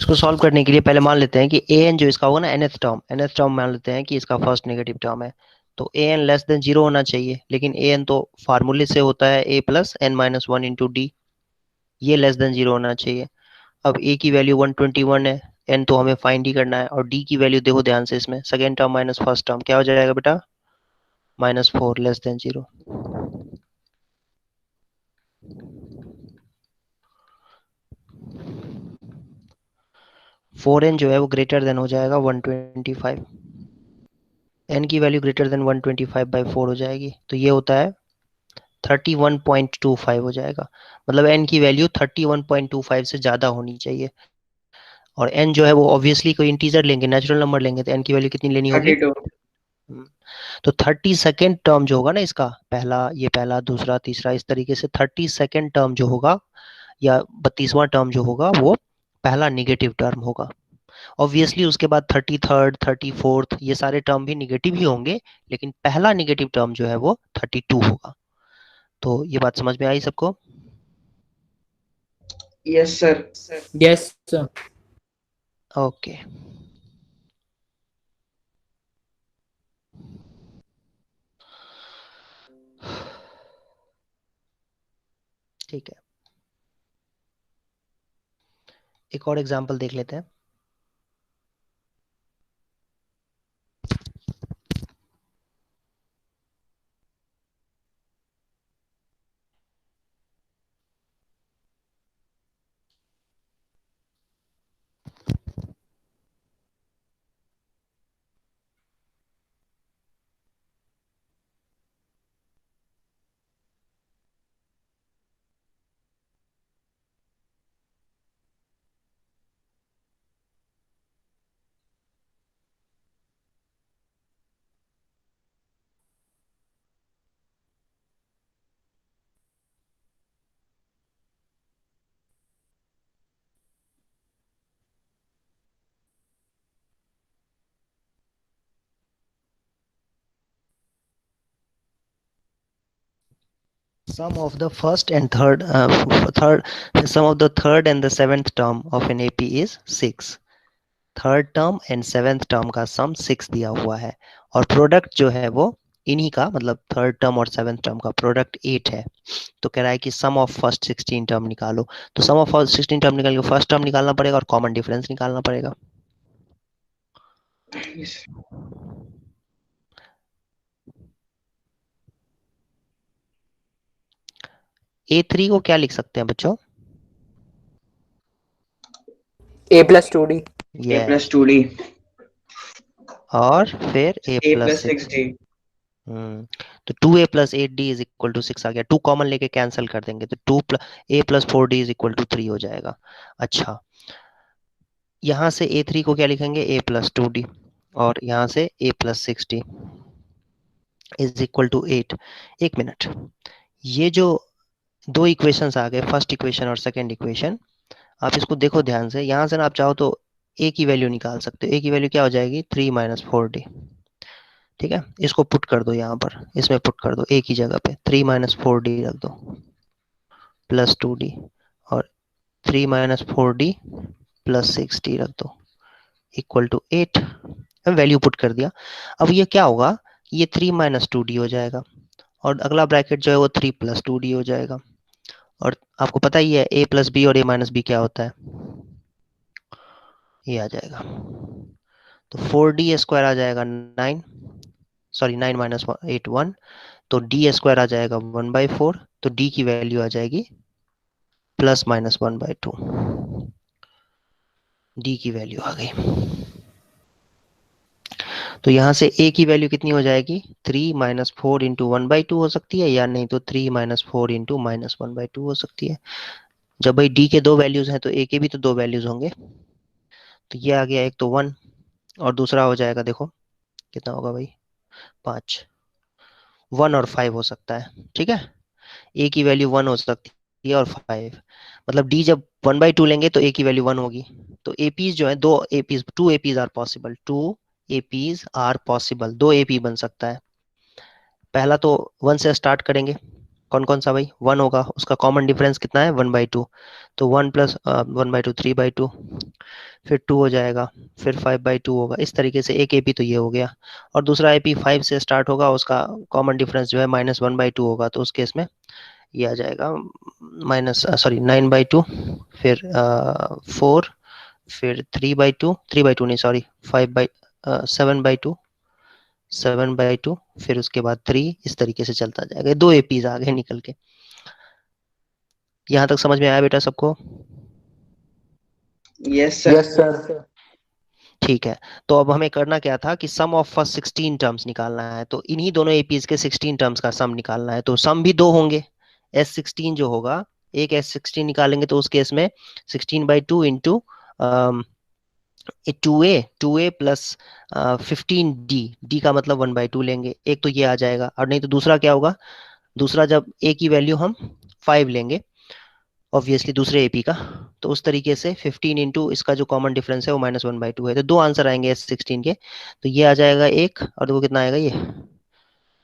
इसको सॉल्व करने के लिए पहले मान लेते हैं कि ए एन जो इसका होगा ना nth टर्म मान लेते हैं कि इसका फर्स्ट नेगेटिव टर्म है, तो ए एन लेस देन 0 होना चाहिए, लेकिन ए एन तो फार्मूले से होता है a plus n minus one into d, ये लेस देन 0 होना चाहिए। अब ए की वैल्यू 121 है, एन तो हमें फाइंड ही करना है, और डी की वैल्यू देखो ध्यान से, इसमें second term minus first term क्या हो जाएगा बेटा, -4 लेस देन 0। 4n जो है वो ग्रेटर देन हो जाएगा 125, n की वैल्यू ग्रेटर देन 125/4 हो जाएगी, तो ये होता है 31.25 हो जाएगा। मतलब n की वैल्यू 31.25 से ज्यादा होनी चाहिए, और n जो है वो ऑब्वियसली कोई इंटीजर लेंगे, नेचुरल नंबर लेंगे, तो n की वैल्यू कितनी लेनी होगी, 32। तो 32nd टर्म जो होगा ना इसका, पहला दूसरा तीसरा, इस तरीके से 32nd टर्म जो होगा या 32वां टर्म जो होगा वो पहला निगेटिव टर्म होगा। ऑब्वियसली उसके बाद 33rd 34th ये सारे टर्म भी निगेटिव ही होंगे, लेकिन पहला निगेटिव टर्म जो है वो 32 होगा। तो ये बात समझ में आई सबको? Yes sir. Yes sir. Okay, ठीक है, एक और एग्जांपल देख लेते हैं। Sum of the first and third sum of the third and the seventh term of an AP is 6। Third term and seventh term का सम 6 दिया हुआ है, और प्रोडक्ट जो है वो इन्हीं का, मतलब थर्ड टर्म और सेवेंथ टर्म का प्रोडक्ट 8 है। तो कह रहा है कि सम ऑफ फर्स्ट 16 टर्म निकालो, तो सम ऑफ फर्स्ट 16 टर्म निकाल के फर्स्ट टर्म निकालना पड़ेगा और कॉमन डिफरेंस निकालना पड़ेगा। A3 को क्या लिख सकते हैं बच्चों? A+2D। A प्लस 2D और फिर A A+6D। Plus 6D। तो 2a plus 8d is equal to 6 आ गया, 2 कॉमन लेके कैंसिल कर देंगे तो 2 a plus 4d is equal to 3 हो जाएगा। अच्छा, यहाँ से A3 को क्या लिखेंगे, a+2d, और यहाँ से a+6d इज इक्वल टू 8। एक मिनट, ये जो दो इक्वेशंस आ गए, फर्स्ट इक्वेशन और सेकंड इक्वेशन, आप इसको देखो ध्यान से, यहाँ से ना आप चाहो तो a की वैल्यू निकाल सकते हो। a की वैल्यू क्या हो जाएगी, 3 - 4d। ठीक है, इसको पुट कर दो यहाँ पर, इसमें पुट कर दो a की जगह पे, 3 - 4d रख दो प्लस 2d, और 3 - 4d प्लस 6d रख दो इक्वल टू 8। वैल्यू पुट कर दिया। अब ये क्या होगा, ये 3 - 2d हो जाएगा, और अगला ब्रैकेट जो है वो 3 + 2d हो जाएगा। और आपको पता ही है a + b और a - b क्या होता है, ये आ जाएगा, तो 4d² आ जाएगा 9, सॉरी 9 - 8 1, तो d² आ जाएगा 1/4, तो d की वैल्यू आ जाएगी ±1/2, d की वैल्यू आ गई। तो यहाँ से a की वैल्यू कितनी हो जाएगी, 3 - 4 × 1/2 हो सकती है, या नहीं तो 3 - 4 × -1/2 हो सकती है। जब भाई d के दो वैल्यूज हैं तो a के भी तो दो वैल्यूज होंगे, तो ये आ गया, एक तो 1 और दूसरा हो जाएगा, देखो कितना होगा भाई, 5, 1 और 5 हो सकता है। ठीक है, a की वैल्यू 1 हो सकती है और 5, मतलब d जब 1/2 लेंगे तो a की वैल्यू 1 होगी। तो एपीज जो है, दो APs, 2 APs are possible, 2 APs are possible, 2 AP बन सकता है। पहला तो 1 से स्टार्ट करेंगे, कौन कौन सा भाई? 1 होगा, उसका कॉमन डिफरेंस कितना है? 1/2। तो 1 + 1/2 3/2, फिर 2 हो जाएगा, फिर 5/2 होगा। इस तरीके से एक एपी तो ये हो गया, और दूसरा एपी 5 से स्टार्ट होगा, उसका कॉमन डिफरेंस जो है -1/2 होगा, तो उस केस में ये आ जाएगा माइनस सॉरी 9/2, फिर 4, फिर 3/2, 3/2 नहीं सॉरी 7/2, 7/2, फिर उसके बाद 3, इस तरीके से चलता जाएगा। दो एपीज आ गए निकल के। यहाँ तक समझ में आया बेटा सबको? Yes sir. Yes, sir. ठीक है। तो अब हमें करना क्या था कि सम ऑफ फर्स्ट 16 टर्म्स निकालना है, तो इन्हीं दोनों एपीज के 16 टर्म्स का सम निकालना है। तो सम भी दो होंगे, S16 जो होगा, एक S16 निकालेंगे तो उस केस में 16/2 into 2a plus 15d, D का मतलब 1/2 लेंगे, एक तो ये आ जाएगा। और नहीं तो दूसरा क्या होगा, दूसरा जब a की वैल्यू हम 5 लेंगे ऑब्वियसली दूसरे एपी का, तो उस तरीके से 15 इंटू इसका जो कॉमन डिफरेंस है वो -1/2 है। तो दो आंसर आएंगे S16 के, तो ये आ जाएगा एक, और देखो कितना आएगा ये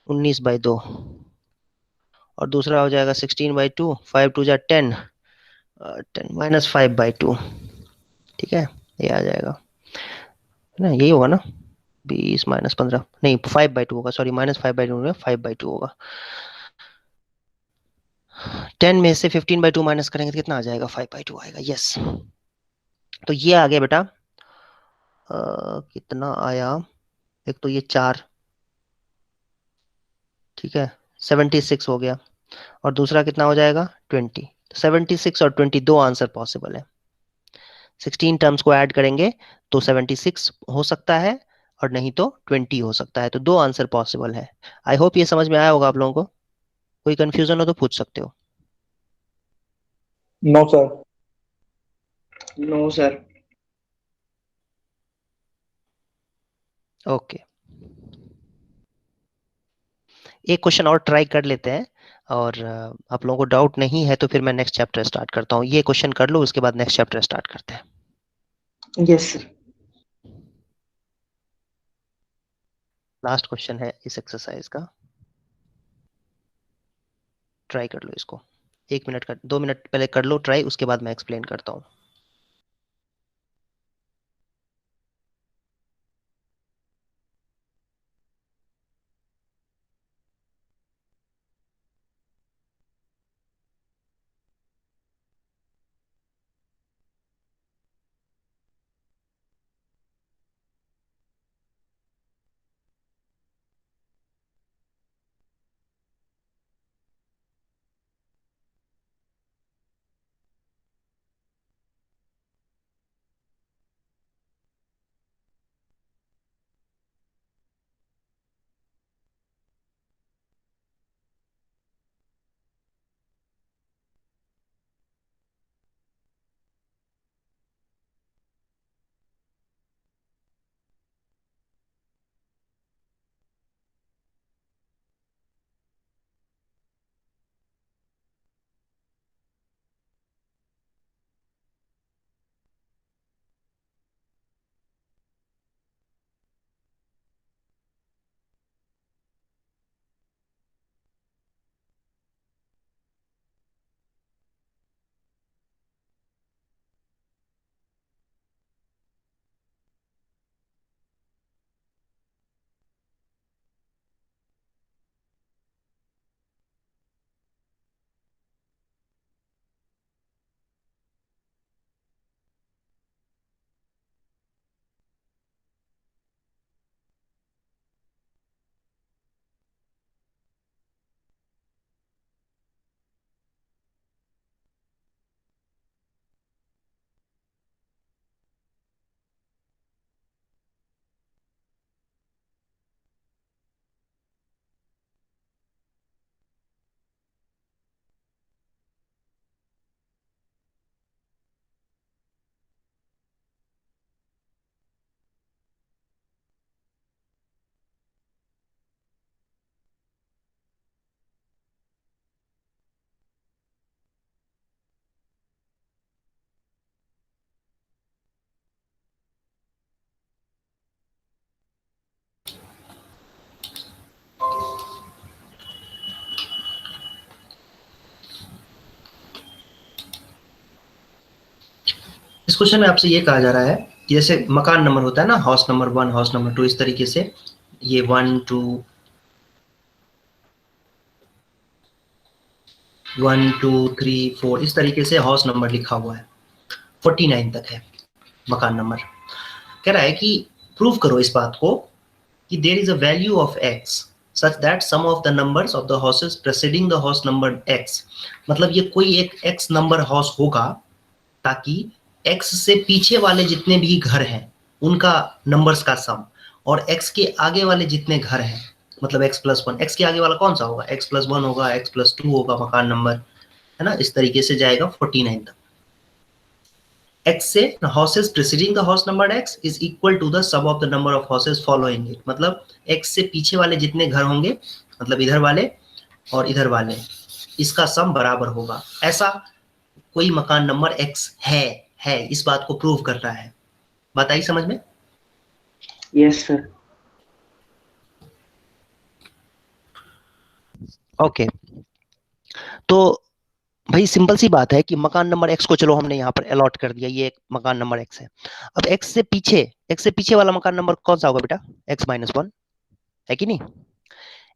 19/2, और दूसरा हो जाएगा 16/2, 5 2 10, 10 -5/2। ठीक है, ये आ जाएगा, है ना, यही होगा ना, 20 - 15 नहीं 5/2 होगा, सॉरी -5/2 में 5/2 होगा। 10 में से 15/2 माइनस करेंगे तो कितना आ जाएगा? 5/2 आएगा। यस, तो ये आ गया बेटा। कितना आया? एक तो ये 4, ठीक है, 76 हो गया, और दूसरा कितना हो जाएगा? 20। 76 और 20 दो आंसर पॉसिबल है। 16 टर्म्स को ऐड करेंगे तो 76 हो सकता है, और नहीं तो 20 हो सकता है। तो दो आंसर पॉसिबल है। आई होप ये समझ में आया होगा आप लोगों को। कोई कंफ्यूजन हो तो पूछ सकते हो। No, sir. No sir. Okay, एक क्वेश्चन और ट्राई कर लेते हैं, और आप लोगों को डाउट नहीं है तो फिर मैं नेक्स्ट चैप्टर स्टार्ट करता हूँ। ये क्वेश्चन कर लो, उसके बाद नेक्स्ट चैप्टर स्टार्ट करते हैं। Yes sir. लास्ट क्वेश्चन है इस एक्सरसाइज का, ट्राई कर लो इसको। 1 मिनट का, 2 मिनट पहले कर लो ट्राई, उसके बाद मैं एक्सप्लेन करता हूँ। इस क्वेश्चन में आपसे ये कहा जा रहा है कि जैसे मकान नंबर होता है ना, हाउस नंबर 1, हाउस नंबर 2, इस तरीके से ये 1 2 1 2 3 4 इस तरीके से हाउस नंबर लिखा हुआ है, 49 तक है मकान नंबर। कह रहा है कि प्रूव करो इस बात को कि there is a value of x such that sum of the numbers of the houses preceding the house number x, मतलब ये कोई एक x नंबर हाउस होगा ताकि x से पीछे वाले जितने भी घर हैं उनका नंबर्स का सम, और x के आगे वाले जितने घर हैं मतलब x+1, x के आगे वाला कौन सा होगा, x+1 होगा, x+2 होगा मकान नंबर, है ना, इस तरीके से जाएगा 49 तक। x से houses preceding the house number x is equal to the sum of the number of houses following it, मतलब x से पीछे वाले जितने घर होंगे मतलब इधर वाले और इधर वाले, इसका सम बराबर होगा। ऐसा कोई मकान नंबर x है इस बात को प्रूव कर रहा है। बात आई समझ में? Yes sir. ओके, तो भाई सिंपल सी बात है कि मकान नंबर x को चलो हमने यहाँ पर अलॉट कर दिया, ये एक मकान नंबर x है। अब x से पीछे वाला मकान नंबर कौन सा होगा बेटा, x-1 है कि नहीं?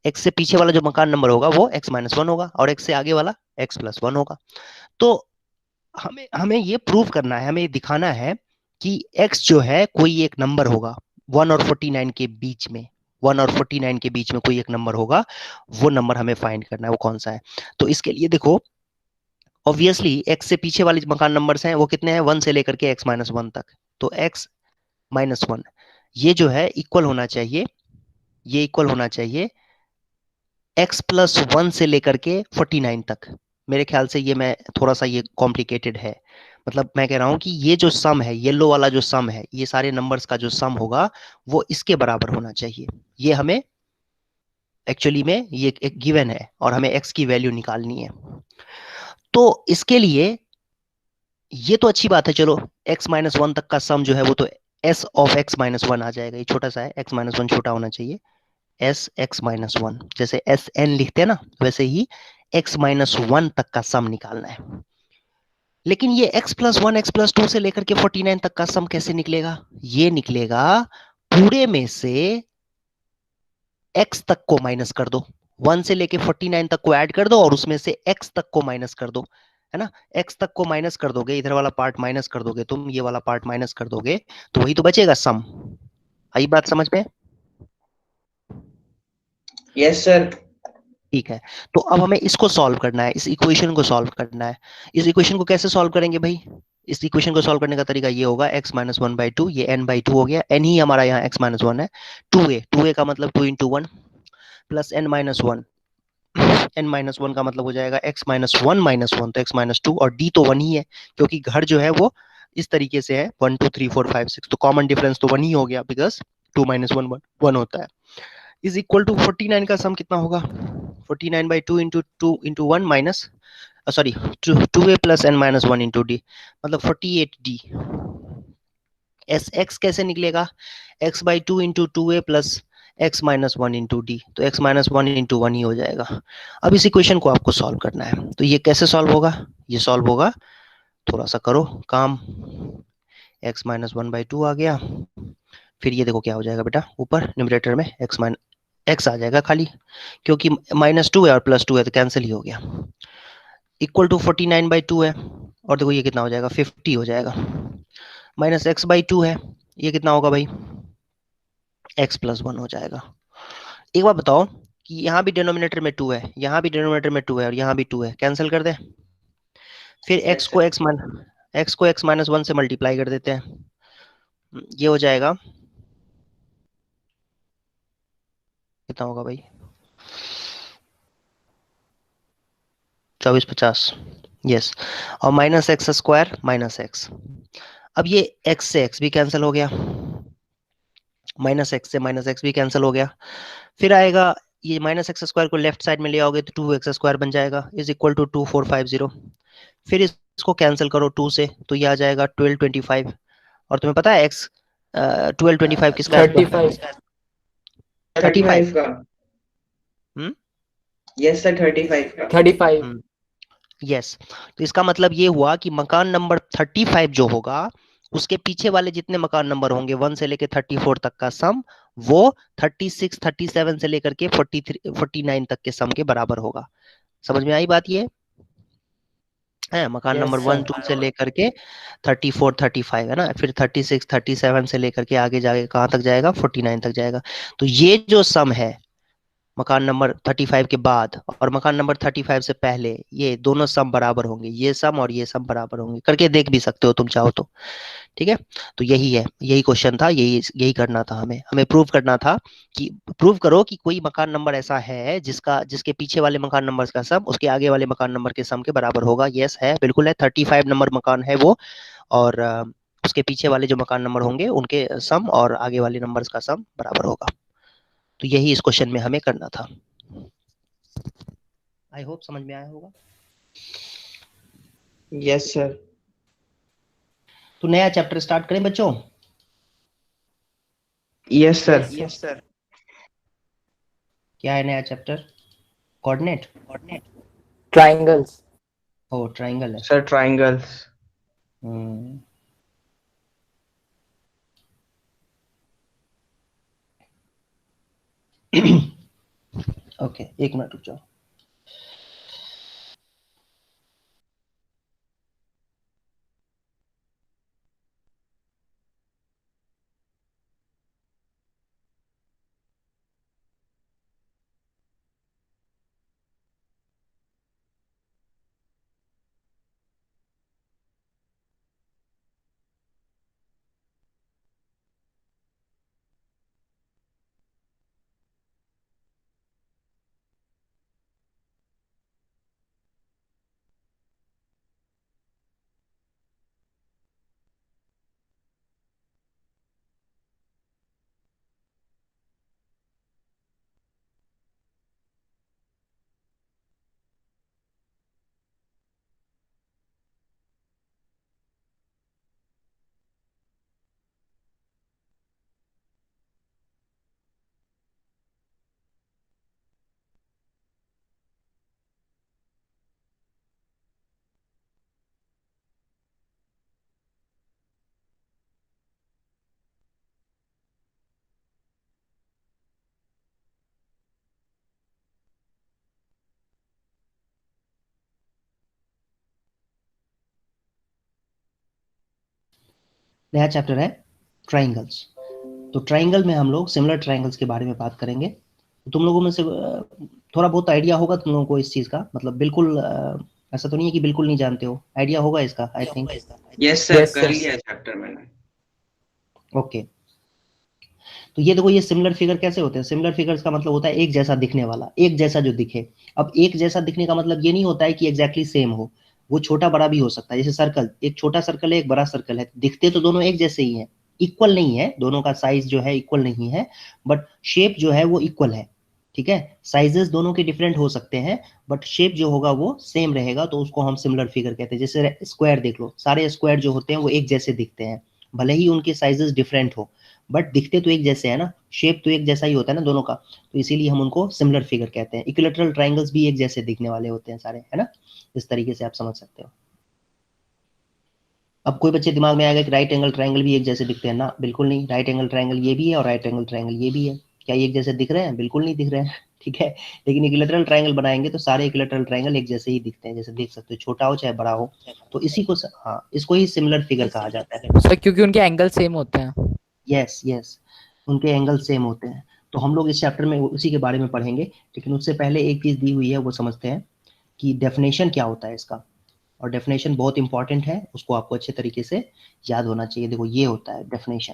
x से पीछे वाला जो मकान नंबर होगा वो x-1 होगा और x से आगे वाला x+1 होगा। तो हमें ये प्रूव करना है, हमें दिखाना है कि x जो है कोई एक नंबर होगा 1 और 49 के बीच में, 1 और 49 के बीच में कोई एक नंबर होगा, वो नंबर हमें फाइंड करना है, वो कौन सा है। तो इसके लिए देखो ऑब्वियसली x से पीछे वाले मकान नंबर्स हैं वो कितने हैं, 1 से लेकर के x-1 तक। तो x-1 ये जो है इक्वल होना चाहिए, ये इक्वल होना चाहिए x+1 से लेकर के 49 तक। मेरे ख्याल से ये मैं थोड़ा सा ये कॉम्प्लिकेटेड है, मतलब मैं कह रहा हूं कि ये जो सम है, येलो वाला जो सम है, ये सारे नंबर्स का जो सम होगा वो इसके बराबर होना चाहिए। ये हमें एक्चुअली में ये एक गिवन है और हमें x की वैल्यू निकालनी है। तो इसके लिए ये तो अच्छी बात है, चलो x-1 तक का सम जो है वो तो s ऑफ x-1 आ जाएगा, ये छोटा सा है, x-1 छोटा होना चाहिए, s x-1, जैसे sn लिखते हैं ना वैसे ही x-1 तक का सम निकालना है। लेकिन ये x+1 x+2 से लेकर के 49 तक का सम कैसे निकलेगा, ये निकलेगा पूरे में से x तक को माइनस कर दो, 1 से लेके 49 तक को ऐड कर दो और उसमें से x तक को माइनस कर दो, है ना। x तक को माइनस कर दोगे, इधर वाला पार्ट माइनस कर दोगे तुम, ये वाला पार्ट माइनस कर दोगे, तो वही तो बचेगा सम। आई बात समझ में? Yes sir. ठीक है, तो अब हमें इसको सॉल्व करना है, इस इक्वेशन को सॉल्व करना है। इस इक्वेशन को कैसे सॉल्व करेंगे भाई? इस इक्वेशन को सॉल्व करने का तरीका ये होगा x-1/2, ये n/2 हो गया, n ही हमारा यहाँ x-1 है, 2a का मतलब 2 × 1 प्लस n-1, n-1 का मतलब हो जाएगा x-1 तो x-2, और d तो 1 ही है क्योंकि घर जो है वो इस तरीके से है 1 2 3 4 5 6, तो कॉमन डिफरेंस तो 1 ही हो गया बिकॉज 2 - 1 1 होता है। इज इक्वल टू 49 का सम कितना होगा, 49/2 × 2 × 1 minus sorry 2a plus n-1 × d, मतलब 48d। x कैसे निकलेगा, x/2 × 2a plus x-1 × d, तो x-1 × 1 ही हो जाएगा। अब इस इक्वेशन को आपको सॉल्व करना है, तो ये कैसे सॉल्व होगा, ये सॉल्व होगा, थोड़ा सा करो काम, x-1/2 आ गया, फिर ये देखो क्या हो जाएगा बेटा, ऊपर न्यूमरेटर में x आ जाएगा खाली, क्योंकि -2 है और +2 है तो कैंसिल ही हो गया, इक्वल टू 49/2 है, और देखो ये कितना हो जाएगा, 50 हो जाएगा, माइनस x/2 है, ये कितना होगा भाई, x+1 हो जाएगा। एक बात बताओ कि यहाँ भी डिनोमिनेटर में 2 है, यहाँ भी डिनोमिनेटर में 2 है और यहाँ भी 2 है, कैंसिल कर दे, फिर x को x-1 से मल्टीप्लाई कर देते हैं, ये हो जाएगा, कितना होगा भाई, 2450, यस, और -x²। अब ये x से x भी कैंसिल हो गया, -x से -x भी कैंसिल हो गया, फिर आएगा ये -x² को लेफ्ट साइड में ले आओगे तो 2x² बन जाएगा, इज इक्वल टू 2450, फिर इसको कैंसिल करो 2 से तो ये आ जाएगा 1225, और तुम्हें पता है x 1225 किसका है? 35 का। हम्म, यस सर, 35 का। 35। यस, तो इसका मतलब ये हुआ कि मकान नंबर 35 जो होगा उसके पीछे वाले जितने मकान नंबर होंगे 1 से लेकर 34 तक का सम वो 36 37 से लेकर के 43 49 तक के सम के बराबर होगा। समझ में आई बात ये है? मकान Yes, नंबर sir. 1 2 से लेकर के 34 35 है ना, फिर 36 37 से लेकर के आगे जाके कहाँ तक जाएगा, 49 तक जाएगा। तो ये जो सम है मकान नंबर 35 के बाद और मकान नंबर 35 से पहले, ये दोनों सम बराबर होंगे, ये सम और ये सम बराबर होंगे। करके देख भी सकते हो तुम चाहो तो, ठीक है। तो यही है, यही क्वेश्चन था, यही यही करना था हमें हमें प्रूव करना था कि प्रूव करो कि कोई मकान नंबर ऐसा है जिसके पीछे वाले मकान नंबर का सम उसके आगे वाले मकान नंबर के सम के बराबर होगा। यस है, बिल्कुल है, 35 नंबर मकान है वो, और उसके पीछे वाले जो मकान नंबर होंगे उनके सम और आगे वाले नंबर्स का सम बराबर होगा। तो यही इस क्वेश्चन में हमें करना था। आई होप समझ में आया होगा। Yes sir. तो नया चैप्टर स्टार्ट करें बच्चों? Yes sir. Yes, sir. Yes sir. क्या है नया chapter? Coordinate? Triangles. Oh triangle है। Sir triangles. हम्म ओके, एक मिनट रुक जाओ। नया चैप्टर है ट्राइंगल्स। तो ट्राइंगल में हम लोग सिमिलर ट्राइंगल्स के बारे में बात करेंगे। तो तुम लोगों में से थोड़ा बहुत आइडिया होगा तुम लोगों को इस चीज़ का, मतलब बिल्कुल ऐसा तो नहीं है कि बिल्कुल नहीं जानते हो, आइडिया होगा इसका I think. Yes sir, Yes, कर sir. लिया चैप्टर मैंने। ओके, तो ये देखो, ये सिमिलर फिगर कैसे होते हैं? सिमिलर फिगर्स का मतलब होता है एक जैसा दिखने वाला, एक जैसा जो दिखे। अब एक जैसा दिखने का मतलब ये नहीं होता है कि एग्जैक्टली सेम हो, वो छोटा बड़ा भी हो सकता है। जैसे सर्कल, एक छोटा सर्कल है एक बड़ा सर्कल है, दिखते तो दोनों एक जैसे ही हैं, इक्वल नहीं है, दोनों का साइज जो है इक्वल नहीं है, बट शेप जो है वो इक्वल है, ठीक है। साइजेस दोनों के डिफरेंट हो सकते हैं बट शेप जो होगा वो सेम रहेगा, तो उसको हम सिमिलर फिगर कहते हैं। जैसे स्क्वायर देख लो, सारे स्क्वायर जो होते हैं वो एक जैसे दिखते हैं, भले ही उनके साइजेस डिफरेंट हो, बट दिखते तो एक जैसे है ना, शेप तो एक जैसा ही होता है ना दोनों का, तो इसीलिए हम उनको सिमिलर फिगर कहते हैं। इक्विलैटरल ट्रायंगल्स भी एक जैसे दिखने वाले होते हैं सारे, है ना, इस तरीके से आप समझ सकते हो। अब कोई बच्चे दिमाग में आएगा कि राइट एंगल ट्रायंगल भी एक जैसे दिखते हैं ना, बिल्कुल नहीं, राइट एंगल ट्रायंगल ये भी है और राइट एंगल ट्रायंगल ये भी है। क्या ये एक जैसे दिख रहे हैं? बिल्कुल नहीं दिख रहे हैं ठीक है। लेकिन इक्विलैटरल ट्रायंगल बनाएंगे तो सारे इक्विलैटरल ट्रायंगल एक जैसे ही दिखते हैं, जैसे देख सकते हो, छोटा हो चाहे बड़ा हो। तो इसी को हाँ, इसको ही सिमिलर फिगर कहा जाता है। Sir, क्योंकि उनके एंगल सेम होते हैं. यस यस, उनके एंगल सेम होते हैं। तो हम लोग इस चैप्टर में उसी के बारे में पढ़ेंगे, लेकिन उससे पहले एक चीज दी हुई है वो समझते हैं कि डेफिनेशन क्या होता है इसका। और डेफिनेशन बहुत इंपॉर्टेंट है, उसको आपको अच्छे तरीके से याद होना चाहिए। देखो ये होता है डेफिनेशन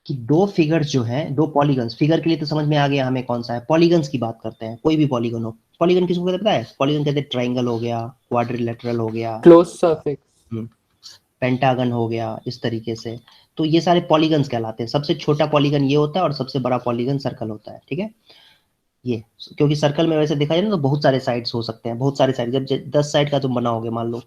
कि दो फिगर्स जो हैं, दो पॉलीगन्स, फिगर के लिए तो समझ में आ गया हमें कौन सा है। पॉलीगन्स की बात करते हैं, कोई भी पॉलीगन हो। पॉलीगन किसको कहते हैं पता है? पॉलीगन कहते हैं ट्राइंगल हो गया, क्वाड्रिलेटरल हो गया, Closed surface. पेंटागन हो गया, इस तरीके से। तो ये सारे पॉलीगन्स कहलाते हैं। सबसे छोटा पॉलीगन ये होता है और सबसे बड़ा पॉलीगन सर्कल होता है, ठीक है। ये क्योंकि सर्कल में वैसे देखा जाए ना तो बहुत सारे साइड्स हो सकते हैं, बहुत सारे साइड। जब 10 साइड का तुम बनाओगे मान लो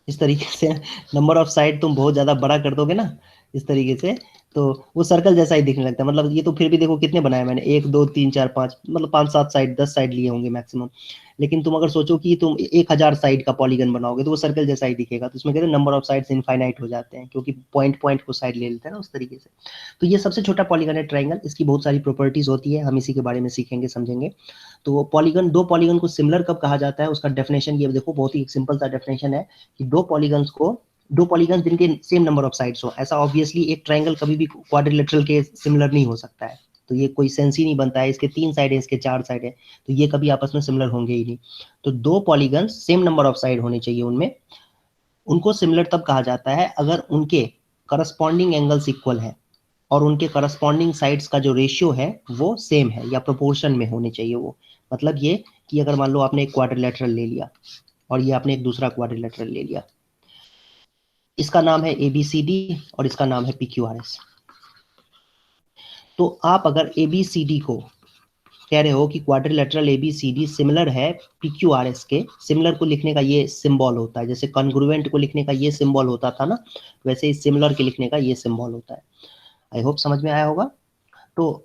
इस तरीके से, नंबर ऑफ साइड तुम बहुत ज्यादा बड़ा कर दोगे ना इस तरीके से, तो वो सर्कल जैसा ही दिखने लगता है। मतलब ये तो फिर भी देखो कितने बनाए मैंने, 1 2 3 4 5, मतलब 5 7 साइड 10 साइड लिए होंगे मैक्सिमम। लेकिन तुम अगर सोचो कि तुम 1000 साइड का पॉलीगन बनाओगे तो वो सर्कल जैसा ही दिखेगा। तो इसमें कहते हैं नंबर ऑफ साइड्स इनफाइनाइट हो जाते हैं, क्योंकि पॉइंट पॉइंट को साइड ले लेते हैं ना उस तरीके से। तो ये सबसे छोटा पॉलीगन है ट्राइंगल। इसकी बहुत सारी प्रॉपर्टीज होती है, हम इसी के बारे में सीखेंगे समझेंगे। तो पॉलीगन, दो पॉलीगन को सिमिलर कब कहा जाता है, उसका डेफिनेशन ये देखो, बहुत ही सिंपल सा डेफिनेशन है कि दो पॉलीगन जिनके सेम नंबर ऑफ साइड्स हो। ऐसा ऑब्वियसली एक ट्राइंगल कभी भी क्वाड्रिलेटरल के सिमिलर नहीं हो सकता है, तो ये कोई सेंस ही नहीं बनता है। इसके 3 साइड है, इसके 4 साइड है, तो ये कभी आपस में सिमिलर होंगे ही नहीं। तो दो polygon same number of side होने चाहिए उनमें, उनको सिमिलर तब कहा जाता है अगर उनके करस्पॉन्डिंग एंगल्स इक्वल है और उनके करस्पॉन्डिंग साइड्स का जो रेशियो है वो सेम है या प्रोपोर्शन में होने चाहिए वो। मतलब ये कि अगर मान लो आपने एक क्वाड्रिलेटरल ले लिया और ये आपने एक दूसरा क्वाड्रिलेटरल ले लिया, इसका नाम है ABCD और इसका नाम है PQRS। तो आप अगर ABCD को कह रहे हो कि क्वाड्रिलेटरल ABCD सिमिलर है PQRS के, सिमिलर को लिखने का ये सिंबल होता है, जैसे कॉन्ग्रुएंट को लिखने का ये सिंबल होता था ना, वैसे ही सिमिलर के लिखने का ये सिंबल होता है। आई होप समझ में आया होगा। तो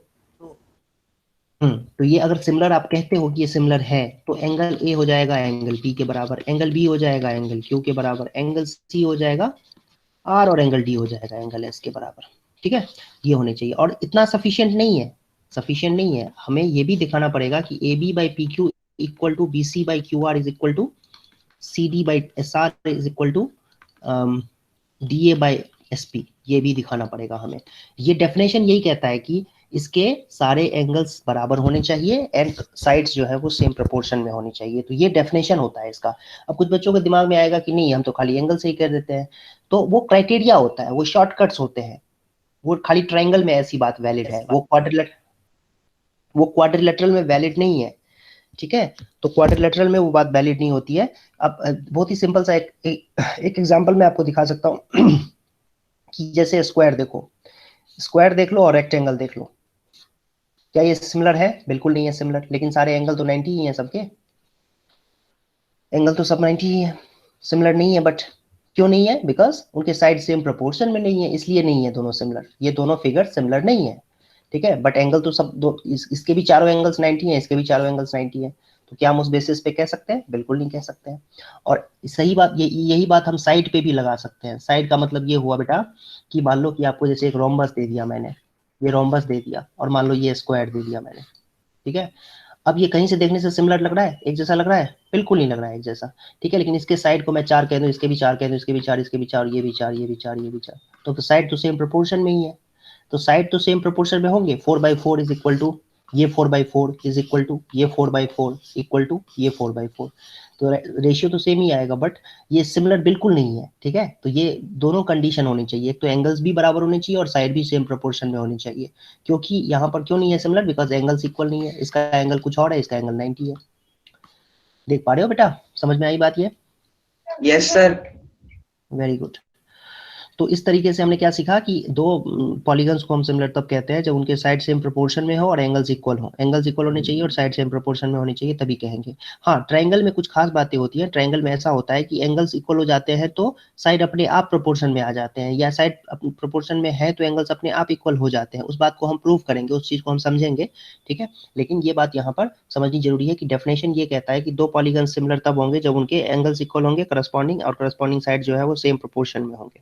तो ये अगर सिमिलर आप कहते हो कि ये सिमिलर है, तो एंगल A हो जाएगा एंगल P के बराबर, एंगल B हो जाएगा एंगल Q के बराबर, एंगल C हो जाएगा R, और एंगल D हो जाएगा एंगल S के बराबर। ठीक है, ये होने चाहिए। और इतना सफिशिएंट नहीं है, सफिशिएंट नहीं है, हमें ये भी दिखाना पड़ेगा कि AB by PQ equal to BC by QR is equal to CD by SR is equal to DA by SP, ये भी दिखाना पड़ेगा हमें। ये डेफिनेशन यही कहता है कि इसके सारे एंगल्स बराबर होने चाहिए एंड साइड्स जो है वो सेम प्रोपोर्शन में होनी चाहिए। तो ये डेफिनेशन होता है इसका। अब कुछ बच्चों के दिमाग में आएगा कि नहीं हम तो खाली एंगल से ही कर देते हैं, तो वो क्राइटेरिया होता है, वो शॉर्टकट्स होते हैं। वो खाली ट्राइंगल में ऐसी बात वैलिड है, वो क्वाड्रिलेटरल में वैलिड नहीं है। ठीक है, तो क्वाड्रिलेटरल में वो बात वैलिड नहीं होती है। अब बहुत ही सिंपल सा एक एग्जांपल मैं आपको दिखा सकता हूँ कि जैसे स्क्वायर देखो, स्क्वायर देख लो और रेक्टेंगल देख लो, क्या ये सिमिलर है? बिल्कुल नहीं है सिमिलर, लेकिन सारे एंगल तो 90 ही हैं सबके, एंगल तो सब 90 ही है, सिमिलर नहीं है। बट क्यों नहीं है? बिकॉज उनके साइड सेम प्रोपोर्शन में नहीं है, इसलिए नहीं है दोनों सिमिलर, ये दोनों फिगर सिमिलर नहीं है। ठीक है, बट एंगल तो सब दो इसके भी चारों एंगल्स 90 हैं, इसके भी चारों एंगल्स 90 हैं। तो क्या हम उस बेसिस पे कह सकते हैं? बिल्कुल नहीं कह सकते हैं। और सही बात यही बात हम साइड पे भी लगा सकते हैं। साइड का मतलब ये हुआ बेटा कि मान लो कि आपको जैसे एक रोम्बस दे दिया मैंने, ये रोम्बस दे दिया, और मान लो ये स्क्वायर दे दिया मैंने। ठीक है, अब ये कहीं से देखने से सिमिलर लग रहा है, एक जैसा लग रहा है? बिल्कुल नहीं लग रहा है एक जैसा। ठीक है, लेकिन इसके साइड को मैं 4 कह दूं, इसके भी 4 कह दूं, इसके भी 4, इसके भी 4, ये भी 4, ये भी 4, ये भी 4, तो साइड तो सेम प्रोपोर्शन में ही है। तो साइड तो सेम प्रोपोर्शन में होंगे। 4/4 इज इक्वल टू ये 4/4 इज इक्वल टू ये 4/4 इक्वल टू ये 4/4, तो रेशियो तो सेम ही आएगा, बट ये सिमिलर बिल्कुल नहीं है। ठीक है, तो ये दोनों कंडीशन होनी चाहिए, एक तो एंगल्स भी बराबर होने चाहिए और साइड भी सेम प्रोपोर्शन में होनी चाहिए। क्योंकि यहाँ पर क्यों नहीं है सिमिलर? बिकॉज एंगल्स इक्वल नहीं है, इसका एंगल कुछ और है, इसका एंगल 90 है। देख पा रहे हो बेटा? समझ में आई बात ये? Yes sir. Very good. तो इस तरीके से हमने क्या सीखा कि दो पॉलीगन्स को हम सिमिलर तब कहते हैं जब उनके साइड सेम प्रोपोर्शन में हो और एंगल्स इक्वल हो। एंगल्स इक्वल होने चाहिए और साइड सेम प्रोपोर्शन में होनी चाहिए, तभी कहेंगे। हाँ, ट्राइंगल में कुछ खास बातें होती हैं। ट्राइंगल में ऐसा होता है कि एंगल्स इक्वल हो जाते हैं तो साइड अपने आप प्रोपोर्शन में आ जाते हैं, या साइड प्रोपोर्शन में है तो एंगल्स अपने आप इक्वल हो जाते हैं। उस बात को हम प्रूव करेंगे, उस चीज को हम समझेंगे। ठीक है, लेकिन ये बात यहाँ पर समझनी जरूरी है कि डेफिनेशन ये कहता है कि दो पॉलीगन सिमिलर तब होंगे जब उनके एंगल्स इक्वल होंगे करस्पॉन्डिंग, और करस्पॉन्डिंग साइड जो है वो सेम प्रोपोर्शन में होंगे।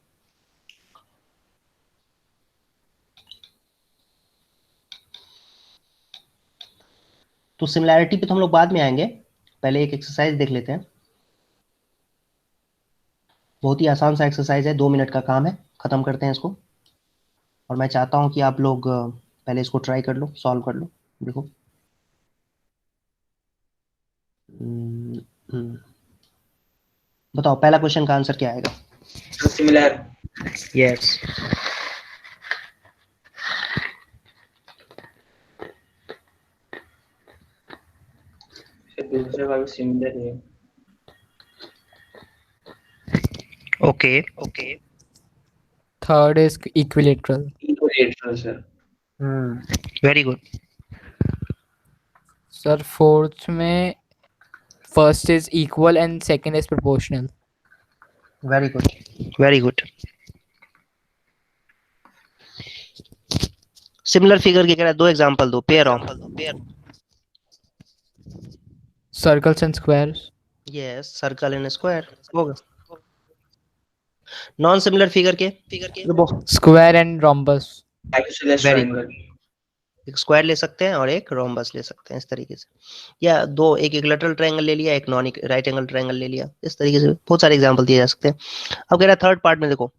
तो सिमिलैरिटी पे तो हम लोग बाद में आएंगे, पहले एक एक्सरसाइज देख लेते हैं। बहुत ही आसान सा एक्सरसाइज है, 2 मिनट का काम है, खत्म करते हैं इसको। और मैं चाहता हूं कि आप लोग पहले इसको ट्राई कर लो, सॉल्व कर लो। देखो, हम्म, हम्म, बताओ पहला क्वेश्चन का आंसर क्या आएगा? सिमिलर। यस। दूसरे का भी सिमिलर है। Okay okay. Third is equilateral. Equilateral sir. Very good. Sir, fourth में first is equal and second is proportional. Very good, very good. Similar figure के कह रहा है, 2 एग्जांपल दो, pair of. Circles and squares. Yes, circle and square होगा। Non similar figure के square and rhombus. Isosceles very good. Triangle. एक square ले सकते हैं और एक रोम्बस ले सकते हैं इस तरीके से, या दो, एक इक्विलेटरल ट्रायंगल ले लिया, एक नॉन राइट एंगल ट्रायंगल ले लिया, इस तरीके से बहुत सारे एग्जांपल दिए जा सकते हैं। अब कह रहा है थर्ड पार्ट में देखो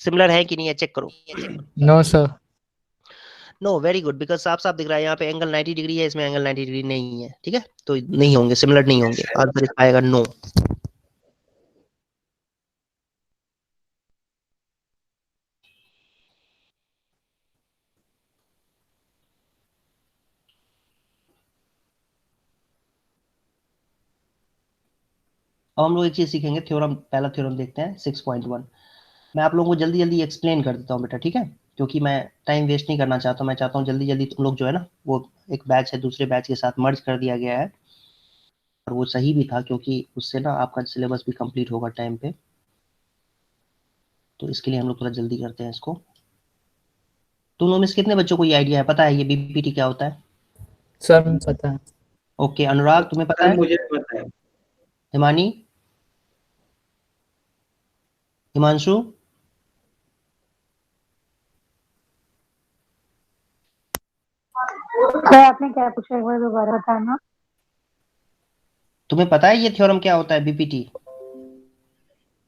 सिमिलर है कि नहीं है, चेक करो। No sir. No, very good, because साफ साफ दिख रहा है यहाँ पे एंगल 90 डिग्री है, इसमें एंगल 90 डिग्री नहीं है, ठीक है, तो नहीं होंगे, सिमिलर नहीं होंगे, आंसर इसका आएगा नो। अब हम लोग एक चीज सीखेंगे, थ्योरम, पहला थ्योरम देखते हैं 6.1। मैं आप लोगों को जल्दी जल्दी एक्सप्लेन कर देता हूँ बेटा, ठीक है, क्योंकि मैं टाइम वेस्ट नहीं करना चाहता हूँ, मैं चाहता हूँ जल्दी जल्दी तुम लोग जो है ना, वो एक बैच है दूसरे बैच के साथ मर्ज कर दिया गया है, और वो सही भी था, क्योंकि उससे ना आपका सिलेबस भी कंप्लीट होगा टाइम पे, तो इसके लिए हम लोग थोड़ा जल्दी करते हैं इसको। तुम लोग में से कितने बच्चों को ये आइडिया है, पता है ये बीपीटी क्या होता है? सर मुझे पता है। ओके, अनुराग तुम्हें पता सर है? मुझे पता है। हिमानी, हिमांशु, सर आपने क्या पूछा, एक बार दोबारा बताना। तुम्हें पता है ये थ्योरम क्या होता है बीपीटी?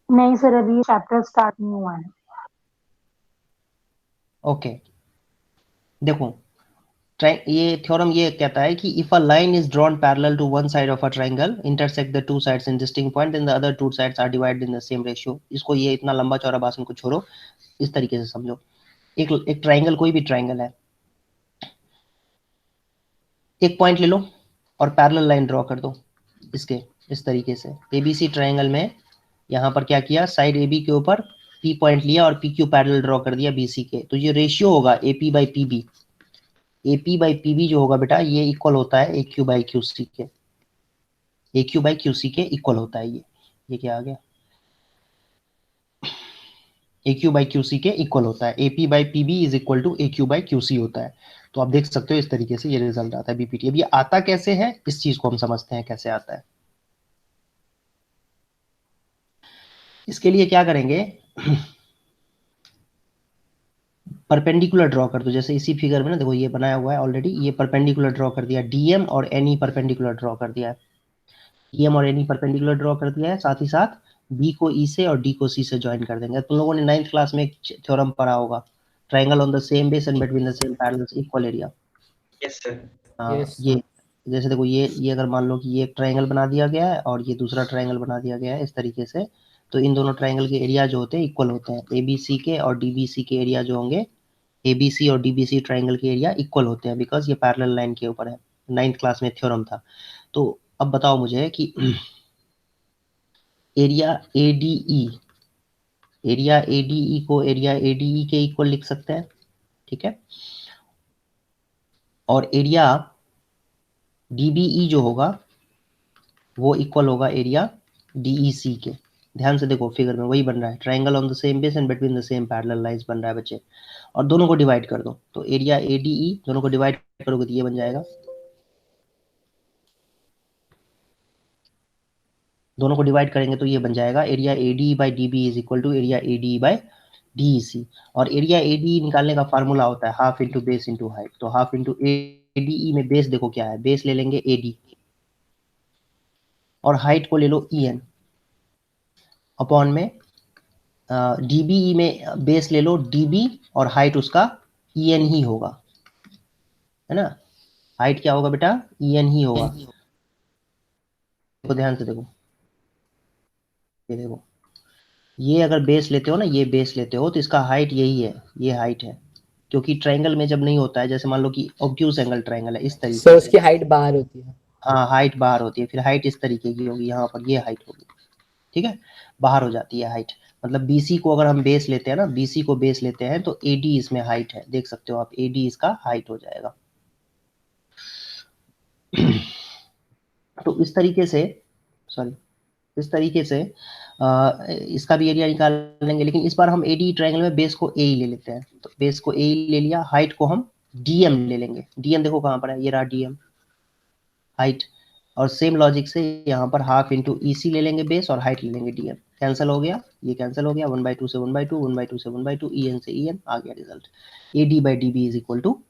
नहीं सर, अभी ये चैप्टर स्टार्ट नहीं हुआ है। ओके, देखो, ये थ्योरम ये कहता है कि if a line is drawn parallel to one side of a triangle intersect the two sides in distinct point then the other two sides are divided in the same ratio. इसको, ये इतना लंबा चौड़ा भाषण को छोड़ो, इस तरीके से समझो। एक ट्रायंगल, कोई भी ट्रायंगल है, एक पॉइंट ले लो और पैरेलल लाइन ड्रॉ कर दो इसके, इस तरीके से एबीसी ट्रायंगल में यहाँ पर क्या किया, साइड ए बी के ऊपर पी पॉइंट लिया और पी क्यू पैरेलल ड्रॉ कर दिया बीसी के, तो ये रेशियो होगा AP by PB. AP by PB जो होगा बेटा, ये इक्वल होता है A Q by Q C के, A Q by Q C के इक्वल होता है ये क्या आ गया, A Q by Q C के इक्वल होता है, AP by PB is equal to A Q by Q C होता है। तो आप देख सकते हो इस तरीके से ये रिजल्ट आता है बीपीटी। अब ये आता कैसे है, इस चीज को हम समझते हैं कैसे आता है। इसके लिए क्या करेंगे, परपेंडिकुलर ड्रॉ कर दो, जैसे इसी फिगर में ना देखो ये बनाया हुआ है ऑलरेडी, ये परपेंडिकुलर ड्रॉ कर दिया, डीएम और एनई परपेंडिकुलर ड्रॉ कर दिया है, डीएम और एनई परपेंडिकुलर ड्रॉ कर दिया है, साथ ही साथ बी को ई से और डी को सी से ज्वाइन कर देंगे। तुम लोगों ने 9th क्लास में एक थ्योरम पढ़ा होगा, triangle on the same base and between the same parallels equal area. Yes sir. हाँ, Yes, ये जैसे देखो ये अगर मान लो कि ये एक ट्रायंगल बना दिया गया है और ये दूसरा ट्रायंगल बना दिया गया है इस तरीके से, तो इन दोनों ट्रायंगल के एरिया जो होते हैं इक्वल होते हैं, एबीसी के और डीबीसी के एरिया जो होंगे, एबीसी और डीबीसी ट्रायंगल के एरिया इक्वल होते हैं, बिकॉज ये पैरेलल लाइन के ऊपर है। 9th क्लास में थ्योरम था। तो अब बताओ मुझे कि एरिया एडीई, एरिया एडीई को एरिया एडीई के इक्वल लिख सकते हैं, ठीक है, और एरिया डीबीई जो होगा वो इक्वल होगा एरिया डीईसी के। ध्यान से देखो फिगर में वही बन रहा है, triangle on the same base and between the same parallel lines बन रहा है बच्चे, और दोनों को डिवाइड कर दो, तो एरिया एडीई दोनों को डिवाइड करोगे तो ये बन जाएगा, दोनों को डिवाइड करेंगे तो ये बन जाएगा area AD by D B is equal to area AD by DEC. और एरिया एडी निकालने का फार्मूला होता है half into base into height, तो हाफ इंटू एडीई में बेस देखो क्या है, बेस ले लेंगे एडी और हाइट को ले लो ई एन, अपॉन में डीबीई में बेस ले लो डीबी और हाइट उसका ई एन ही होगा, है ना, हाइट क्या होगा बेटा, ई एन ही होगा। देखो ध्यान से देखो, ये देखो, ये अगर बेस लेते हो ना, ये बेस लेते हो तो इसका हाइट यही है, ये हाइट है, क्योंकि ट्रायंगल में जब नहीं होता है, जैसे मान लो कि ऑब्ट्यूज एंगल ट्रायंगल है इस सर तरीके से, उसकी हाइट बाहर होती है। हाँ हाइट बाहर होती है, फिर हाइट इस तरीके की होगी, यहाँ पर ये हाइट होगी, ठीक है, बाहर हो जाती है हाइट। मतलब बीसी को अगर हम बेस लेते हैं ना, बीसी को बेस लेते हैं तो एडी इसमें हाइट है, देख सकते हो आप, एडी इसका हाइट हो जाएगा। तो इस तरीके से, सॉरी, इस तरीके से इसका भी एरिया निकाल लेंगे, लेकिन इस बार हम एडी ट्रायंगल में बेस को ए ही ले लेते हैं। तो बेस को ए ही ले लिया, हाइट को हम डीएम ले लेंगे। डीएम देखो कहाँ पर है, ये रहा डीएम हाइट। और सेम लॉजिक से यहाँ पर हाफ इंटू ईसी ले लेंगे बेस, और हाइट ले लेंगे डीएम। कैंसिल हो गया, ये कैंसिल हो गया, 1/2 से 1/2, 1/2 से 1/2, EN से EN आ गया result. AD by DB is equal to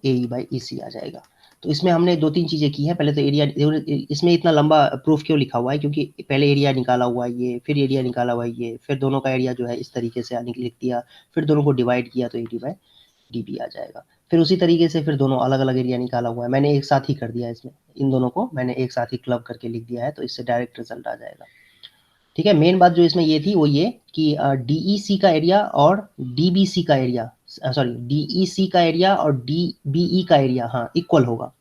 AE by EC आ जाएगा। तो इसमें हमने 2-3 चीजें की हैं। पहले तो एरिया, इसमें इतना लंबा प्रूफ क्यों लिखा हुआ है, क्योंकि पहले एरिया निकाला हुआ है ये, फिर एरिया निकाला हुआ है ये, फिर दोनों का एरिया जो है इस तरीके से लिख दिया, फिर दोनों को डिवाइड किया तो AD by DB आ जाएगा। फिर उसी तरीके से फिर दोनों अलग अलग एरिया निकाला हुआ है, मैंने एक साथ ही कर दिया इसमें, इन दोनों को मैंने एक साथ ही क्लब करके लिख दिया है, तो इससे डायरेक्ट रिजल्ट आ जाएगा। ठीक है, मेन बात जो इसमें ये थी वो ये कि DEC का एरिया और DBC का एरिया, सॉरी DEC का एरिया और DBE का एरिया हाँ इक्वल होगा।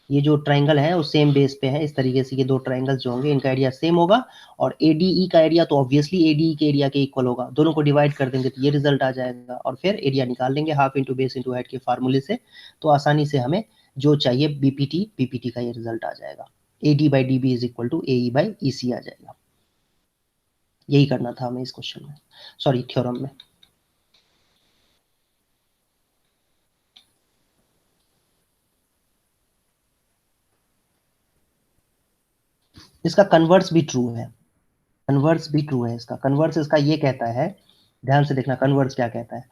ये जो ट्रायंगल है वो सेम बेस पे है, इस तरीके से ये दो ट्रायंगल्स जो होंगे इनका एरिया सेम होगा, और ADE का एरिया तो ऑब्वियसली ADE के एरिया के इक्वल होगा। दोनों को डिवाइड कर देंगे तो ये रिजल्ट आ जाएगा, और फिर एरिया निकाल लेंगे half into base into height के फार्मूले से, तो आसानी से हमें जो चाहिए BPT का ये रिजल्ट आ जाएगा। AD by DB is equal to AE by EC आ जाएगा। यही करना था हमें इस क्वेश्चन में, सॉरी थ्योरम में। इसका कन्वर्स भी ट्रू है, कन्वर्स भी ट्रू है इसका। कन्वर्स इसका ये कहता है, ध्यान से देखना कन्वर्स क्या कहता है,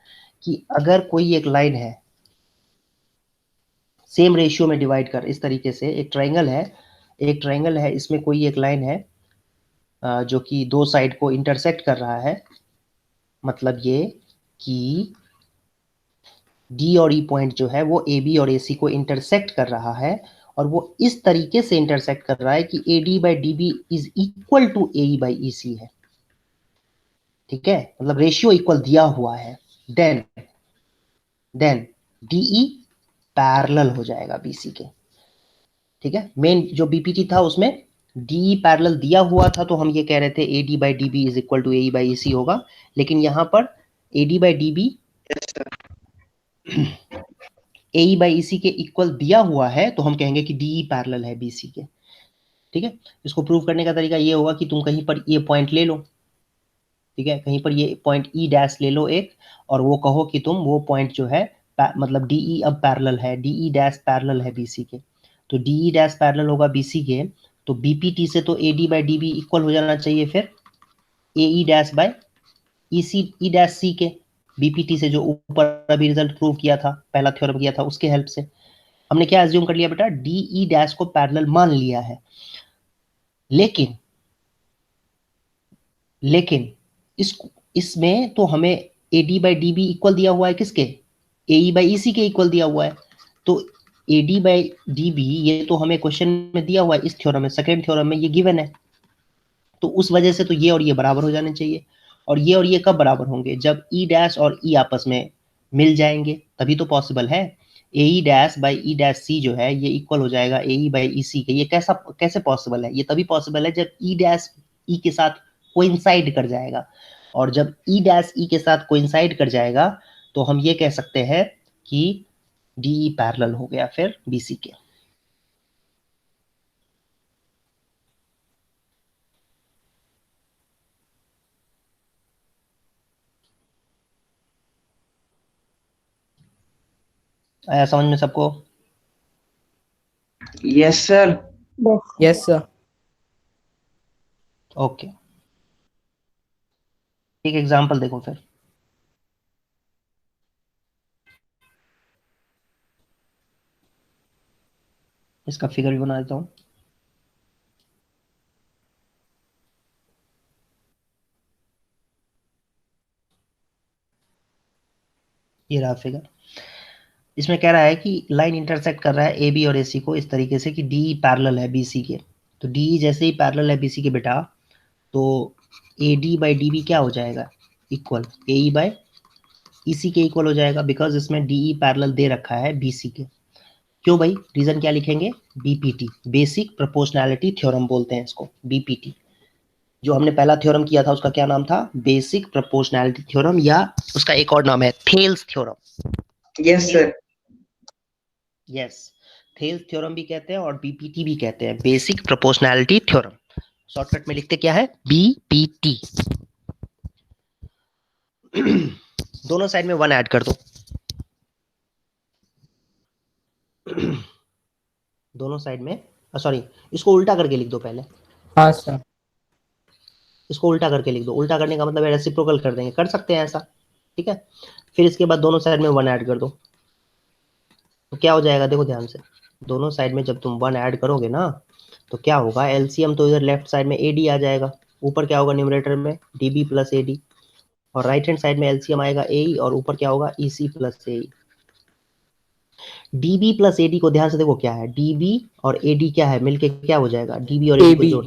कि अगर कोई एक लाइन है सेम रेशियो में डिवाइड कर, इस तरीके से एक ट्रायंगल है, इसमें कोई एक लाइन है जो कि दो साइड को इंटरसेक्ट कर रहा है, मतलब ये कि D और E पॉइंट जो है वो AB और AC को इंटरसेक्ट कर रहा है, और वो इस तरीके से इंटरसेक्ट कर रहा है कि AD by DB is equal to AE by EC है। ठीक है, मतलब रेशियो इक्वल दिया हुआ है, देन DE पैरेलल हो जाएगा BC के। ठीक है, मेन जो BPT था उसमें DE पैरेलल दिया हुआ था, तो हम ये कह रहे थे AD by DB is equal to AE by EC होगा, लेकिन यहाँ पर AD by DB AE by EC के इक्वल दिया हुआ है, तो हम कहेंगे कि DE पैरेलल है BC के। ठीक है, इसको प्रूव करने का तरीका ये होगा कि तुम कहीं पर ये पॉइंट ले लो, ठीक है, कहीं पर ये पॉइंट E डैश ले लो एक, और वो कहो कि तुम वो पॉइंट जो है मतलब DE अब पैरेलल है, DE डैश पैरेलल है BC के, तो DE डैश पैरेलल होगा BC के, तो BPT से तो AD by DB इक्वल हो जाना चाहिए फिर AE dash by EC E dash C के। BPT से जो ऊपर अभी रिजल्ट प्रूव किया था, पहला थ्योरम किया था, उसके हेल्प से हमने क्या एज्यूम कर लिया बेटा, DE डैश को पैरेलल मान लिया है। लेकिन इसमें तो हमें AD by DB इक्वल दिया हुआ है किसके, AE by EC के इक्वल दिया हुआ है, तो AD by DB ये तो हमें क्वेश्चन में दिया हुआ है, इस थ्योरम में, सेकेंड थ्योरम में ये गिवन है, तो उस वजह से तो ये और ये बराबर हो जाने चाहिए। और ये कब बराबर होंगे, जब E डैश और E आपस में मिल जाएंगे, तभी तो पॉसिबल है। AE dash by E dash C जो है ये इक्वल हो जाएगा AE बाई EC के। ये कैसे पॉसिबल है, ये तभी पॉसिबल है जब E डैश E के साथ कोइंसाइड कर जाएगा, और जब E डैश E के साथ कोइंसाइड कर जाएगा तो हम ये कह सकते हैं कि DE पैरेलल हो गया फिर BC के। आया समझ में सबको? Yes, sir. Yes, sir. Okay, एक एग्जांपल देखो फिर। इसका फिगर भी बना देता हूं। ये रहा फिगर। इसमें कह रहा है कि लाइन इंटरसेक्ट कर रहा है AB और AC को इस तरीके से कि DE पैरेलल है BC के, तो DE जैसे ही पैरेलल है BC के बेटा, तो AD by DB क्या हो जाएगा, इक्वल AE by EC के इक्वल हो जाएगा, बिकॉज इसमें DE पैरेलल दे रखा है BC के। क्यों भाई, रीजन क्या लिखेंगे, BPT, बेसिक प्रोपोर्शनैलिटी थ्योरम बोलते हैं इसको, BPT। जो हमने पहला थ्योरम किया था उसका क्या नाम था, बेसिक प्रोपोर्शनैलिटी थ्योरम, या उसका एक और नाम है Thales theorem. Yes, sir. Yes, Thales theorem भी कहते हैं और बीपीटी भी कहते हैं, बेसिक प्रोपोर्शनैलिटी थ्योरम। शॉर्टकट में लिखते क्या है, बीपीटी। दोनों साइड में 1 ऐड कर दो। दोनों साइड में, सॉरी, इसको उल्टा करके लिख दो पहले। हाँ सर। इसको उल्टा करके लिख दो। उल्टा करने का मतलब रेसिप्रोकल कर देंगे, कर सकते हैं ऐसा, ठीक है। फिर इसके बाद दोनों साइड में 1 ऐड कर दो, तो क्या हो जाएगा, देखो ध्यान से। दोनों साइड में जब तुम 1 ऐड करोगे ना, तो क्या होगा, एलसीएम तो इधर लेफ्ट साइड में एडी आ जाएगा, ऊपर क्या होगा न्यूमरेटर में, डीबी प्लस एडी, और राइट हैंड साइड में एलसीएम आएगा एई, और ऊपर क्या होगा, ईसी प्लस एई। डीबी प्लस एडी को ध्यान से देखो क्या है, डीबी और एडी क्या है, मिलके क्या हो जाएगा, डीबी और एडी को AB जोड़।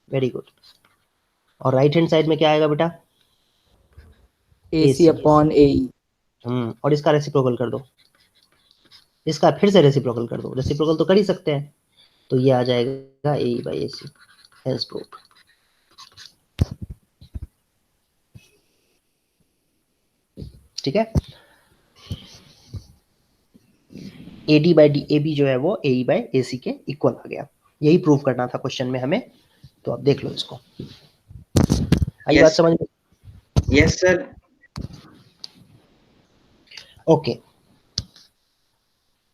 Very good. और राइट हैंड साइड में क्या आएगा बेटा, AC एसी। Upon AE। और इसका रेसिप्रोकल कर दो, इसका फिर से रेसिप्रोकल कर दो, रेसिप्रोकल तो कर ही सकते हैं, तो ये आ जाएगा A by A C, hence proved. ठीक है, AD by D A B जो है वो ए बाई ए सी के इक्वल आ गया। यही प्रूव करना था क्वेश्चन में हमें, तो आप देख लो इसको। आई बात Yes, समझ में? yes, sir. ओके,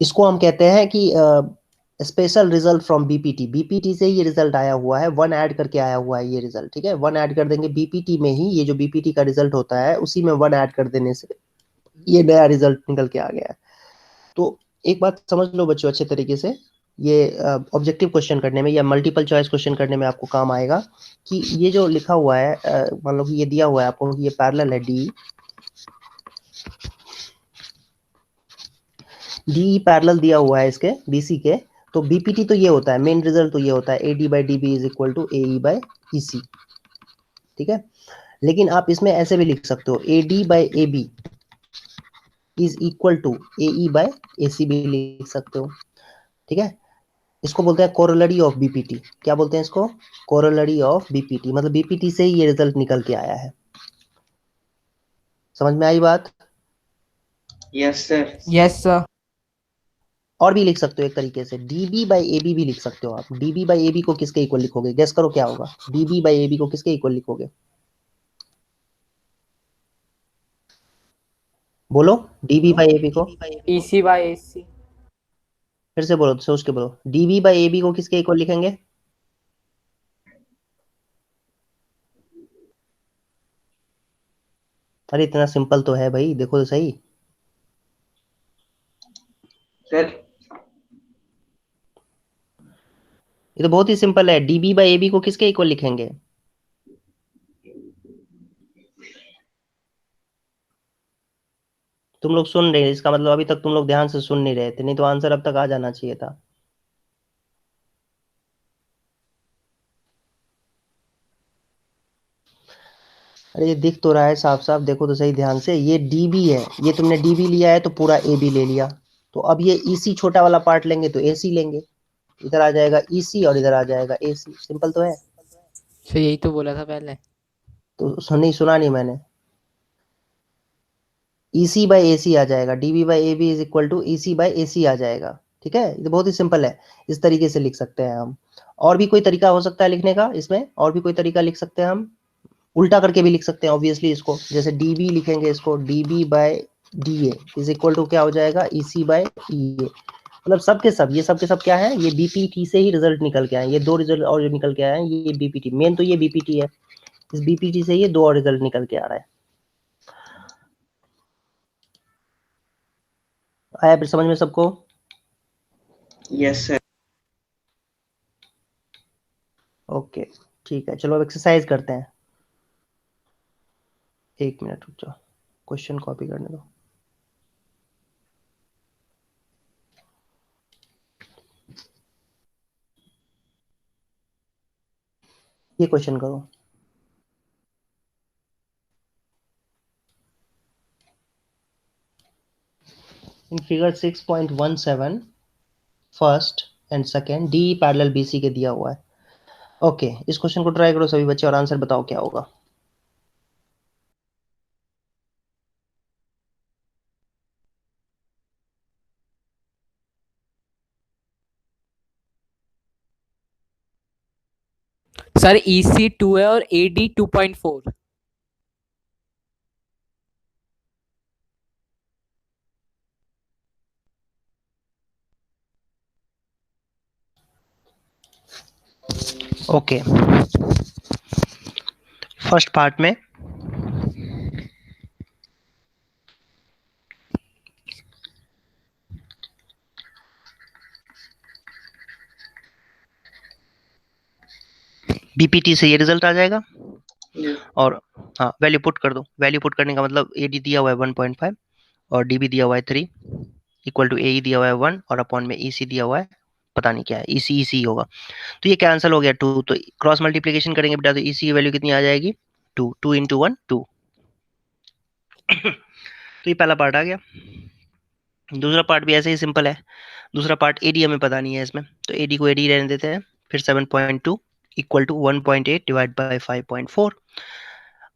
इसको हम कहते हैं कि special result from BPT. BPT से ये रिजल्ट आया हुआ है, 1 ऐड करके आया हुआ है ये रिजल्ट, ठीक है। 1 ऐड कर देंगे बीपीटी में ही, ये जो बीपीटी का रिजल्ट होता है उसी में 1 ऐड कर देने से ये नया रिजल्ट निकल के आ गया है। तो एक बात समझ लो बच्चों अच्छे तरीके से, ये ऑब्जेक्टिव क्वेश्चन करने में या मल्टीपल चॉइस क्वेश्चन करने में आपको काम आएगा, कि ये जो लिखा हुआ है, मान लो कि ये दिया हुआ है आपको कि ये पैरेलल है, डी पैरेलल दिया हुआ है इसके बीसी के, तो बीपीटी तो ये होता है, मेन रिजल्ट तो ये होता है, AD by DB is equal to AE by EC, ठीक है। लेकिन आप इसमें ऐसे भी लिख सकते हो, AD by A B is equal to AE by AC भी लिख सकते हो, ठीक है। इसको बोलते हैं कोरोलरी ऑफ बीपीटी। क्या बोलते हैं इसको, कोरोलरी ऑफ बीपीटी, मतलब बीपीटी से ही ये रिजल्ट निकल के आया है। समझ में आई बात? Yes, sir. Yes sir। और भी लिख सकते हो एक तरीके से, डीबी बाई ए बी भी लिख सकते हो आप। डीबी बाई ए बी को किसके इक्वल लिखोगे, गेस करो क्या होगा, डीबी बाई ए बी को किसके इक्वल लिखोगे, बोलो, डीबी बाई ए बी को, EC by AC। फिर से बोलो, सोच के बोलो, डीबी बाई ए बी को किसके इक्वल लिखेंगे, अरे इतना सिंपल तो है भाई, देखो तो सही। Sir, ये तो बहुत ही सिंपल है, डीबी बाई ए बी को किसके इक्वल लिखेंगे, तुम लोग सुन रहे हैं, इसका मतलब अभी तक तुम लोग ध्यान से सुन नहीं रहे थे, नहीं तो आंसर अब तक आ जाना चाहिए था। अरे ये दिख तो रहा है साफ साफ, देखो तो सही ध्यान से, ये डीबी है, ये तुमने डीबी लिया है तो पूरा ए बी ले लिया, तो अब ये ईसी छोटा वाला पार्ट लेंगे तो एसी लेंगे, इधर आ जाएगा ईसी और इधर आ जाएगा एसी, सिंपल तो है। तो यही तो बोला था पहले। तो नहीं सुना नहीं मैंने, ईसी बाई एसी आ जाएगा, DB by A B is equal to EC by AC आ जाएगा, ठीक है। ये तो बहुत ही सिंपल है, इस तरीके से लिख सकते हैं हम। और भी कोई तरीका हो सकता है लिखने का इसमें, और भी कोई तरीका लिख सकते हैं हम, उल्टा करके भी लिख सकते हैं ऑब्वियसली इसको, जैसे डीबी लिखेंगे इसको, DB by D A is equal to क्या हो जाएगा, ईसी बाय ई ए। मतलब सब के सब, ये सब के सब क्या है, ये बीपीटी से ही रिजल्ट निकल के आए, ये दो रिजल्ट और जो निकल के आए हैं ये बीपीटी, मेन तो ये बीपीटी है, इस बीपीटी से ये दो और रिजल्ट निकल के आ रहा है। आया फिर समझ में सबको? yes, sir. ओके, ठीक है, चलो अब एक्सरसाइज करते हैं। 1 मिनट रुक जाओ, क्वेश्चन कॉपी करने दो। ये क्वेश्चन करो। In figure 6.17 first and second D parallel BC के दिया हुआ है। ओके, इस क्वेश्चन को ट्राई करो सभी बच्चे और आंसर बताओ क्या होगा। सर EC 2 है और AD 2.4। ओके, फर्स्ट पार्ट में बीपीटी से ये रिजल्ट आ जाएगा Yes. और हाँ वैल्यू पुट कर दो। वैल्यू पुट करने का मतलब एडी दिया हुआ है 1.5 और डीबी दिया हुआ है 3 इक्वल टू ए दिया हुआ है 1 और अपॉन में ईसी दिया हुआ है पता नहीं क्या है, ईसी ईसी होगा तो ये कैंसिल हो गया 2, तो क्रॉस मल्टीप्लिकेशन करेंगे बेटा तो ईसी की वैल्यू कितनी आ जाएगी 2, 2 इंटू 1 2। तो ये पहला पार्ट आ गया। दूसरा पार्ट भी ऐसे ही सिंपल है। दूसरा पार्ट एडी हमें पता नहीं है इसमें, तो एडी को एडी रहने देते हैं। फिर 7.2 इक्वल टू 1.8 डिवाइड बाई 5.4।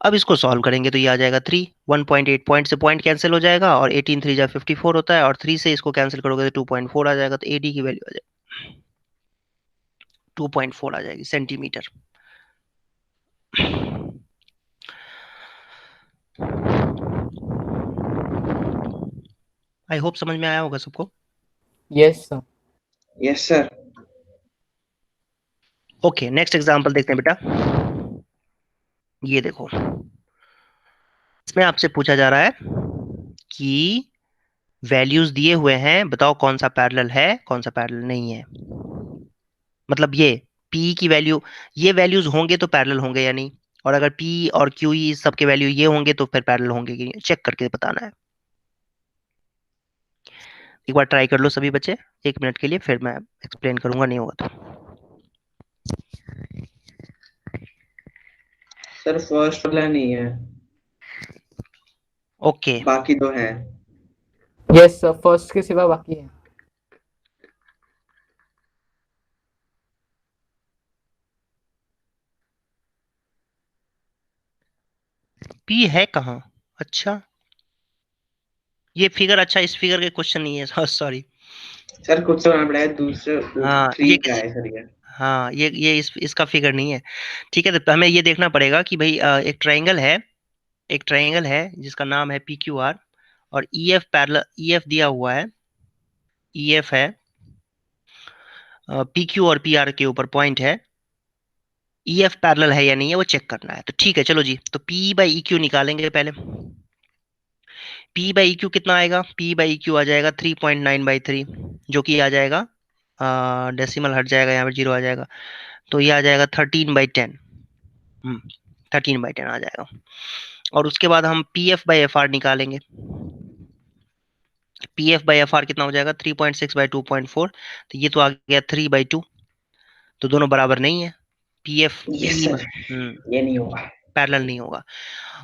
अब इसको सॉल्व करेंगे तो ये आ जाएगा 3। 1.8 पॉइंट से पॉइंट कैंसिल हो जाएगा और 18 3 जा 54 होता है और 3 से इसको कैंसिल करोगे तो 2.4 आ जाएगा। तो एडी की वैल्यू आ जाएगी 2.4 आ जाएगी सेंटीमीटर। आई होप समझ में आया होगा सबको। Yes sir. Yes, sir. Okay next example देखते हैं बेटा। ये देखो, इसमें आपसे पूछा जा रहा है कि वैल्यूज दिए हुए हैं, बताओ कौन सा पैरेलल है कौन सा पैरेलल नहीं है। मतलब ये पी की वैल्यू, ये वैल्यूज होंगे तो पैरेलल होंगे या नहीं, और अगर पी और क्यू ई सबके वैल्यू ये होंगे तो फिर पैरेलल होंगे कि नहीं, चेक करके बताना है। एक बार ट्राई कर लो सभी बच्चे 1 मिनट के लिए, फिर मैं एक्सप्लेन करूंगा, नहीं होगा तो। सर फर्स्ट वाला नहीं है, ओके बाकी दो है। यस सर, फर्स्ट के सिवा बाकी है। पी है कहाँ? अच्छा ये फिगर, अच्छा इस फिगर के क्वेश्चन नहीं है, सॉरी। सर कुछ तो होना पड़ा है, दूसरे हाँ थ्री ये का किसी, है सर ये। हाँ ये इसका फिगर नहीं है। ठीक है तो हमें ये देखना पड़ेगा कि भाई एक ट्रायंगल है, एक ट्रायंगल है जिसका नाम है पी क्यू आर और E F parallel, E F दिया हुआ है, ई एफ है, पी क्यू और पी आर के ऊपर पॉइंट है, ई एफ पैरेलल है या नहीं है वो चेक करना है। तो ठीक है चलो जी, तो पी बाई ई क्यू निकालेंगे पहले। पी बाई ई क्यू कितना आएगा? पी बाई ई क्यू आ जाएगा 3.9/3, जो कि आ जाएगा डेसिमल हट जाएगा, यहाँ पर 0 आ जाएगा, तो ये आ जाएगा 13/10। 13/10 आ जाएगा। और उसके बाद हम P F by F R निकालेंगे। P F by F R कितना हो जाएगा? 3.6/2.4, तो ये तो आ गया 3/2, तो दोनों बराबर नहीं है। P F yes P sir, ये नहीं होगा। पैरेलल नहीं होगा।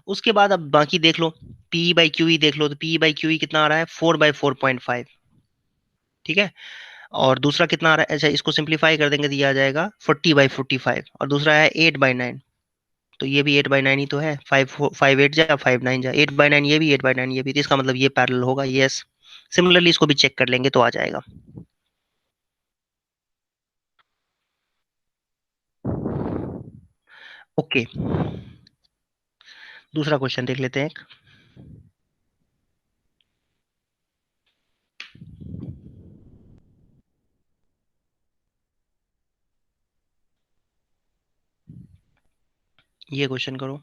उसके बाद अब बाकी देख लो, पी बाई क्यू ई देख लो, तो पी बाई क्यू ई कितना आ रहा है? 4/4.5। ठीक है, और दूसरा कितना आ रहा है? अच्छा इसको सिंप्लीफाई कर देंगे तो ये आ जाएगा 40/45, और दूसरा है 8/9, तो ये भी 8/9 ही तो है। 5 8 जा 5 9 जा 8/9, ये भी 8/9 ये भी, तो इसका मतलब ये पैरेलल होगा, यस। सिमिलरली इसको भी चेक कर लेंगे तो आ जाएगा। ओके दूसरा क्वेश्चन देख लेते हैं एक। ये क्वेश्चन करो।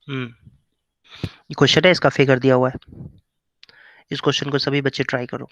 ये क्वेश्चन है, इसका फिगर दिया हुआ है। इस क्वेश्चन को सभी बच्चे ट्राई करो।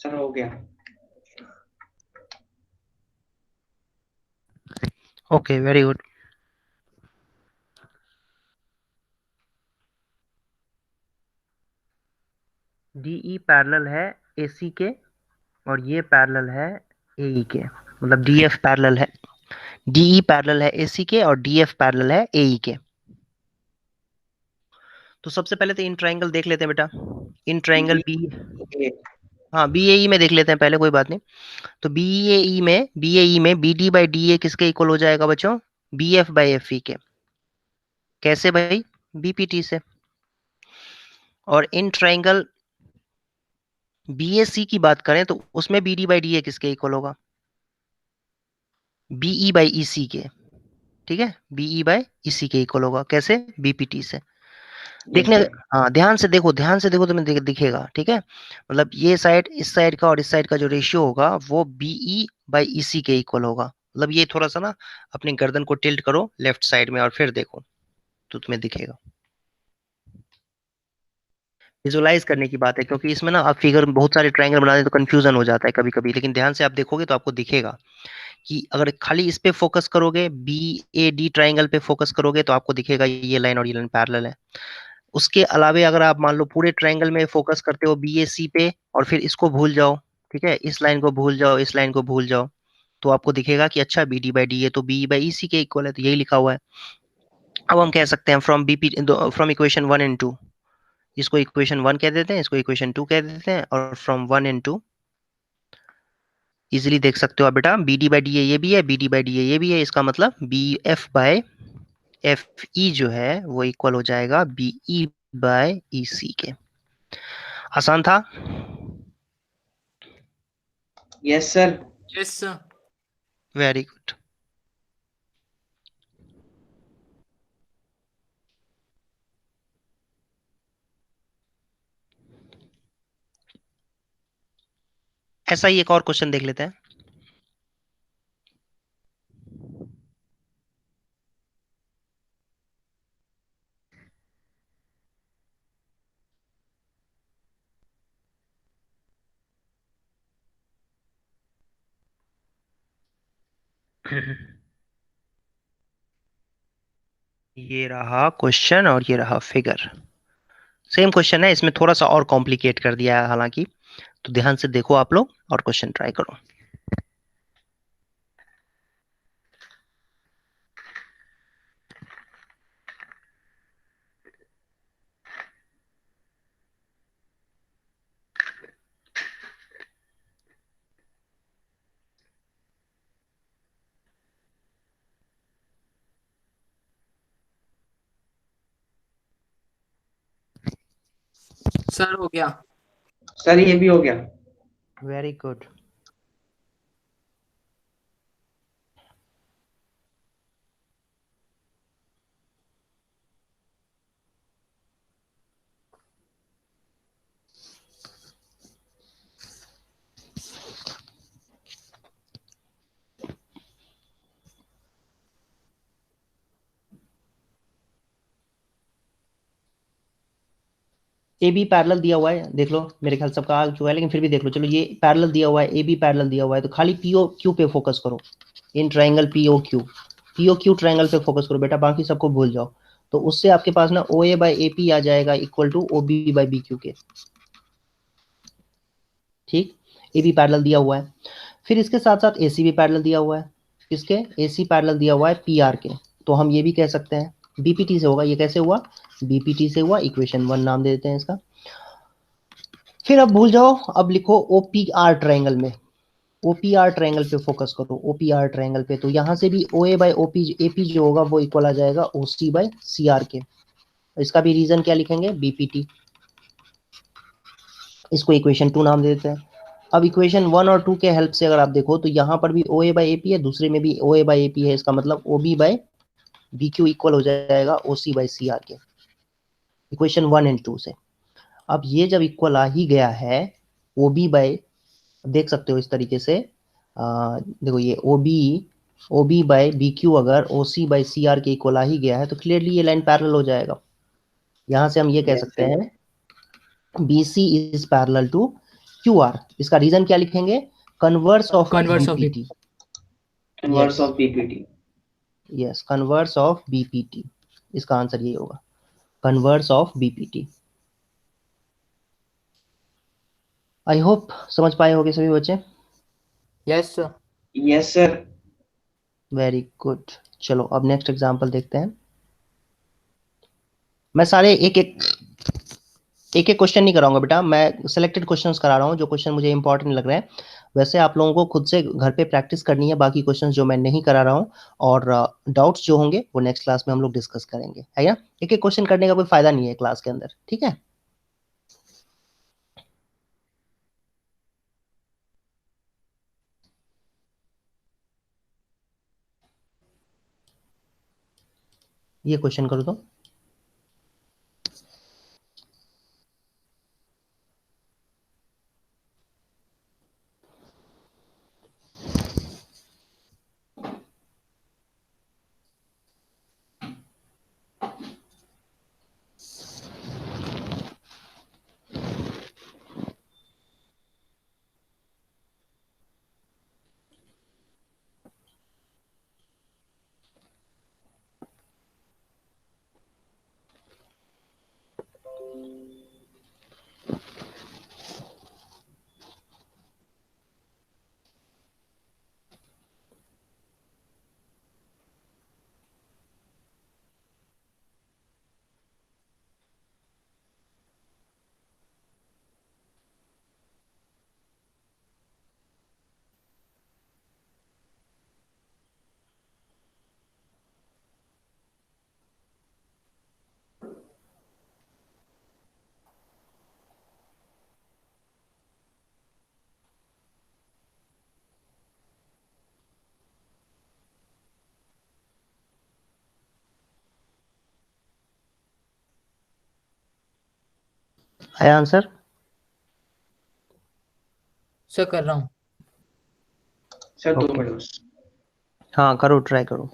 सर हो गया। Okay, very good. DE parallel है एसी के और ये पैरेलल है एई के, मतलब डीएफ पैरेलल है, डीई पैरेलल है एसी के और डीएफ पैरेलल है एई के। तो सबसे पहले तो इन ट्रायंगल देख लेते हैं बेटा, इन ट्रायंगल बी, हाँ बीएई में देख लेते हैं पहले, कोई बात नहीं। तो बीएई में बीडी बाई डीए किसके इक्वल हो जाएगा बच्चों? बीएफ बाई एफई के। कैसे भाई? बीपीटी से। और इन ट्रायंगल बीएसी की बात करें तो उसमें बीडी बाई डीए किसके इक्वल होगा? बीई बाई ईसी के। ठीक है, बीई बाई ईसी के इक्वल होगा। कैसे? बीपीटी से। देखने, हाँ ध्यान से देखो, ध्यान से देखो, तुम्हें दिखेगा। ठीक है, मतलब ये साइड, इस साइड का और इस साइड का जो रेशियो होगा वो बीई बाई ईसी के इक्वल होगा। मतलब ये थोड़ा सा ना अपनी गर्दन को टिल्ट करो लेफ्ट साइड में और फिर देखो तो तुम्हें दिखेगा। विजुलाइज करने की बात है, क्योंकि इसमें ना आप फिगर बहुत सारे ट्रायंगल बना दे तो कंफ्यूजन हो जाता है कभी कभी, लेकिन ध्यान से आप देखोगे तो आपको दिखेगा कि अगर खाली इस पे फोकस करोगे, बी ए डी ट्रायंगल पे फोकस करोगे तो आपको दिखेगा ये लाइन और ये लाइन पैरेलल है। उसके अलावे अगर आप मान लो पूरे ट्रायंगल में फोकस करते हो बी ए सी पे और फिर इसको भूल जाओ, ठीक है, इस लाइन को भूल जाओ, इस लाइन को भूल जाओ, तो आपको दिखेगा कि अच्छा B D by D A तो बी बाई ई सी के इक्वल है, तो यही लिखा हुआ है। अब हम कह सकते हैं from BP, from equation 1 and 2, इसको इक्वेशन 1 कह देते हैं, इसको इक्वेशन 2 कह देते हैं, और फ्रॉम 1 एंड 2 इजिली देख सकते हो आप बेटा, B D by D A ये भी है, B D by D A ये भी है, इसका मतलब B F by F E जो है वो इक्वल हो जाएगा बी ई बाय ई सी के। आसान था? Yes sir. Yes sir. Very good. ऐसा ही एक और क्वेश्चन देख लेते हैं। ये रहा क्वेश्चन और ये रहा फिगर। सेम क्वेश्चन है, इसमें थोड़ा सा और कॉम्प्लिकेट कर दिया है हालांकि, तो ध्यान से देखो आप लोग और क्वेश्चन ट्राई करो। सर हो गया। सर ये भी हो गया। Very good. A B parallel दिया हुआ है, देख लो, मेरे ख्याल सबका आ चुका है लेकिन फिर भी देख लो। चलो ये पैरेलल दिया हुआ है, ए बी पैरेलल दिया हुआ है, तो खाली पीओ क्यू पे फोकस करो, in triangle PO Q triangle पे फोकस करो बेटा, बाकी सबको भूल जाओ। तो उससे आपके पास ना ओ ए बाई ए पी आ जाएगा equal to O B by B Q के। ठीक, ए बी पैरेलल दिया हुआ है, फिर इसके साथ साथ ए सी भी पैरेलल दिया हुआ है। किसके? ए सी पैरेलल दिया हुआ है पी आर के, तो हम ये भी कह सकते हैं बीपीटी से होगा। ये कैसे हुआ? बीपीटी से हुआ, इक्वेशन 1 नाम दे देते हैं इसका। फिर अब भूल जाओ, अब लिखो ओपीआर ट्रायंगल में, ओपीआर ट्रायंगल पे फोकस करो, ओपीआर ट्रायंगल पे। तो यहां से भी ओ ए बाई ओपी एपी जो होगा वो इक्वल आ जाएगा O C by C R के। इसका भी रीजन क्या लिखेंगे? बीपीटी। इसको इक्वेशन 2 नाम दे देते हैं। अब इक्वेशन 1 और 2 के हेल्प से अगर आप देखो तो यहाँ पर भी ओ ए बाई एपी है, दूसरे में भी ओ ए बाई एपी है, इसका मतलब O B by B Q equal हो जाएगा O C by C R के, इक्वेशन 1 एंड 2 से। अब ये जब इक्वल आ ही गया है, ओ बी बाई, देख सकते हो इस तरीके से, देखो ये O B by B Q अगर O C by C R के इक्वल आ ही गया है तो क्लियरली ये लाइन पैरेलल हो जाएगा। यहां से हम ये कह सकते हैं B C is parallel to Q R, इसका रीजन क्या लिखेंगे, converse of Converse of BPT, converse of BPT. Yes converse of BPT, इसका आंसर ये होगा, converse of BPT. I hope समझ पाए होगे सभी बच्चे। Yes sir. Yes sir. Very good. चलो अब नेक्स्ट एग्जांपल देखते हैं। मैं सारे एक एक क्वेश्चन नहीं कराऊंगा बेटा, मैं सिलेक्टेड क्वेश्चंस करा रहा हूँ, जो क्वेश्चन मुझे इंपॉर्टेंट लग रहे हैं। वैसे आप लोगों को खुद से घर पे प्रैक्टिस करनी है बाकी क्वेश्चंस जो मैं नहीं करा रहा हूँ, और डाउट्स जो होंगे वो नेक्स्ट क्लास में हम लोग डिस्कस करेंगे, है ना। एक एक क्वेश्चन करने का कोई फायदा नहीं है क्लास के अंदर, ठीक है। ये क्वेश्चन करो तो, आया आंसर। सर कर रहा हूँ। सर 2 ओके, मिनट बस। हाँ करो, ट्राई करो।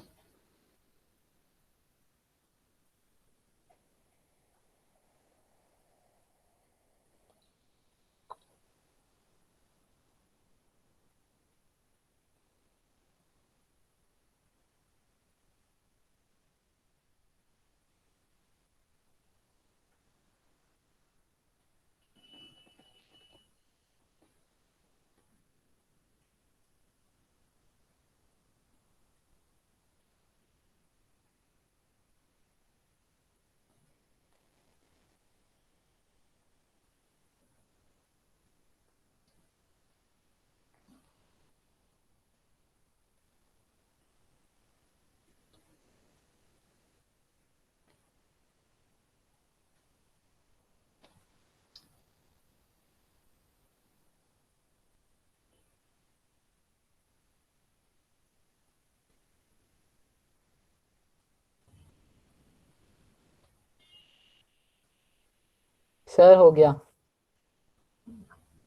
सर हो गया।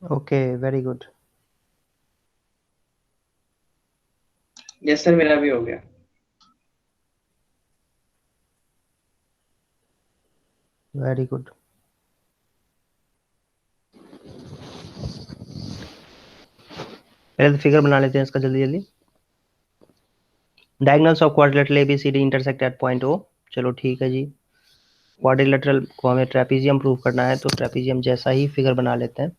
Okay very good. Yes sir, मेरा भी हो गया। Very good. पहले तो फिगर बना लेते हैं इसका जल्दी जल्दी। Diagonals of quadrilateral ABCD intersect at point O. चलो ठीक है जी। क्वाड्रिलेटरल को हमें ट्रेपीजियम प्रूव करना है, तो ट्रेपीजियम जैसा ही फिगर बना लेते हैं।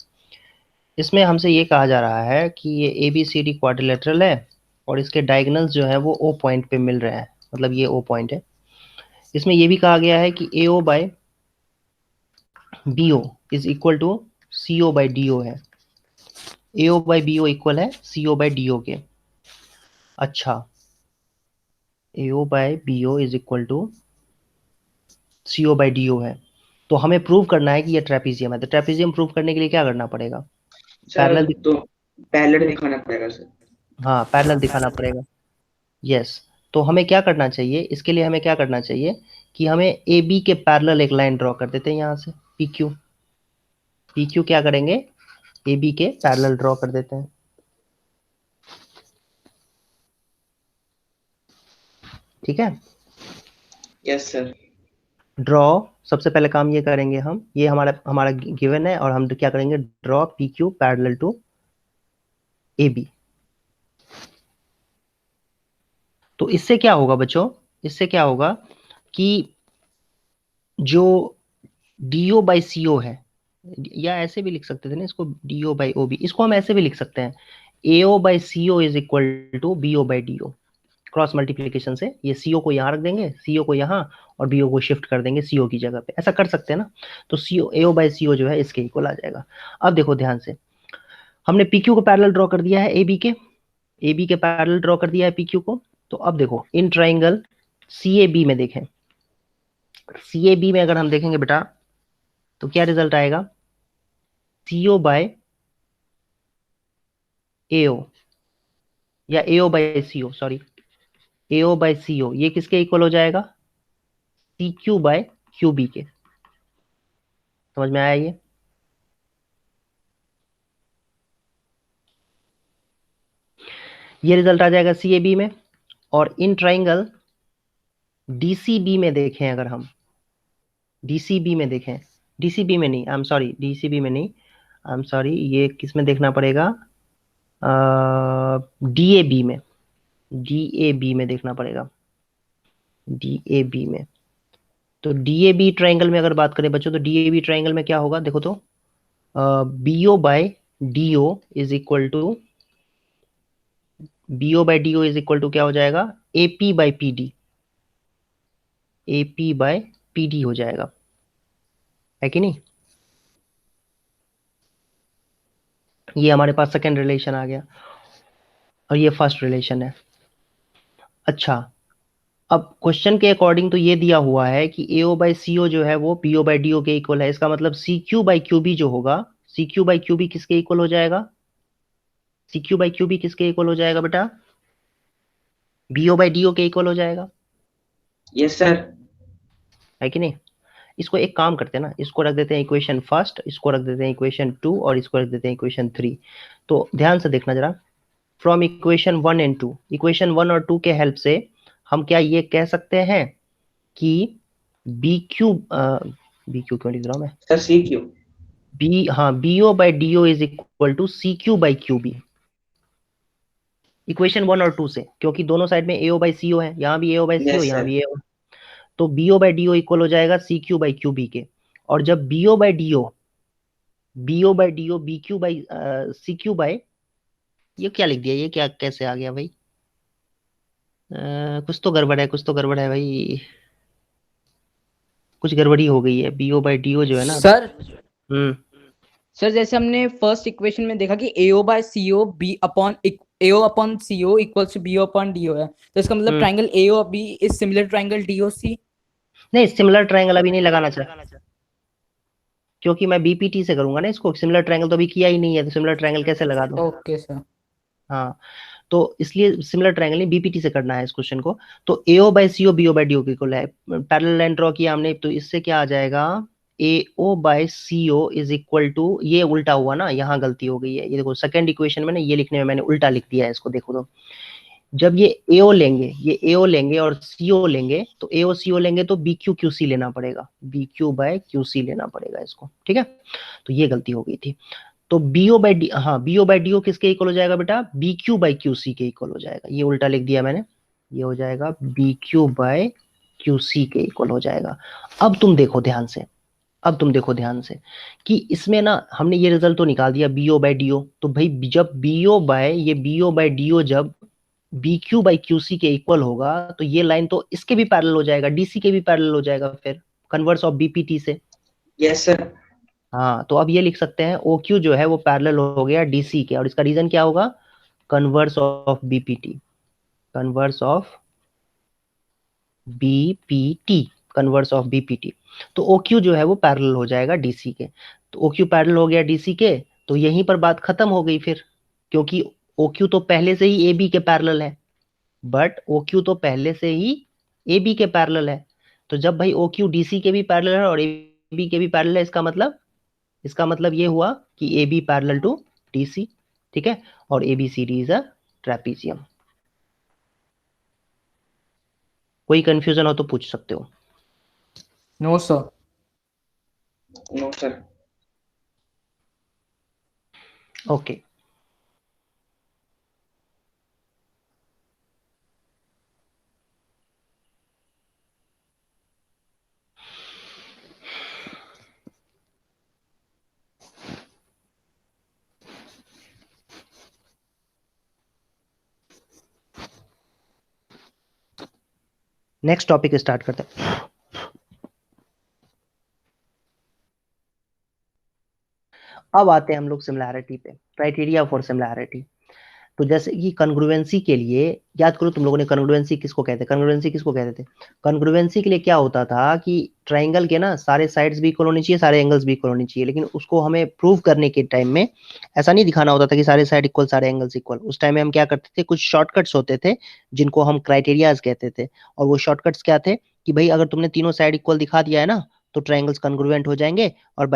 इसमें हमसे ये कहा जा रहा है कि ये A B C D quadrilateral है, और इसके डायगोनल्स जो है वो ओ पॉइंट पे मिल रहे हैं, मतलब ये ओ पॉइंट है। इसमें ये भी कहा गया है कि A O by B O is equal to C O by D O है। A O by B O equal है C O by D O के। अच्छा, A O by B O is equal to C O by D O है, तो हमें prove करना है कि ये ट्रेपीजियम है। तो ट्रेपीजियम प्रूव करने के लिए क्या करना पड़ेगा, सर पैरेलल, तो पैरेलल दिखाना पड़ेगा सर। हाँ पैरेलल दिखाना पड़ेगा। यस, तो हमें क्या करना चाहिए, इसके लिए हमें क्या करना चाहिए कि हमें ए बी के पैरेलल एक लाइन ड्रॉ कर देते हैं यहाँ से, पी क्यू। पी क्यू क्या करेंगे, ए बी के पैरेलल ड्रॉ कर देते हैं, ठीक है। Yes sir. ड्रॉ, सबसे पहले काम ये करेंगे हम, ये हमारा हमारा गिवन है और हम क्या करेंगे, draw P Q parallel to A B. तो इससे क्या होगा बच्चों, इससे क्या होगा कि जो डीओ बाई सीओ है, या ऐसे भी लिख सकते थे ना इसको, डीओ बाई ओ बी, इसको हम ऐसे भी लिख सकते हैं, AO by CO is equal to BO by DO. Cross multiplication से ये सीओ को यहाँ रख देंगे, सीओ को यहाँ, और बीओ को शिफ्ट कर देंगे सीओ की जगह पे, ऐसा कर सकते हैं ना। तो सीओ, एओ बाई सीओ जो है इसके इक्वल आ जाएगा। अब देखो ध्यान से, हमने पीक्यू को पैरेलल ड्रॉ कर दिया है ए बी के पैरेलल ड्रॉ कर दिया है पीक्यू को। तो अब देखो in triangle C A B में देखें, सी ए बी में अगर हम देखेंगे बेटा, तो क्या रिजल्ट आएगा, सीओ बाय एओ, या AO by CO, sorry, AO by CO, ये किसके इक्वल हो जाएगा, C Q by Q B के। समझ में आया ये रिजल्ट आ जाएगा सी ए बी में। और इन ट्राइंगल डीसीबी में देखें, अगर हम डीसीबी में देखें, डीसीबी में नहीं, आई एम सॉरी, डीसीबी में नहीं, आई एम सॉरी, ये किस में देखना पड़ेगा, डीएबी में, डीएबी में देखना पड़ेगा, डीएबी में। तो डीएबी ट्राइंगल में अगर बात करें बच्चों, तो डीएबी ट्राइंगल में क्या होगा, देखो तो BO by DO is equal to, BO by DO is equal to क्या हो जाएगा, AP by PD, AP by PD हो जाएगा, है कि नहीं। ये हमारे पास सेकेंड रिलेशन आ गया, और ये फर्स्ट रिलेशन है। अच्छा, अब क्वेश्चन के अकॉर्डिंग तो ये दिया हुआ है कि एओ बाई सीओ जो है वो पीओ बाई डीओ के इक्वल है, इसका मतलब C Q by Q B जो होगा, C Q by Q B किसके इक्वल हो जाएगा, C Q by Q B किसके इक्वल हो जाएगा बेटा, बीओ बाई डीओ के इक्वल हो जाएगा, यस सर। है कि नहीं। इसको एक काम करते हैं ना, इसको रख देते हैं इक्वेशन फर्स्ट, इसको रख देते हैं इक्वेशन टू, और इसको रख देते हैं इक्वेशन थ्री। तो ध्यान से देखना जरा, from equation one and two, equation one और टू के हेल्प से हम क्या ये कह सकते हैं कि बी क्यू, बी क्यू क्यों लिख रहा हूं मैं, सर सी क्यू। बी, हाँ, BO by DO is equal to C Q by Q B, equation one और टू से, क्योंकि दोनों साइड में एओ बाई सीओ है, यहाँ भी एओ बाई सीओ, यस यहाँ सर। भी एओ, तो बीओ बाई डीओ इक्वल हो जाएगा C Q by Q B के। और जब BO by DO, BO by DO B Q by C Q by, ये क्या लिख दिया, ये क्या कैसे आ गया भाई, कुछ तो गड़बड़ है, कुछ तो गड़बड़ है भाई, कुछ गड़बड़ी हो गई है, बीओ बाई डीओ जो है ना। सर हम्म, सर जैसे हमने फर्स्ट इक्वेशन में देखा कि AO by CO B upon AO upon CO equals to B upon DO है, तो इसका मतलब triangle AO B is similar triangle DO C. नहीं, सिमिलर ट्रायंगल अभी नहीं लगाना चाहिए, क्योंकि मैं बीपीटी से करूंगा ना इसको, सिमिलर ट्रायंगल तो अभी किया ही नहीं है, तो सिमिलर ट्रायंगल कैसे लगा दूं। Okay sir. हाँ, तो इसलिए सिमिलर ट्रायंगल नहीं, बीपीटी से करना है इस क्वेश्चन को। तो AO by CO BO by DO के इक्वल है, पैरेलल लाइन ड्रॉ किया हमने, तो इससे क्या आ जाएगा, AO by CO is equal to, ये उल्टा हुआ ना, यहाँ गलती हो गई है, ये देखो सेकंड इक्वेशन में ना, ये लिखने में मैंने उल्टा लिख दिया है इसको, देखो तो जब ये एओ लेंगे, ये एओ लेंगे और सीओ लेंगे, तो एओ सीओ लेंगे तो बी क्यू क्यू सी लेना पड़ेगा, B Q by Q C लेना पड़ेगा इसको, ठीक है। तो ये गलती हो गई थी। तो बीओ बाई डी, हाँ, बीओ बाई डीओ किसके इक्वल हो जाएगा बेटा, B Q by Q C के इक्वल हो जाएगा, ये उल्टा लिख दिया मैंने, ये हो जाएगा B Q by Q C के इक्वल हो जाएगा। अब तुम देखो ध्यान से, अब तुम देखो ध्यान से कि इसमें ना हमने ये रिजल्ट तो निकाल दिया बीओ बाई डीओ, तो भाई जब बीओ बाय, ये बीओ बाई डीओ जब B Q by Q C के इक्वल होगा, तो ये लाइन तो इसके भी पैरेलल हो जाएगा, डीसी के भी पैरेलल हो जाएगा, फिर कन्वर्स ऑफ बीपीटी से। Yes sir. हाँ, तो अब ये लिख सकते हैं ओ क्यू जो है वो पैरेलल हो गया डीसी के, और इसका रीजन क्या होगा, converse of BPT, converse of BPT, converse of BPT. तो ओ क्यू जो है वो पैरेलल हो जाएगा डीसी के, तो ओ क्यू पैरेलल हो गया डीसी के, तो यहीं पर बात खत्म हो गई फिर, क्योंकि ओ क्यू तो पहले से ही ए बी के पैरेलल है, बट ओ क्यू तो पहले से ही ए बी के पैरेलल है। तो जब भाई ओ क्यू डी सी के भी पैरेलल है और ए बी के भी पैरेलल है, इसका मतलब ये हुआ कि A B parallel to D C, ठीक है, और A B C D is a trapezium. कोई कंफ्यूजन हो तो पूछ सकते हो। No sir. No, sir. Okay, next topic start करते हैं। अब आते हैं हम लोग सिमिलैरिटी पे, क्राइटेरिया फॉर सिमिलैरिटी। तो जैसे कि कॉन्ग्रुएंसी के लिए याद करो, तुम लोगों ने कॉन्ग्रुएंसी किसको कहते थे, कॉन्ग्रुएंसी किसको कहते थे? कॉन्ग्रुएंसी के लिए क्या होता था कि ट्राइंगल के ना सारे साइड्स भी इक्वल होनी चाहिए, सारे एंगल्स भी इक्वल होनी चाहिए, लेकिन उसको हमें प्रूव करने के टाइम में ऐसा नहीं दिखाना होता था कि सारे साइड इक्वल सारे एंगल्स इक्वल। उस टाइम में हम क्या करते थे, कुछ शॉर्टकट्स होते थे जिनको हम क्राइटेरियाज कहते थे। और वो शॉर्टकट्स क्या थे कि भाई अगर तुमने तीनों साइड इक्वल दिखा दिया है ना, तो ट्राइंगल्स कॉन्ग्रुएंट हो जाएंगे, और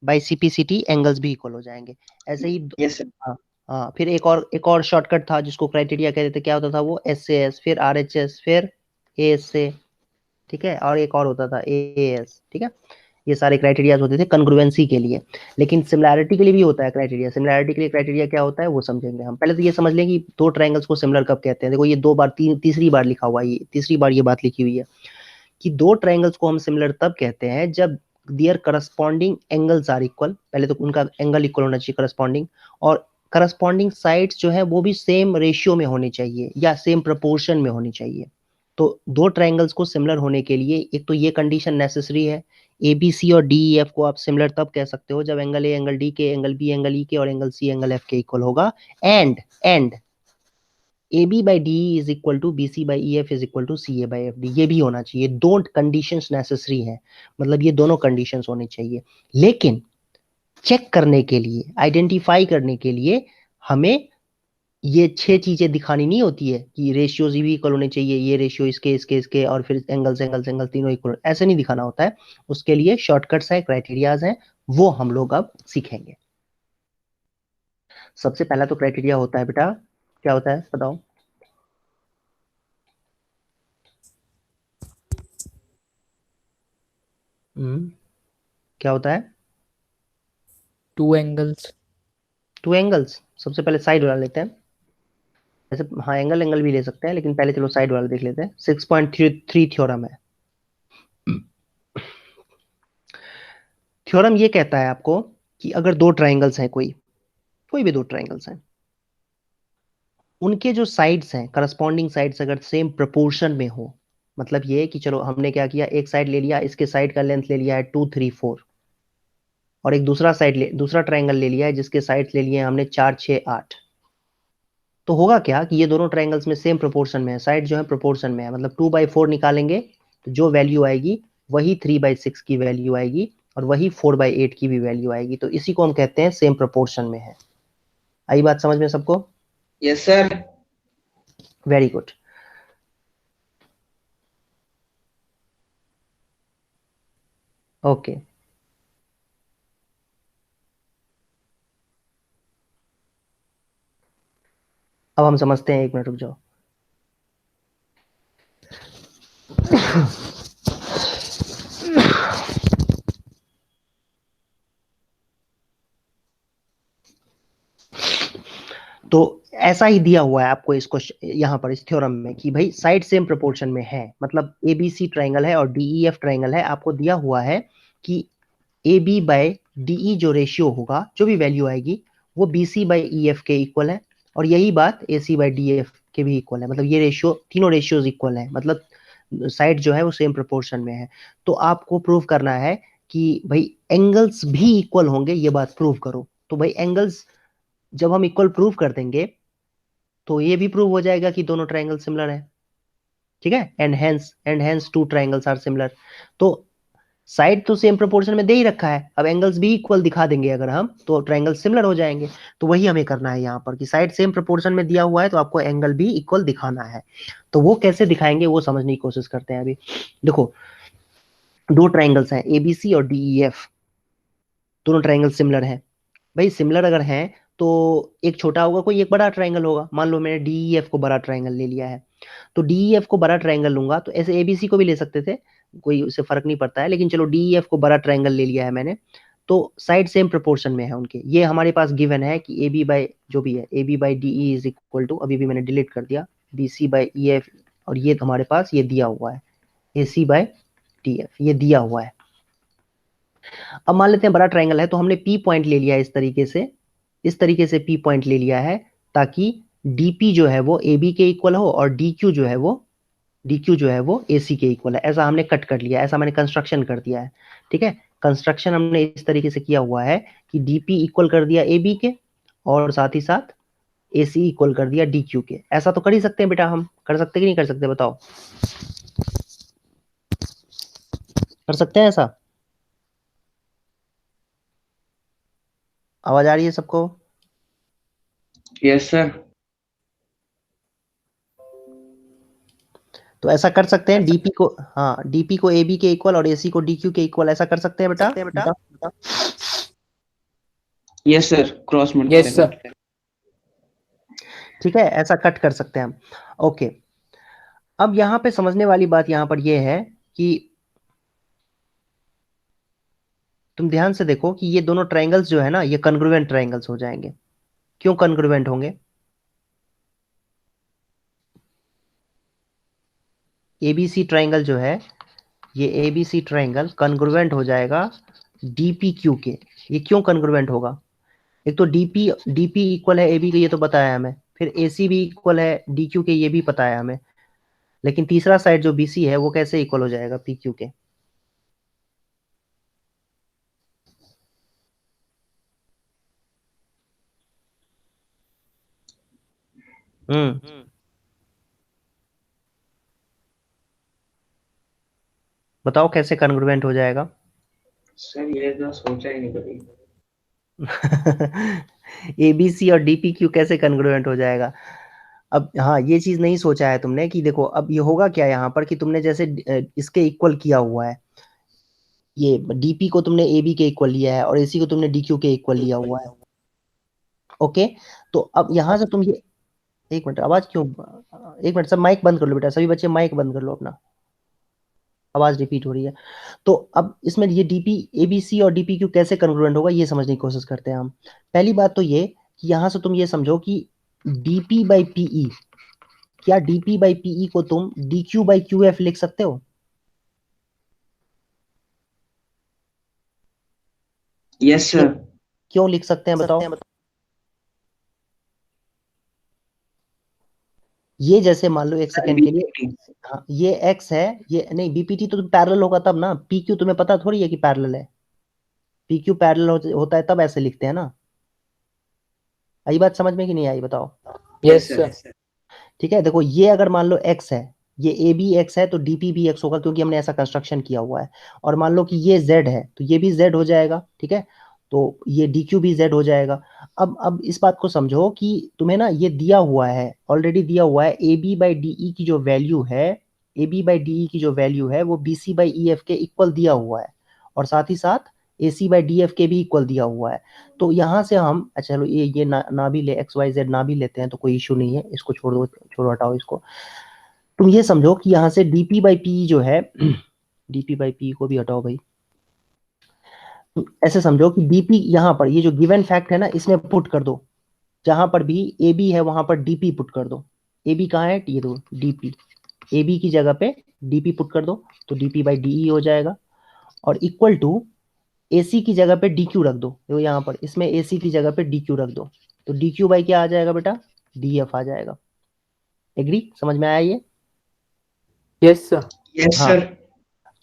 बाई सीपीसीटी एंगल्स भी इक्वल हो जाएंगे। ऐसे ही Yes, sir. हाँ हाँ, फिर एक और शॉर्टकट था जिसको क्राइटेरिया कहते थे, क्या होता था वो? एस से एस, फिर आर एच एस, फिर ए एस से, ठीक है, और एक और होता था ए एस, ठीक है। ये सारे क्राइटेरियाज होते थे कॉन्ग्रुएंसी के लिए। लेकिन सिमिलैरिटी के लिए भी होता है क्राइटेरिया। सिमिलैरिटी के लिए क्राइटेरिया क्या होता है वो समझेंगे हम। पहले तो ये समझ लें कि दो ट्राइंगल्स को सिमिलर कब कहते हैं। देखो ये दो बार तीसरी बार लिखा हुआ है, ये तीसरी बार ये बात लिखी हुई है कि दो ट्राइंगल्स को हम सिमिलर तब कहते हैं जब दियर करस्पॉन्डिंग एंगल्स आर इक्वल। पहले तो उनका एंगल इक्वल होना चाहिए करस्पॉन्डिंग, और करस्पॉन्डिंग साइड्स जो है वो भी सेम रेशियो में होनी चाहिए या सेम प्रोपोर्शन में होनी चाहिए। तो दो ट्राइंगल्स को सिमिलर होने के लिए एक तो ये कंडीशन नेसेसरी है। ए बी सी और डी ई एफ को आप सिमिलर तब कह सकते हो जब एंगल ए एंगल डी के, एंगल बी एंगल ई के, और एंगल सी एंगल एफ के इक्वल होगा। And A B by D is equal to B C by E F is equal to C A by F D, ये भी होना चाहिए। दो कंडीशंस नेसेसरी हैं, मतलब ये दोनों कंडीशंस होनी चाहिए। लेकिन चेक करने के लिए, आइडेंटिफाई करने के लिए हमें ये 6 चीजें दिखानी नहीं होती है कि रेशियोज भी इक्वल होने चाहिए, ये रेशियो इसके इसके इसके, और फिर एंगल्स एंगल्स एंगल्स तीनों इक्वल, ऐसे नहीं दिखाना होता है। उसके लिए शॉर्टकट्स है, क्राइटेरियाज हैं, वो हम लोग अब सीखेंगे। सबसे पहला तो क्राइटेरिया होता है बेटा, क्या होता है बताओ? क्या होता है? Two angles. Two angles. सबसे पहले साइड वाला लेते हैं। ऐसे हाँ, एंगल एंगल भी ले सकते हैं, लेकिन पहले चलो साइड वाला देख लेते हैं। 6.3 थ्योरम है। थ्योरम ये कहता है आपको कि अगर दो ट्राइंगल्स हैं, कोई भी दो ट्राइंगल्स हैं, उनके जो साइड्स हैं, करस्पॉन्डिंग साइड्स अगर सेम प्रोपोर्शन में हो, मतलब ये कि चलो हमने क्या किया, एक साइड ले लिया, इसके साइड का लेंथ ले लिया है 2 3 4, और एक दूसरा ट्राइंगल ले लिया है जिसके साइड्स ले लिए हमने 4 6 8। तो होगा क्या कि ये दोनों ट्राइंगल्स में सेम प्रोपोर्शन में है, साइड जो है प्रोपोर्शन में है, मतलब 2/4 निकालेंगे तो जो वैल्यू आएगी वही 3/6 की वैल्यू आएगी, और वही 4/8 की भी वैल्यू आएगी। तो इसी को हम कहते हैं सेम प्रोपोर्शन में है। आई बात समझ में सबको? Yes, sir. Very good. Okay, अब हम समझते हैं, 1 मिनट रुक जाओ। तो ऐसा ही दिया हुआ है आपको इसको यहाँ पर इस थ्योरम में कि भाई साइड सेम प्रोपोर्शन में है, मतलब ए बी सी ट्राइंगल है और डीई एफ ट्राइंगल है। आपको दिया हुआ है कि ए बी बाय डीई जो रेशियो होगा, जो भी वैल्यू आएगी, वो B C by E F के इक्वल है, और यही बात A C by D F के भी इक्वल है। मतलब ये रेशियो, तीनों रेशियोज इक्वल है, मतलब साइड जो है वो सेम प्रोपोर्शन में है। तो आपको प्रूव करना है कि भाई एंगल्स भी इक्वल होंगे, ये बात प्रूव करो। तो भाई एंगल्स जब हम इक्वल प्रूव कर देंगे तो ये भी प्रूव हो जाएगा कि दोनों ट्राइंगल सिमिलर है, ठीक है। And hence two triangles are similar. तो साइड तो सेम प्रोपोर्शन में दे ही रखा है, अब एंगल्स भी इक्वल दिखा देंगे अगर हम, तो ट्राइंगल सिमिलर हो जाएंगे। तो वही हमें करना है यहाँ पर कि साइड सेम प्रोपोर्शन में दिया हुआ है तो आपको एंगल भी इक्वल दिखाना है। तो वो कैसे दिखाएंगे वो समझने की कोशिश करते हैं अभी। देखो, दो ट्राइंगल्स हैं एबीसी और डीईएफ, दोनों ट्राइंगल सिमिलर हैं। भाई सिमिलर अगर हैं तो एक छोटा होगा कोई, एक बड़ा ट्राइंगल होगा। मान लो मैंने डीईएफ को बड़ा ट्राइंगल ले लिया है, तो डीईएफ को बड़ा ट्राइंगल लूंगा तो ऐसे एबीसी को भी ले सकते थे, कोई उससे फर्क नहीं पड़ता है, लेकिन चलो DEF को बड़ा ट्रायंगल ले लिया है मैंने, तो साइड सेम प्रोपोर्शन में है उनके। ये हमारे पास गिवन है कि AB बाय जो भी है AB by DE is equal to, अभी भी मैंने डिलीट कर दिया, BC बाय EF, और ये हमारे पास ये दिया हुआ है AC बाय DF, ये दिया हुआ है। अब मान लेते हैं बड़ा ट्रायंगल है, तो हमने P पॉइंट ले लिया है इस तरीके से P पॉइंट ले लिया है, ताकि DP जो है वो AB के इक्वल हो और DQ जो है वो AC के इक्वल है। ऐसा हमने कट कर लिया, ऐसा मैंने कंस्ट्रक्शन कर दिया है। ठीक है, कंस्ट्रक्शन हमने इस तरीके से किया हुआ है कि DP इक्वल कर दिया AB के, और साथ ही साथ AC इक्वल कर दिया DQ के। ऐसा तो कर ही सकते हैं बेटा, हम कर सकते कि नहीं कर सकते, बताओ, कर सकते हैं ऐसा? आवाज आ रही है सबको? Yes sir. तो ऐसा कर सकते हैं, DP को, हाँ, DP को AB के इक्वल और AC को DQ के इक्वल, ऐसा कर सकते हैं बेटा? Yes sir, cross multiply. Yes sir. ठीक है, ऐसा कट कर सकते हैं हम। ओके, अब यहाँ पे समझने वाली बात यहाँ पर ये है कि तुम ध्यान से देखो कि ये दोनों ट्रायंगल्स जो है ना, ये कन्ग्रुएंट ट्रायंगल्स हो जाएंगे। क्यों कन्ग्रुएंट होंगे? ABC ट्रायंगल जो है, ये ABC ट्रायंगल कन्ग्रुएंट हो जाएगा DPQ के। ये क्यों कन्ग्रुएंट होगा? एक तो DP इक्वल है AB के, ये तो बताया हमें, फिर AC भी इक्वल है DQ के, ये भी पता है हमें, लेकिन तीसरा साइड जो BC है वो कैसे इक्वल हो जाएगा PQ के? बताओ कैसे कन्ग्रुएंट हो जाएगा? सर ये तो सोचा ही नहीं कभी। ABC और DPQ कैसे कन्ग्रुएंट हो जाएगा? अब हाँ, ये चीज नहीं सोचा है तुमने कि देखो अब ये होगा क्या यहाँ पर, कि तुमने जैसे इसके इक्वल किया हुआ है, ये DP को तुमने AB के इक्वल लिया है और AC को तुमने DQ के इक्वल लिया हुआ है। ओके, तो अब यहाँ से तुम ये, एक मिनट, आवाज क्यों, एक मिनट, सब माइक बंद कर लो बेटा, सभी बच्चे माइक बंद कर लो अपना, आवाज रिपीट हो रही है। तो अब इसमें ये DP ABC और DPQ कैसे कन्ग्रुएंट होगा, ये समझने की कोशिश करते हैं हम। पहली बात तो ये कि यहां से तुम ये समझो कि DP बाई PE, क्या DP बाई PE को तुम DQ बाई QF लिख सकते हो? Yes sir. क्यों लिख सकते हैं बताओ? ये जैसे मान लो एक सेकंड के लिए, हाँ, ये X है, ये नहीं, BPT तो पैरेलल होगा तब ना, PQ तुम्हें पता थोड़ी है कि पैरेलल है, PQ पैरेलल होता है तब ऐसे लिखते हैं ना। आई बात समझ में कि नहीं आई, बताओ? Yes sir. ठीक है, देखो ये अगर मान लो X है, ये AB X है, तो DP भी X होगा, क्योंकि हमने ऐसा कंस्ट्रक्शन किया हुआ है। और मान लो कि ये Z है, तो ये भी Z हो जाएगा। ठीक है, तो ये DQ भी Z हो जाएगा। अब इस बात को समझो कि तुम्हें ना ये दिया हुआ है, ऑलरेडी दिया हुआ है, AB बाई DE की जो वैल्यू है, AB बाई DE की जो वैल्यू है वो BC बाई EF के इक्वल दिया हुआ है, और साथ ही साथ AC बाई DF के भी इक्वल दिया हुआ है। तो यहाँ से हम, अच्छा चलो ये ना भी ले, XYZ ना भी लेते हैं तो कोई इशू नहीं है, इसको छोड़ दो, छोड़ो, हटाओ इसको। तुम ये समझो कि यहाँ से DP बाई PE जो है, DP बाई PE को भी हटाओ भाई। तो ऐसे समझो कि DP यहाँ पर, ये जो गिवन फैक्ट है ना, इसमें पुट कर दो, जहां पर भी AB है वहां पर DP पुट कर दो। AB कहाँ है, ये दो DP, AB की जगह पे DP पुट कर दो, तो DP बाई DE हो जाएगा, और इक्वल टू AC की जगह पे DQ रख दो, तो यहाँ पर इसमें AC की जगह पे DQ रख दो, तो DQ बाई क्या आ जाएगा बेटा, DF आ जाएगा। एग्री, समझ में आया ये? Yes sir. यस हाँ, सर।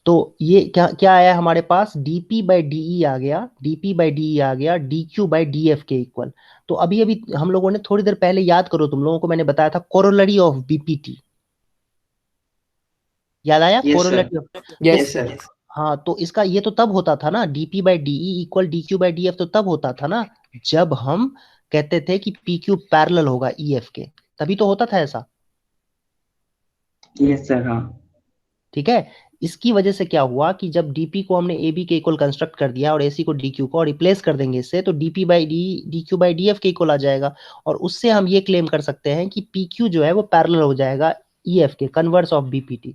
तो ये क्या क्या आया हमारे पास, DP बाई DE आ गया, DP बाई DE आ गया, DQ बाई DF के इक्वल। तो अभी अभी हम लोगों ने थोड़ी देर पहले, याद करो तुम लोगों को मैंने बताया था कोरोलरी ऑफ BPT, याद आया? Yes, corollary of, yes sir. Sir. हाँ, तो इसका ये तो तब होता था ना, DP by DE equal DQ by DF, तो तब होता था ना जब हम कहते थे कि PQ पैरेलल होगा EF के, तभी तो होता था ऐसा। Yes sir. हाँ। ठीक है, इसकी वजह से क्या हुआ कि जब DP को हमने AB के इक्वल कंस्ट्रक्ट कर दिया और AC को DQ को, और रिप्लेस कर देंगे इससे, तो DP by DE DQ by DF के इक्वल आ जाएगा, और उससे हम ये क्लेम कर सकते हैं कि PQ जो है वो पैरेलल हो जाएगा EF के, कन्वर्स ऑफ BPT।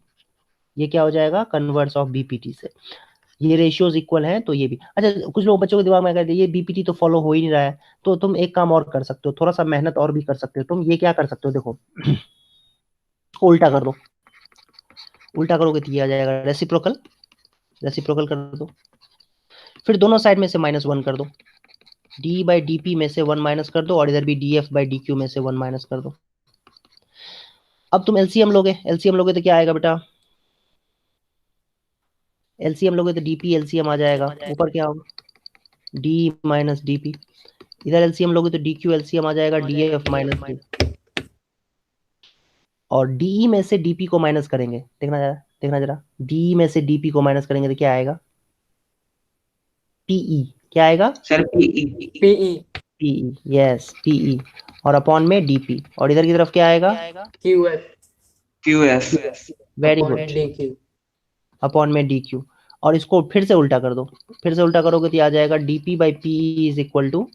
ये क्या हो जाएगा, कन्वर्स ऑफ बीपीटी से। ये रेशियोज इक्वल हैं तो ये भी। अच्छा, कुछ लोग बच्चों के दिमाग में कहते हैं ये बीपीटी तो फॉलो हो ही नहीं रहा है, तो तुम एक काम और कर सकते हो, थोड़ा सा मेहनत और भी कर सकते हो। तुम ये क्या कर सकते हो, देखो इसको उल्टा कर दो। उल्टा करोगे तो ये आ जाएगा रेसिप्रोकल, रेसिप्रोकल कर दो। फिर दोनों साइड में से -1 कर दो, डी बाई डी पी में से 1 माइनस कर दो, और इधर भी D F by D Q में से 1 माइनस कर दो। अब तुम एलसीएम लोगे, एलसीएम लोगे तो क्या आएगा बेटा, एलसीएम लोगे तो डीपी एलसीएम आ जाएगा, ऊपर क्या होगा डी माइनस डीपी। इधर एलसीएम लोगे तो डी क्यू एलसीएम आ जाएगा डी एफ माइनस डी, और डी में से डीपी को माइनस करेंगे, देखना जरा, देखना जरा, डी में से डीपी को माइनस करेंगे तो क्या आएगा, पीई। क्या आएगा sir PE. PE PE, yes PE, और अपॉन में डीपी, और इधर की तरफ क्या आएगा QF QF. Very upon good, DQ. Upon में डी क्यू। और इसको फिर से उल्टा कर दो, फिर से उल्टा करोगे तो ये आ जाएगा DP by P is equal to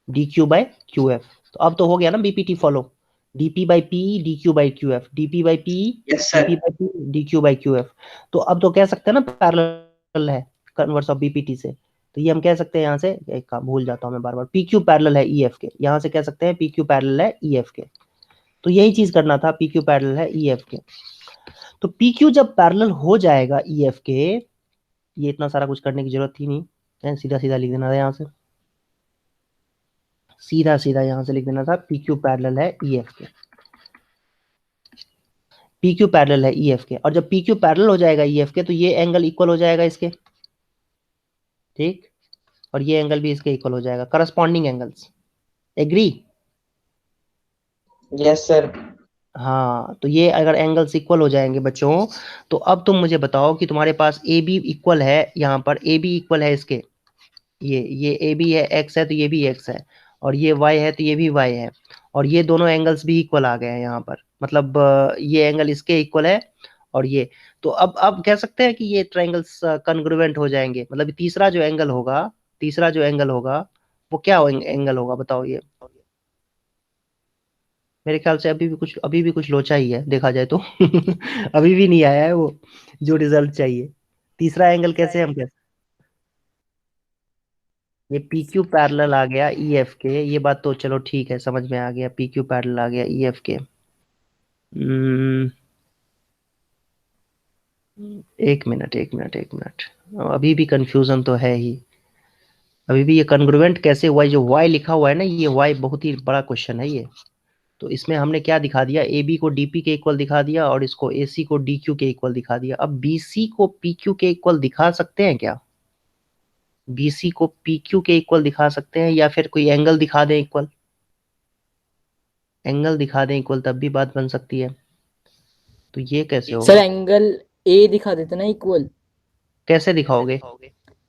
D Q by Q F. तो अब तो हो गया ना BPT follow, DP by P D Q by Q F, DP by P yes DP sir. By P D Q by Q F. तो अब तो कह सकते हैं ना पैरेलल है, कन्वर्स ऑफ बीपीटी से। तो ये हम कह सकते हैं यहाँ से, एक काम भूल जाता हूँ मैं बार बार, पी क्यू पैरेलल है ई एफ के, यहाँ से कह सकते हैं पी क्यू पैरेलल है ई एफ के। तो यही चीज करना था, पी क्यू पैरेलल है ई एफ के। तो पी क्यू जब पैरेलल हो जाएगा ई एफ के, ये इतना सारा कुछ करने की जरूरत थी नहीं है, सीधा सीधा लिख देना था यहाँ से, सीधा सीधा यहाँ से लिख देना था, पी क्यू पैरेलल है ई एफ के, पी क्यू पैरेलल है ई एफ के। और जब पी क्यू पैरेलल हो जाएगा ई एफ के तो ये एंगल इक्वल हो जाएगा इसके, ठीक, और ये एंगल भी इसके इक्वल हो जाएगा, corresponding angles, agree. Yes sir. हाँ, तो ये अगर एंगल्स इक्वल हो जाएंगे बच्चों, तो अब तुम मुझे बताओ कि तुम्हारे पास ए बी इक्वल है, यहाँ पर ए बी इक्वल है इसके, ये ए बी है, एक्स है तो ये भी एक्स है, और ये वाई है तो ये भी वाई है, और ये दोनों एंगल्स भी इक्वल आ गए हैं यहाँ पर, मतलब ये एंगल इसके इक्वल है, और ये, तो अब कह सकते हैं कि ये ट्रायंगल्स कन्ग्रुएंट हो जाएंगे। मतलब तीसरा जो एंगल होगा, तीसरा जो एंगल होगा वो क्या एंगल होगा बताओ ये, मेरे ख्याल से अभी भी कुछ लोचा ही है देखा जाए तो अभी भी नहीं आया है वो जो रिजल्ट चाहिए। तीसरा एंगल कैसे हम कह, ये पी क्यू पैरेलल आ गया ई एफ के, ये बात तो चलो ठीक है, समझ में आ गया, पी क्यू पैरेलल आ गया ई एफ के। एक मिनट एक मिनट एक मिनट, अभी भी कंफ्यूजन तो है ही, अभी भी ये कन्ग्रुएंट कैसे हुआ, जो वाई लिखा हुआ है ना, ये वाई बहुत ही बड़ा क्वेश्चन है ये। तो इसमें हमने क्या दिखा दिया, ए बी को डीपी के इक्वल दिखा दिया, और इसको ए सी को डी क्यू के इक्वल दिखा दिया। अब बी सी को पी क्यू के इक्वल दिखा सकते हैं क्या, बी सी को पी क्यू के इक्वल दिखा सकते हैं, या फिर कोई एंगल दिखा दें इक्वल, एंगल दिखा दें इक्वल, तब भी बात बन सकती है। तो ये कैसे सर होगा, एंगल ए दिखा देते ना इक्वल। कैसे दिखाओगे,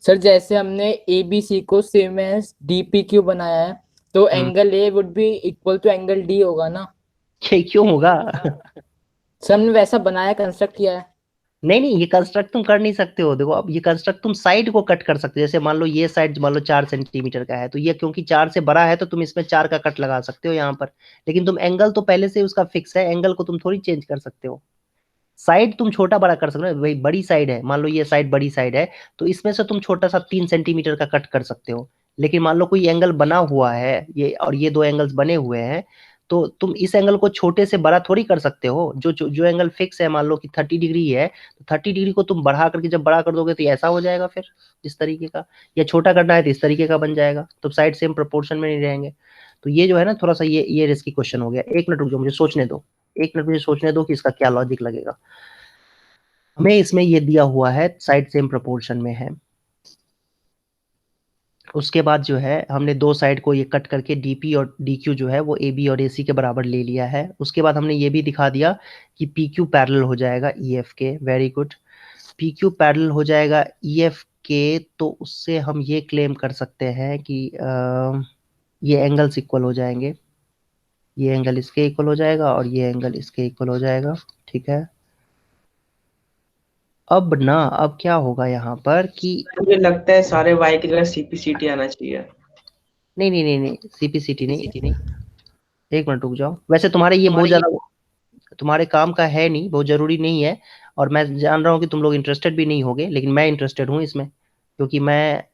सर जैसे हमने ए बी सी को same as D P Q बनाया है, तो angle A would be equal to angle D होगा ना। ये क्यों होगा सर हमने वैसा बनाया, कंस्ट्रक्ट किया है। नहीं नहीं, ये कंस्ट्रक्ट तुम कर नहीं सकते हो। देखो अब ये कंस्ट्रक्ट तुम साइड को कट कर सकते हो, जैसे मान लो ये साइड मान लो 4 सेंटीमीटर का है, तो ये क्योंकि 4 से बड़ा है तो तुम इसमें 4 का कट लगा सकते हो यहाँ पर। लेकिन तुम एंगल तो पहले से उसका फिक्स है, एंगल को तुम थोड़ी चेंज कर सकते हो। साइड तुम छोटा बड़ा कर सकते हो, भाई बड़ी साइड है, मान लो ये साइड बड़ी साइड है, तो इसमें से तुम छोटा सा 3 सेंटीमीटर का कट कर सकते हो। लेकिन मान लो कोई एंगल बना हुआ है ये, और ये दो एंगल्स बने हुए हैं, तो तुम इस एंगल को छोटे से बड़ा थोड़ी कर सकते हो। जो एंगल फिक्स है, मान लो कि 30 डिग्री है, तो 30 डिग्री को तुम बढ़ा करके जब बड़ा कर दोगे तो ये ऐसा हो जाएगा फिर इस तरीके का, या छोटा करना है तो इस तरीके का बन जाएगा, तो साइड सेम प्रोपोर्शन में नहीं रहेंगे। तो ये जो है ना, थोड़ा सा ये रिस्की क्वेश्चन हो गया। एक मिनट रुक जाओ, मुझे सोचने दो, एक मिनट मुझे सोचने दो कि इसका क्या लॉजिक लगेगा। हमें इसमें ये दिया हुआ है साइड सेम प्रोपोर्शन में है, उसके बाद जो है हमने दो साइड को ये कट करके डीपी और डीक्यू जो है वो ए बी और ए सी के बराबर ले लिया है। उसके बाद हमने ये भी दिखा दिया कि पी क्यू पैरेलल हो जाएगा ई एफ के, very good, P Q parallel हो जाएगा ई एफ के, तो उससे हम ये क्लेम कर सकते हैं कि ये एंगल्स इक्वल हो जाएंगे, ये एंगल इसके इक्वल हो जाएगा और ये एंगल इसके इक्वल हो जाएगा, ठीक है। अब ना, अब क्या होगा यहाँ पर कि मुझे लगता है सारे वाई की जगह सीपीसीटी आना चाहिए। नहीं नहीं नहीं नहीं, सीपीसीटी नहीं, एक मिनट रुक जाओ, वैसे तुम्हारे ये बहुत ज्यादा तुम्हारे काम का है नहीं, बहुत जरूरी नहीं है, और मैं जान रहा हूँ कि तुम लोग इंटरेस्टेड भी नहीं होगे, लेकिन मैं इंटरेस्टेड हूँ इसमें, क्योंकि मैं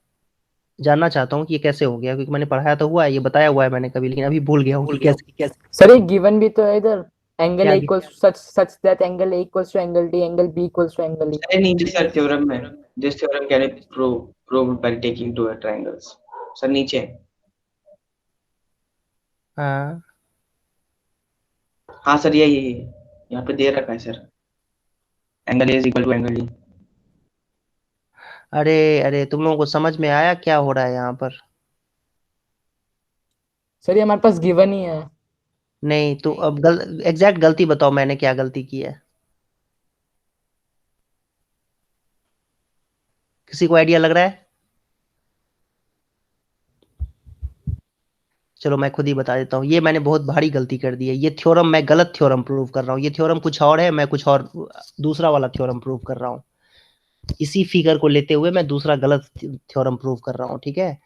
जानना चाहता हूँ कि ये कैसे हो गया, क्योंकि मैंने पढ़ाया तो हुआ है, ये बताया हुआ है मैंने कभी, लेकिन अभी भूल गया हूँ कि कैसे। सर ये गिवन भी तो है इधर, एंगल क्या A equals such such that angle A equals to angle D, angle B equals to angle E. अरे नीचे सर थ्योरम में, this theorem can be proved by taking two triangles. Sir नीचे। हाँ हाँ सर यही यही यहाँ पे दे रखा है sir, angle A is equal to angle D. अरे अरे, तुम लोगों को समझ में आया क्या हो रहा है यहाँ पर? सर ये हमारे पास गिवन ही है। नहीं तो अब एग्जैक्ट गलती बताओ, मैंने क्या गलती की है? किसी को आइडिया लग रहा है? चलो मैं खुद ही बता देता हूँ, ये मैंने बहुत भारी गलती कर दी है, ये थ्योरम मैं गलत थ्योरम प्रूव कर रहा हूँ, ये थ्योरम कुछ और है, मैं कुछ और दूसरा वाला थ्योरम प्रूव कर रहा हूँ, इसी फिगर को लेते हुए मैं दूसरा गलत थ्योरम प्रूव कर रहा हूँ, ठीक है?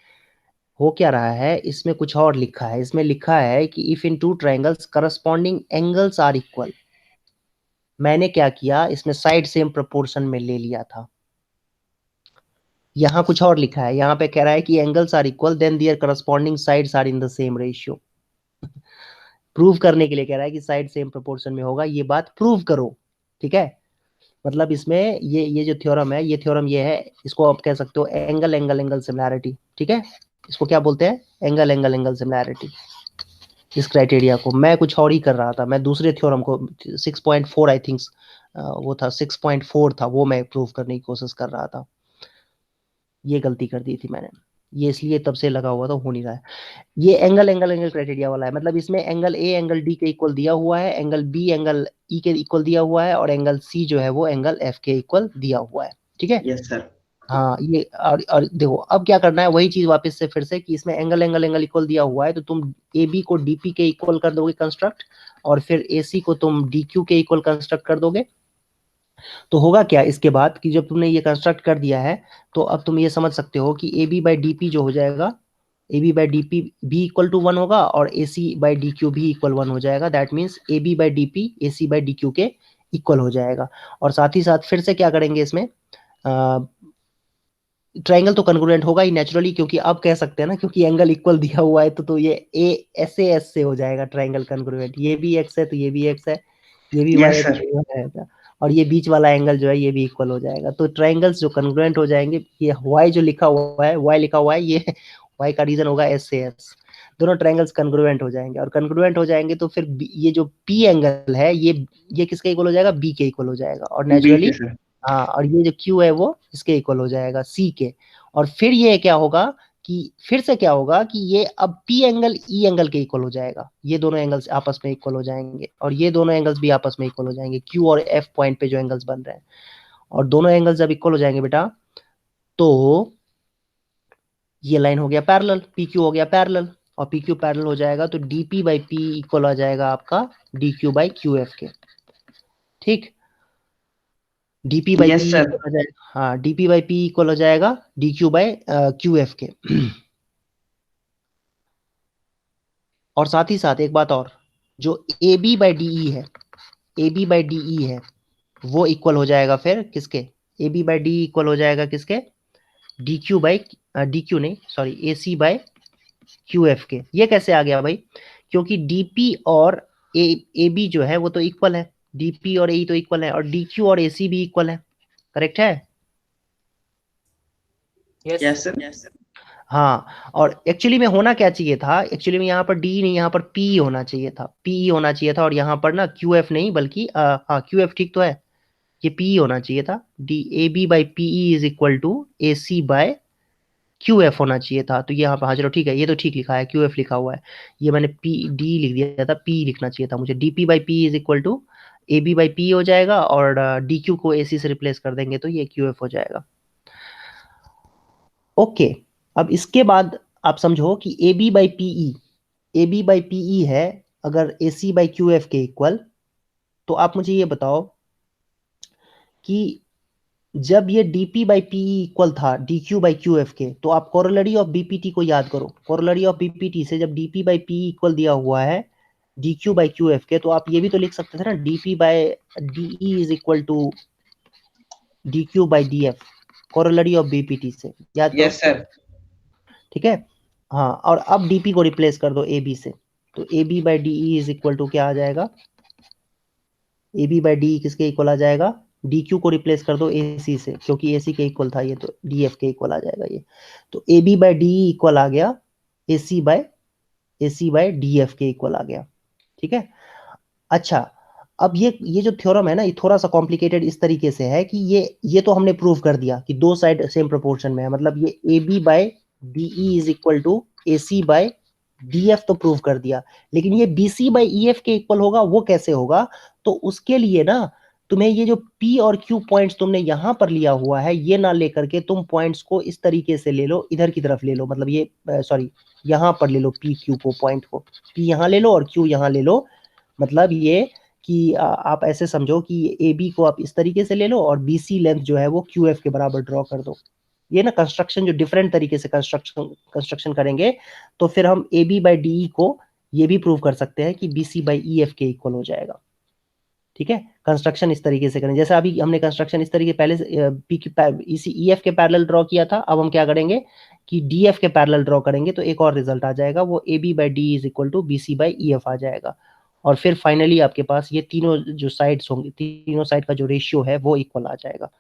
हो क्या रहा है, इसमें कुछ और लिखा है, इसमें लिखा है कि if in two triangles corresponding angles are equal, मैंने क्या किया, इसमें साइड सेम प्रोपोर्शन में ले लिया था। यहाँ कुछ और लिखा है, यहाँ पे कह रहा है कि angles are equal then their corresponding sides are in the same ratio. Prove करने के लिए कह रहा है कि साइड सेम प्रोपोर्शन में होगा, ये बात प्रूव करो, ठीक है? मतलब इसमें ये जो थ्योरम है, ये थ्योरम ये है, इसको आप कह सकते हो एंगल एंगल एंगल सिमिलैरिटी, ठीक है? इसको क्या बोलते हैं? Angle angle angle similarity. इस क्राइटेरिया को मैं कुछ और ही कर रहा था, मैं दूसरे थ्योरम को 6.4 आई थिंक वो था 6.4 था, वो मैं प्रूव करने की कोशिश कर रहा था, ये गलती कर दी थी मैंने, ये इसलिए तब से लगा हुआ था, हो नहीं रहा है। ये एंगल एंगल एंगल क्राइटेरिया वाला है, मतलब इसमें एंगल ए एंगल डी के इक्वल दिया हुआ है, एंगल बी एंगल ई के इक्वल दिया हुआ है, और एंगल सी जो है वो एंगल एफ के इक्वल दिया हुआ है, ठीक है? Yes sir. हाँ ये और देखो अब क्या करना है, वही चीज वापस से फिर से, कि इसमें एंगल एंगल एंगल इक्वल दिया हुआ है, तो तुम ए बी को डी पी के इक्वल कर दोगे कंस्ट्रक्ट, और फिर ए सी को तुम डी क्यू के इक्वल कंस्ट्रक्ट कर दोगे। तो होगा क्या इसके बाद, कि जब तुमने ये कंस्ट्रक्ट कर दिया है, तो अब तुम ये समझ सकते हो कि A B by D P जो हो जाएगा, A B by D P भी इक्वल टू 1 होगा, और A C by D Q भी इक्वल 1 हो जाएगा, that means A B by D P A C by D Q के इक्वल हो जाएगा। और साथ ही साथ फिर से क्या करेंगे इसमें, ट्राइंगल तो कन्ग्रुएंट होगा ही नेचुरली, क्योंकि अब कह सकते हैं ना, क्योंकि एंगल इक्वल दिया हुआ है, तो ये ए ऐसे एस से हो जाएगा ट्राइंगल कन्ग्रुएंट, ये भी एक्स है तो ये भी एक्स है, ये भी वाई यस है तो सर। ये भी y है, और ये बीच वाला एंगल जो है ये भी इक्वल हो जाएगा, तो ट्राइंगल्स जो कन्ग्रुएंट हो जाएंगे, ये y जो लिखा हुआ है, y लिखा हुआ है, ये y का रीजन होगा एस से एस, दोनों ट्राइंगल्स कन्ग्रुएंट हो जाएंगे, और कन्ग्रुएंट हो जाएंगे तो फिर ये जो p एंगल है, ये किसके इक्वल हो जाएगा? b के इक्वल हो जाएगा, और बी नेचुरली के सर। हाँ, और ये जो Q है वो इसके इक्वल हो जाएगा C के, और फिर ये क्या होगा कि फिर से क्या होगा कि ये अब P एंगल E एंगल के इक्वल हो जाएगा, ये दोनों एंगल्स आपस में इक्वल हो जाएंगे, और ये दोनों एंगल्स भी आपस में इक्वल हो जाएंगे, Q और F पॉइंट पे जो एंगल्स बन रहे हैं, और दोनों एंगल्स जब इक्वल हो जाएंगे बेटा, तो ये लाइन हो गया पैरेलल, PQ हो गया पैरेलल, और PQ पैरेलल हो जाएगा, तो DP बाई P इक्वल हो जाएगा आपका DQ बाई QF के, ठीक? DP by P yes sir. Equal हो जाएगा, हाँ डीपी बाई पी इक्वल हो जाएगा D Q by Q F के। और साथ ही साथ एक बात और, जो A B by D E है, A B by D E है, वो इक्वल हो जाएगा फिर किसके? A B by D equal हो जाएगा किसके? D Q by D Q नहीं sorry A C by Q F के। ये कैसे आ गया भाई? क्योंकि डीपी और ए बी जो है वो तो इक्वल है, डीपी और ए तो इक्वल है, और डी क्यू और ए सी भी इक्वल है, करेक्ट है? Yes sir. हाँ, और एक्चुअली में होना क्या चाहिए था, एक्चुअली में यहाँ पर डी नहीं, यहाँ पर पी होना चाहिए था, पी होना चाहिए था, और यहाँ पर ना क्यू एफ नहीं, बल्कि हाँ क्यू एफ ठीक तो है, ये पी होना चाहिए था, D A B by P E is equal to A C by Q F होना चाहिए था, तो यहाँ पर हाँ चलो ठीक है, ये तो ठीक लिखा है, क्यू एफ लिखा हुआ है, ये मैंने पी डी लिख दिया था, पी लिखना चाहिए था मुझे, D P by P is equal to A B by P हो जाएगा, और डी क्यू को ए सी से रिप्लेस कर देंगे तो ये क्यू एफ हो जाएगा। ओके, अब इसके बाद आप समझो कि A B by PE, A B by PE है अगर A C by Q F के इक्वल, तो आप मुझे ये बताओ कि जब ये dp बाई पीई इक्वल था dq बाई क्यू एफ के, तो आप कोरोलरी ऑफ बीपीटी को याद करो, कोरोलरी ऑफ बीपीटी से जब dp बाई पीई इक्वल दिया हुआ है, D Q by Q F के, तो आप ये भी तो लिख सकते थे ना, DP by DE is equal to D Q by D F, corollary of BPT से, याद करो। Yes sir. ठीक है, हाँ, और अब डीपी को रिप्लेस कर दो ए बी से, तो A B by DE is equal to क्या आ जाएगा, ए बी बाई डी किसके इक्वल आ जाएगा, डी क्यू को रिप्लेस कर दो ए सी से, क्योंकि ए सी के इक्वल था ये, तो डी एफ के इक्वल आ जाएगा ये, तो A B by D equal आ गया A C by D F के इक्वल आ गया। ठीक है, अच्छा, अब ये जो थ्योरम है ना, ये थोड़ा सा कॉम्प्लिकेटेड इस तरीके से है कि ये तो हमने प्रूव कर दिया कि दो साइड सेम प्रोपोर्शन में है, मतलब ये A B by D E is equal to A C by D F तो प्रूव कर दिया, लेकिन ये B C by E F के इक्वल होगा, वो कैसे होगा, तो उसके लिए ना तुम्हें ये जो P और Q पॉइंट्स तुमने यहां पर लिया हुआ है, ये ना लेकर के तुम पॉइंट्स को इस तरीके से ले लो, इधर की तरफ ले लो, मतलब ये सॉरी यहां पर ले लो P Q को, पॉइंट को P यहां ले लो और Q यहां ले लो, मतलब ये कि आप ऐसे समझो कि ए बी को आप इस तरीके से ले लो और बी सी लेंथ जो है वो क्यू एफ के बराबर ड्रॉ कर दो। ये ना कंस्ट्रक्शन जो डिफरेंट तरीके से कंस्ट्रक्शन करेंगे, तो फिर हम A B by D E को ये भी प्रूव कर सकते हैं कि B C by E F के इक्वल हो जाएगा। ठीक है, कंस्ट्रक्शन इस तरीके से करें, जैसे अभी हमने कंस्ट्रक्शन इस तरीके पहले पी की ई एफ के पैरेलल ड्रॉ किया था, अब हम क्या करेंगे कि डी एफ के पैरेलल ड्रॉ करेंगे, तो एक और रिजल्ट आ जाएगा, वो A B by D is equal to B C by E F आ जाएगा, और फिर फाइनली आपके पास ये तीनों जो साइड्स होंगे, तीनों साइड का जो रेशियो है वो इक्वल आ जाएगा।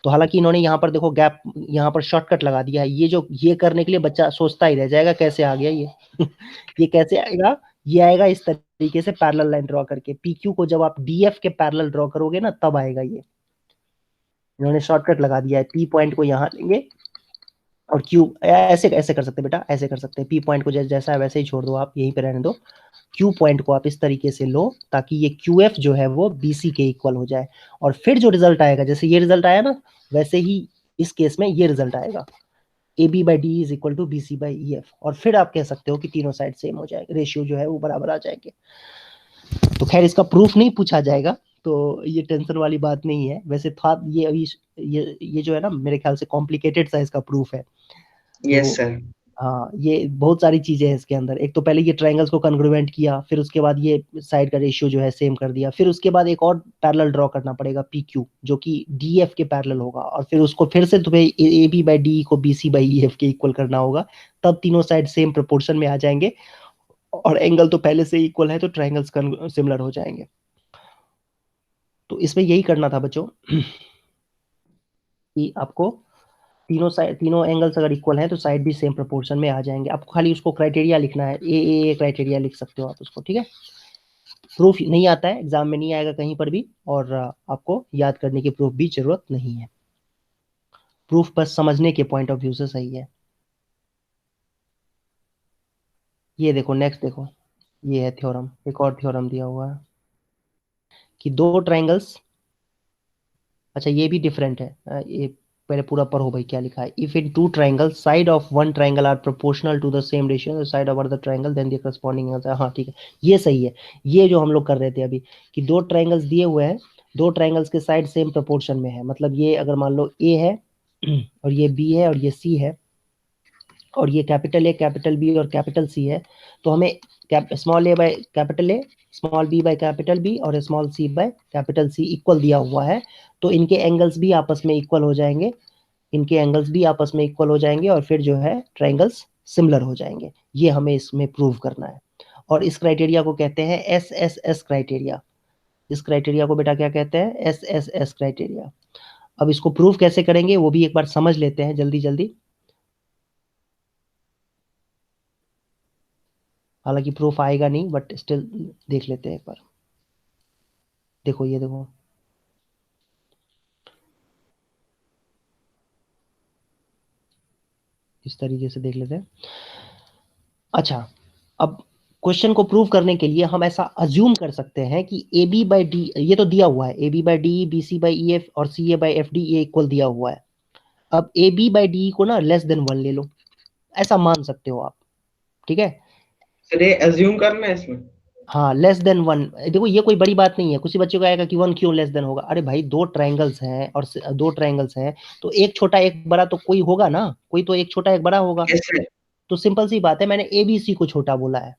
तो हालांकि इन्होंने यहाँ पर देखो गैप, यहाँ पर शॉर्टकट लगा दिया है, ये करने के लिए बच्चा सोचता ही रह जाएगा कैसे आ गया ये ये कैसे आएगा, ये आएगा इस तरीके से पैरेलल लाइन ड्रॉ करके, पी क्यू को जब आप डी एफ के पैरेलल ड्रॉ करोगे ना, तब आएगा ये, इन्होंने शॉर्टकट लगा दिया है, पी पॉइंट को यहाँ लेंगे और क्यू, ऐसे ऐसे कर सकते हैं बेटा, ऐसे कर सकते हैं, पी पॉइंट को जैसा है वैसे ही छोड़ दो, आप यहीं पे रहने दो, क्यू पॉइंट को आप इस तरीके से लो ताकि ये क्यू एफ जो है वो बी सी के इक्वल हो जाए, और फिर जो रिजल्ट आएगा, जैसे ये रिजल्ट आया ना, वैसे ही इस केस में ये रिजल्ट आएगा, A B by D is equal to B C by E F, और फिर आप कह सकते हो कि तीनों साइड सेम हो जाएगा, रेशियो जो है वो बराबर आ जाएंगे। तो खैर इसका प्रूफ नहीं पूछा जाएगा, तो ये टेंशन वाली बात नहीं है, वैसे था ये अभी ये जो है ना, मेरे ख्याल से कॉम्प्लिकेटेड सा इसका प्रूफ है। Yes sir. हाँ, ये बहुत सारी चीजें हैं इसके अंदर, एक तो पहले ये ट्रायंगल्स को कन्ग्रुएंट किया, फिर उसके बाद ये साइड का रेशियो जो है सेम कर दिया, फिर उसके बाद एक और पैरेलल ड्रॉ करना पड़ेगा पी क्यू, जो कि डी एफ के पैरेलल होगा, और फिर उसको फिर से तुम्हें ए बी बाई डी को B C by E F के इक्वल करना होगा, तब तीनों साइड सेम प्रोपोर्शन में आ जाएंगे, और एंगल तो पहले से इक्वल है, तो ट्रायंगल्स सिमिलर हो जाएंगे। तो इसमें यही करना था बच्चों कि आपको तीनों एंगल्स अगर इक्वल हैं तो साइड भी सेम प्रोपोर्शन में आ जाएंगे, आपको खाली उसको क्राइटेरिया लिखना है, ए क्राइटेरिया लिख सकते हो आप उसको। ठीक है, प्रूफ नहीं आता है, एग्जाम में नहीं आएगा कहीं पर भी, और आपको याद करने की प्रूफ भी जरूरत नहीं है, प्रूफ बस समझने के पॉइंट ऑफ व्यू से सही है। ये देखो नेक्स्ट देखो, ये है थ्योरम, एक और थ्योरम दिया हुआ है कि दो ट्रायंगल्स, अच्छा ये भी डिफरेंट है, ये पहले पूरा पढ़ो भाई क्या लिखा है, if in two triangle side of one triangle are proportional to the same ratio side of the triangle then the corresponding answer. हाँ ठीक है, ये सही है, ये जो हम लोग कर रहे थे अभी कि दो ट्रायंगल्स दिए हुए हैं, दो ट्रायंगल्स के साइड सेम प्रोपोर्शन में है, मतलब ये अगर मान लो ए है और ये बी है और ये सी है, और ये कैपिटल ए, कैपिटल बी और कैपिटल सी है, तो हमें small a by capital A, small b by capital B और small c by capital C equal दिया हुआ है, तो इनके एंगल्स भी आपस में इक्वल हो जाएंगे, इनके एंगल्स भी आपस में इक्वल हो जाएंगे, और फिर जो है ट्रायंगल्स सिमिलर हो जाएंगे, ये हमें इसमें प्रूव करना है, और इस क्राइटेरिया को कहते हैं एस एस एस क्राइटेरिया। इस क्राइटेरिया को बेटा क्या कहते हैं, एस एस एस क्राइटेरिया। अब इसको प्रूव कैसे करेंगे वो भी एक बार समझ लेते हैं जल्दी जल्दी, हालांकि प्रूफ आएगा नहीं बट स्टिल देख लेते हैं एक बार। देखो ये देखो, इस तरीके से देख लेते हैं। अच्छा, अब क्वेश्चन को प्रूव करने के लिए हम ऐसा अज्यूम कर सकते हैं कि ए बी बाई डी, ये तो दिया हुआ है, A B by D, B C by E F और C A by F D, ये इक्वल दिया हुआ है। अब ए बी बाई डी को ना लेस देन 1 ले लो, ऐसा मान सकते हो आप। ठीक है, सर ये अज्यूम करना है इसमें। हाँ लेस देन 1, देखो ये कोई बड़ी बात नहीं है, कुछ बच्चों को आएगा कि 1 क्यों लेस देन होगा, अरे भाई दो ट्रायंगल्स हैं, और दो ट्रायंगल्स हैं तो एक छोटा एक बड़ा तो कोई होगा ना, कोई तो एक छोटा एक बड़ा होगा, यस सर। तो सिंपल सी बात है, मैंने ए बी सी को छोटा बोला है,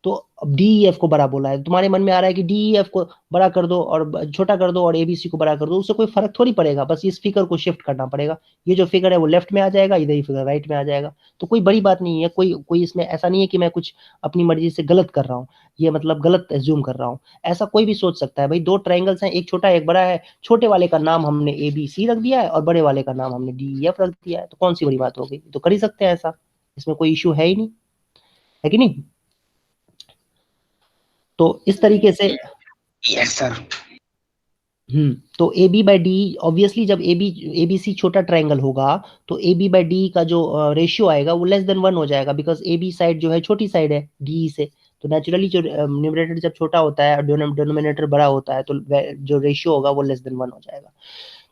तो अब डी ई एफ को बड़ा बोला है, तुम्हारे मन में आ रहा है कि डी ई एफ को बड़ा कर दो और छोटा कर दो और एबीसी को बड़ा कर दो, उससे कोई फर्क थोड़ी पड़ेगा, बस इस फिगर को शिफ्ट करना पड़ेगा। ये जो फिगर है वो लेफ्ट में आ जाएगा, इधर ही फिगर राइट में आ जाएगा। तो कोई बड़ी बात नहीं है, कोई कोई इसमें ऐसा नहीं है कि मैं कुछ अपनी मर्जी से गलत कर रहा हूँ, ये मतलब गलत एज्यूम कर रहा हूँ। ऐसा कोई भी सोच सकता है भाई, दो ट्राइंगल्स हैं, एक छोटा एक बड़ा है, छोटे वाले का नाम हमने ए बी सी रख दिया है और बड़े वाले का नाम हमने डी ई एफ रख दिया है, तो कौन सी बड़ी बात हो गई, तो कर ही सकते हैं ऐसा, इसमें कोई इश्यू है ही नहीं, है कि नहीं। तो इस तरीके से यस सर। तो A B by D, obviously जब ए बी सी छोटा ट्राइंगल होगा तो ए बी बाई डी का जो रेशियो आएगा वो लेस देन 1 हो जाएगा, बिकॉज ए बी साइड जो है छोटी साइड है डी से, तो नेचुरली जो न्यूमरेटर जब छोटा होता है और डिनोमिनेटर बड़ा होता है तो जो रेशियो होगा वो लेस देन 1 हो जाएगा,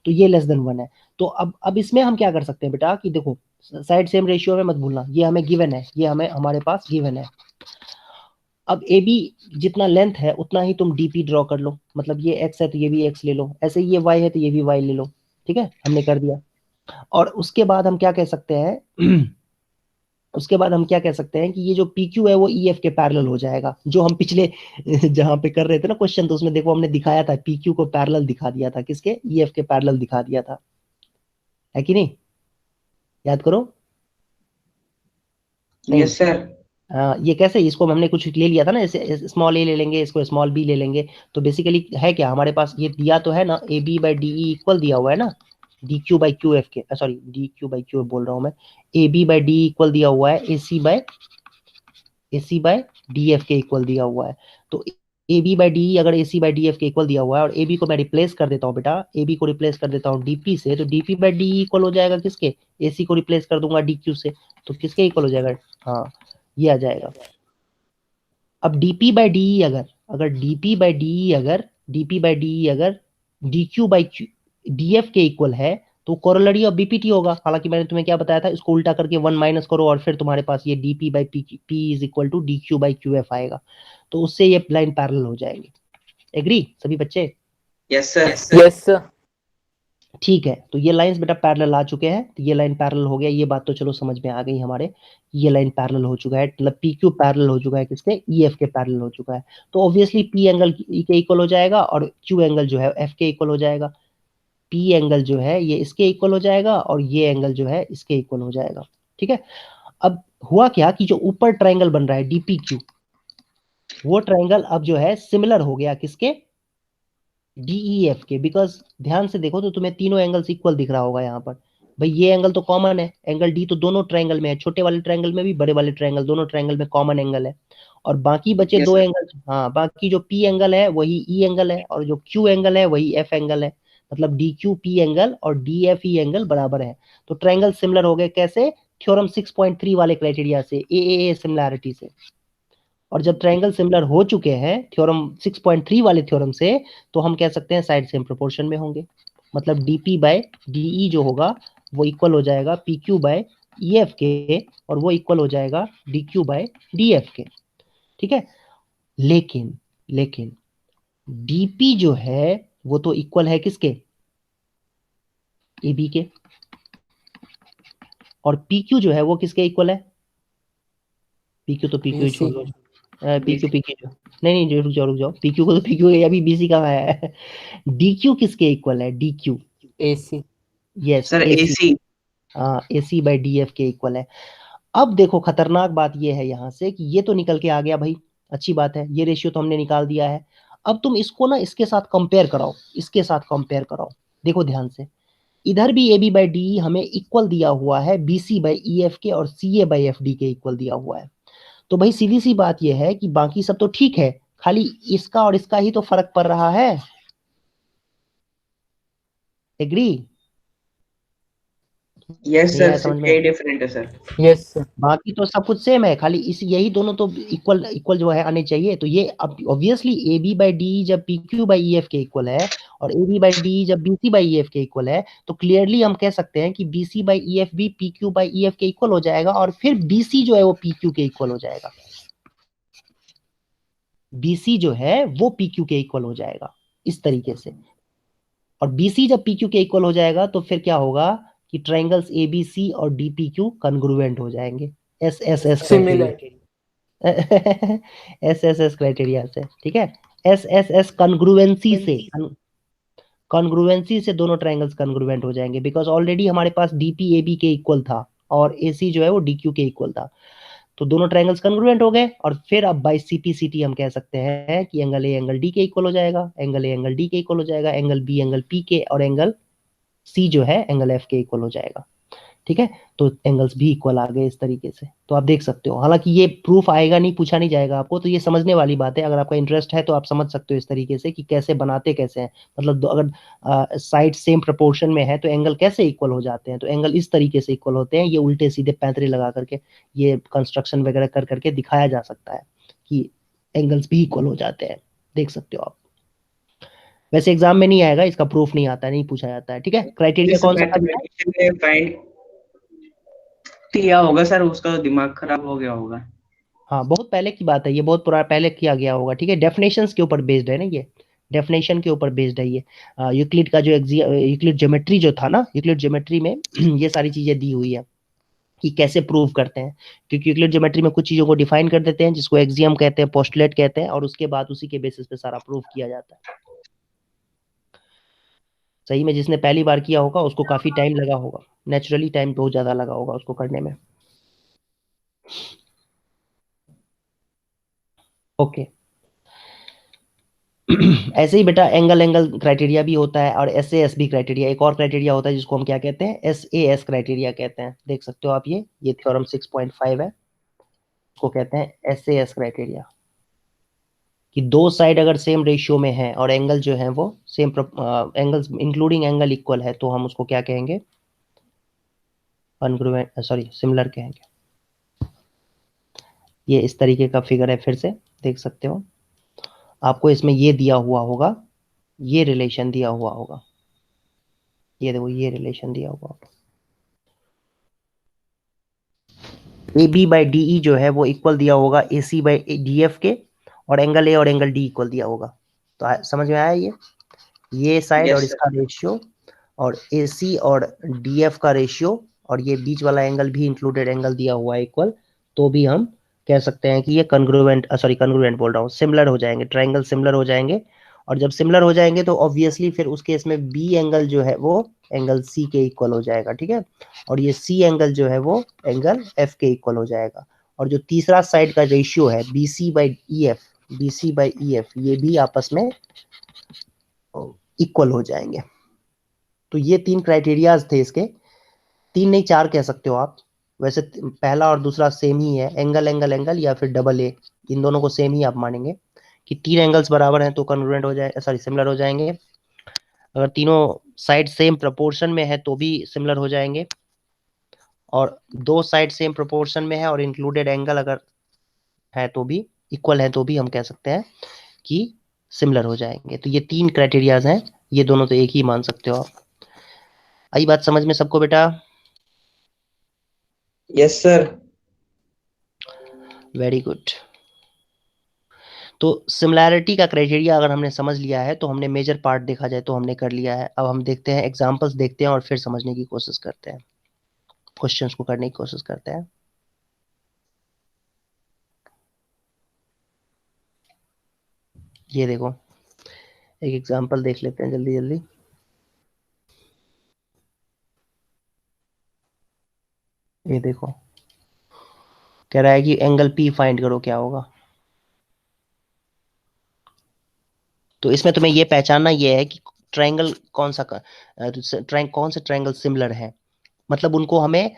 तो ये लेस देन 1 है। तो अब इसमें हम क्या कर सकते हैं बेटा कि देखो, साइड सेम रेशियो में मत भूलना, ये हमें गिवन है, ये हमें हमारे पास गिवन है। अब ए बी जितना लेंथ है उतना ही तुम डीपी ड्रॉ कर लो, मतलब ये एक्स है तो ये भी एक्स ले लो, ऐसे ही ये वाई है तो ये भी वाई ले लो, ठीक है, हमने कर दिया। और उसके बाद हम क्या कह सकते हैं उसके बाद हम क्या कह सकते हैं कि ये जो पी क्यू है वो ई एफ के पैरेलल हो जाएगा, जो हम पिछले जहां पे कर रहे थे ना क्वेश्चन, तो उसमें देखो हमने दिखाया था पी क्यू को पैरेलल दिखा दिया था, किसके, ई एफ के पैरेलल दिखा दिया था, है कि नहीं, याद करो। Yes sir. ये कैसे, इसको हमने कुछ ले लिया था ना, ऐसे स्मॉल ए ले लेंगे, इसको स्मॉल बी ले लेंगे, तो बेसिकली है क्या हमारे पास, ये दिया तो है ना, A B by D E equal दिया हुआ है ना, D Q by Q F के, sorry D Q by Q F बोल रहा हूँ मैं, A B by D equal दिया हुआ है A C by D F के इक्वल दिया हुआ है। तो ए बी बाई डी अगर A C by D F के इक्वल दिया हुआ है और ए बी को मैं रिप्लेस कर देता हूँ बेटा, ए बी को रिप्लेस कर देता हूँ डीपी से, तो डीपी बाई डी इक्वल हो जाएगा किसके, ए सी को रिप्लेस कर दूंगा डी क्यू से, तो किसके इक्वल हो जाएगा, हाँ ये आ जाएगा। अब डीपी बाई डी अगर अगर डीपी बाई डी अगर डीपी बाई डी अगर D Q by D F के इक्वल है तो कोरोलरी ऑफ बीपीटी होगा, हालांकि मैंने तुम्हें क्या बताया था, इसको उल्टा करके 1 माइनस करो और फिर तुम्हारे पास ये DP by P is equal to D Q by Q F आएगा, तो उससे ये लाइन पैरेलल हो जाएंगे। एग्री सभी बच्चे? Yes sir. Yes sir. ठीक है, तो ये लाइंस बेटा पैरेलल आ चुके हैं, तो ये लाइन पैरेलल हो गया, ये बात तो चलो समझ में आ गई हमारे, ये लाइन पैरेलल हो चुका है, मतलब पी क्यू पैरेलल हो चुका है किसके, ई एफ के पैरेलल हो चुका है, तो ऑब्वियसली पी एंगल ई के इक्वल हो जाएगा और क्यू एंगल जो है एफ के इक्वल हो जाएगा, पी एंगल जो है ये इसके इक्वल हो जाएगा और ये एंगल जो है इसके इक्वल हो जाएगा, ठीक है। अब हुआ क्या कि जो ऊपर ट्राइंगल बन रहा है डीपी क्यू, वो ट्राइंगल अब जो है सिमिलर हो गया किसके, डीईएफ के, बिकॉज ध्यान से देखो तो तुम्हें तीनों एंगल्स इक्वल दिख रहा होगा यहाँ पर, भाई ये एंगल तो कॉमन है, एंगल डी तो दोनों ट्रायंगल में है, छोटे वाले ट्रायंगल में भी बड़े वाले ट्रायंगल, दोनों ट्रायंगल में कॉमन एंगल है, और बाकी बचे Yes, दो sir. एंगल, हाँ बाकी जो पी एंगल है वही ई एंगल है और जो क्यू एंगल है वही एफ एंगल है, मतलब डी क्यू पी एंगल और डी एफ ई एंगल बराबर है, तो ट्रायंगल सिमिलर हो गए कैसे, थ्योरम 6.3 वाले क्राइटेरिया से, ए सिमिलैरिटी से। और जब ट्रायंगल सिमिलर हो चुके हैं थ्योरम 6.3 वाले थ्योरम से, तो हम कह सकते हैं साइड सेम प्रोपोर्शन में होंगे, मतलब डीपी बाय डीई जो होगा वो इक्वल हो जाएगा P Q by E F के, और वो इक्वल हो जाएगा D Q by D F के, ठीक है। लेकिन लेकिन डीपी जो है वो तो इक्वल है किसके, ए बी के, और पी क्यू जो है वो किसके इक्वल है, पी क्यू तो पी क्यू छोड़ दो, पी क्यू जो नहीं नहीं रुक जाओ पी क्यू को तो पी क्यू, अभी बीसी कहाँ है, डी क्यू किसके इक्वल है, D Q AC। Yes sir AC। हाँ AC बाई डी एफ के इक्वल है। अब देखो खतरनाक बात ये है यहाँ से कि ये तो निकल के आ गया भाई, अच्छी बात है, ये रेशियो तो हमने निकाल दिया है। अब तुम इसको ना इसके साथ कंपेयर कराओ, इसके साथ कंपेयर कराओ, देखो ध्यान से, इधर भी ए बी बाई डी हमें इक्वल दिया हुआ है B C by E F के और C A by F D के इक्वल दिया हुआ है, तो भाई सीधी सी बात ये है कि बाकी सब तो ठीक है, खाली इसका और इसका ही तो फर्क पड़ रहा है। एग्री? यस नहीं सर, आया समझ सिर्फ में? यही डिफरेंट है सर। Yes sir. बाकी तो सब कुछ सेम है, खाली इस यही दोनों तो इक्वल इक्वल जो है आने चाहिए, तो ये अब obviously A B by D जब P Q by E F के इक्वल है और ए बी बाई डी जब B C by E F के इक्वल है, तो क्लियरली हम कह सकते हैं कि B C by E F भी P Q by E F के इक्वल हो जाएगा, और फिर बी सी जो है वो पी क्यू के इक्वल हो जाएगा, बीसी जो है वो पीक्यू के इक्वल हो जाएगा इस तरीके से, और बीसी जब पीक्यू के इक्वल हो जाएगा तो फिर क्या होगा कि ट्रायंगल्स एबीसी और डीपीक्यू कॉन्ग्रुएंट हो जाएंगे, S S S similar. SSS criteria से, ठीक है। SSS कॉन्ग्रुएंसी से, कॉन्ग्रुएंसी से दोनों ट्रायंगल्स कॉन्ग्रुएंट हो जाएंगे, बिकॉज ऑलरेडी हमारे पास DPAB के इक्वल था और AC जो है वो DQ के इक्वल था, तो दोनों ट्रायंगल्स कॉन्ग्रुएंट हो गए। और फिर अब बाय CPCT हम कह सकते हैं कि एंगल A एंगल D के इक्वल हो जाएगा, एंगल A एंगल D के इक्वल हो जाएगा, एंगल B एंगल P के, और एंगल C जो है एंगल F के इक्वल हो जाएगा, ठीक है। तो एंगल्स भी इक्वल आ गए इस तरीके से, तो आप देख सकते हो। हालांकि ये प्रूफ आएगा नहीं, पूछा नहीं जाएगा आपको, तो ये समझने वाली बात है। अगर आपका इंटरेस्ट है तो आप समझ सकते हो इस तरीके से कि कैसे बनाते कैसे हैं, मतलब अगर साइड सेम प्रोपोर्शन में है तो एंगल कैसे इक्वल हो जाते हैं। तो एंगल इस तरीके से इक्वल होते हैं, ये उल्टे सीधे पैंतरे लगा करके, ये कंस्ट्रक्शन वगैरह कर करके दिखाया जा सकता है कि एंगल्स भी इक्वल हो जाते हैं, देख सकते हो आप। वैसे एग्जाम में नहीं आएगा, इसका प्रूफ नहीं आता है, नहीं पूछा जाता है, ठीक है। क्राइटेरिया कौन सा था? मैथमेटिशियन ने फाइंड किया होगा सर, उसका दिमाग खराब हो गया होगा। हाँ, बहुत पहले की बात है ये, बहुत पुराना पहले किया गया होगा, ठीक है। डेफिनेशंस के ऊपर बेस्ड है ना ये, डेफिनेशन के ऊपर बेस्ड है ये। यूक्लिड का जो यूक्लिड ज्योमेट्री जो था ना, यूक्लिड ज्योमेट्री में ये सारी चीजें दी हुई है कि कैसे प्रूव करते हैं, क्योंकि यूक्लिड ज्योमेट्री में कुछ चीजों को डिफाइन कर देते हैं जिसको एक्सियम कहते हैं, पोस्टुलेट कहते हैं, और उसके बाद उसी के बेसिस पे सारा प्रूफ किया जाता है। सही में जिसने पहली बार किया होगा उसको काफी टाइम लगा होगा, नेचुरली टाइम बहुत ज्यादा लगा होगा उसको करने में। ओके। ऐसे ही बेटा एंगल एंगल क्राइटेरिया भी होता है, और SAS भी क्राइटेरिया, एक और क्राइटेरिया होता है जिसको हम क्या कहते हैं, SAS क्राइटेरिया कहते हैं। देख सकते हो आप, ये थ्योरम 6.5 है, उसको कहते हैं SAS क्राइटेरिया, कि दो साइड अगर सेम रेशियो में है और एंगल जो है वो same angles including angle equal है, तो हम उसको क्या कहेंगे, कॉन्ग्रुएंट, सॉरी सिमिलर कहेंगे। ये इस तरीके का फिगर है, फिर से देख सकते हो। आपको इसमें ये दिया हुआ होगा, ये रिलेशन दिया हुआ होगा, ये देखो ये रिलेशन दिया हुआ होगा, AB/DE जो है वो इक्वल दिया होगा AC/DF के, और एंगल A और एंगल D इक्वल दिया होगा। तो समझ में आया ये साइड Yes, और sir. इसका रेशियो, और AC और DF का रेशियो, और ये बीच वाला एंगल भी इंक्लूडेड एंगल दिया हुआ है इक्वल, तो भी हम कह सकते हैं कि ये कॉन्ग्रुएंट, सॉरी कॉन्ग्रुएंट बोल रहा हूँ, सिमिलर हो जाएंगे, ट्रायंगल सिमिलर हो जाएंगे। और जब सिमिलर हो जाएंगे तो ऑब्वियसली फिर उस केस में B एंगल जो है वो एंगल C के इक्वल हो जाएगा, ठीक है। और ये C एंगल जो है वो एंगल F के इक्वल हो जाएगा। और जो तीसरा साइड का रेशियो है BC/EF, BC/EF, ये भी आपस में इक्वल हो जाएंगे। तो ये तीन क्राइटेरियाज थे इसके, तीन नहीं चार कह सकते हो आप। वैसे पहला और दूसरा सेम ही है, एंगल एंगल एंगल या फिर डबल ए, इन दोनों को सेम ही आप मानेंगे कि तीन एंगल्स बराबर हैं तो कॉन्ग्रुएंट हो जाए, सॉरी सिमिलर हो जाएंगे। अगर तीनों साइड सेम प्रोपोर्शन में है तो भी सिमिलर हो जाएंगे, और दो साइड सेम प्रोपोर्शन में है और इंक्लूडेड एंगल अगर है तो भी इक्वल है, तो भी हम कह सकते हैं कि सिमिलर हो जाएंगे। तो ये तीन क्राइटेरियाज हैं, ये दोनों तो एक ही मान सकते हो आप। आई बात समझ में सबको बेटा? Yes, sir. Very good. तो सिमिलैरिटी का क्राइटेरिया अगर हमने समझ लिया है तो हमने मेजर पार्ट देखा जाए तो हमने कर लिया है। अब हम देखते हैं एग्जांपल्स देखते हैं और फिर समझने की कोशिश करते हैं, क्वेश्चंस को करने की कोशिश करते हैं। ये देखो एक एग्जांपल देख लेते हैं जल्दी जल्दी। ये देखो कह रहा है कि एंगल P फाइंड करो, क्या होगा। तो इसमें तुम्हें ये पहचानना ये है कि ट्रायंगल कौन सा कौन से ट्रायंगल सिमिलर है, मतलब उनको हमें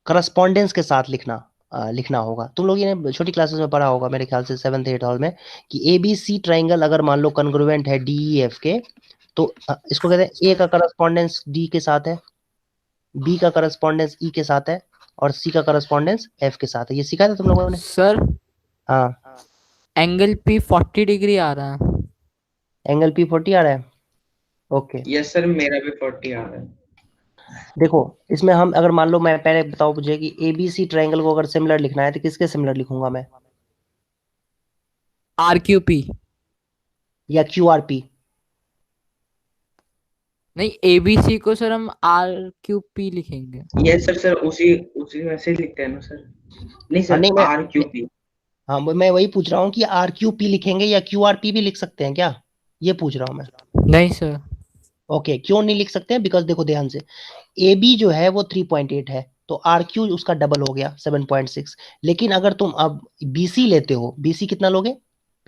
करस्पॉन्डेंस के साथ लिखना होगा। तुम लोग ये छोटी क्लासेस में पढ़ा होगा मेरे ख्याल से 7th 8th हॉल में, कि ABC ट्रायंगल अगर मान लो कॉन्ग्रुएंट है DEF के, तो इसको कहते हैं A का करस्पॉन्डेंस D के साथ है, B का करस्पॉन्डेंस E के साथ है, और C का करस्पॉन्डेंस F के साथ है। ये सीखा था तुम लोगों ने? सर हाँ, एंगल P 40 डिग्री आ रहा है। एंगल P 40 आ रहा है, ओके। Yes, sir. मेरा भी 40 आ रहा है। देखो इसमें हम अगर मान लो, मैं पहले बताओ मुझे कि ABC ट्रायंगल को अगर सिमिलर लिखना है तो किसके सिमिलर लिखूंगा मैं, RQP। या QRP? नहीं, ABC को सर हम RQP लिखेंगे। यस सर, सर उसी उसी में से लिखते हैं ना सर। नहीं हाँ सर, नहीं मैं RQP। हाँ मैं वही पूछ रहा हूँ कि RQP लिखेंगे या QRP भी लिख सकते हैं क्या, ये पूछ रहा हूँ मैं। नहीं सर। ओके, क्यों नहीं लिख सकते हैं? बिकॉज देखो ध्यान से, AB जो है वो 3.8 है, तो RQ उसका डबल हो गया 7.6। लेकिन अगर तुम अब BC लेते हो, BC कितना लोगे?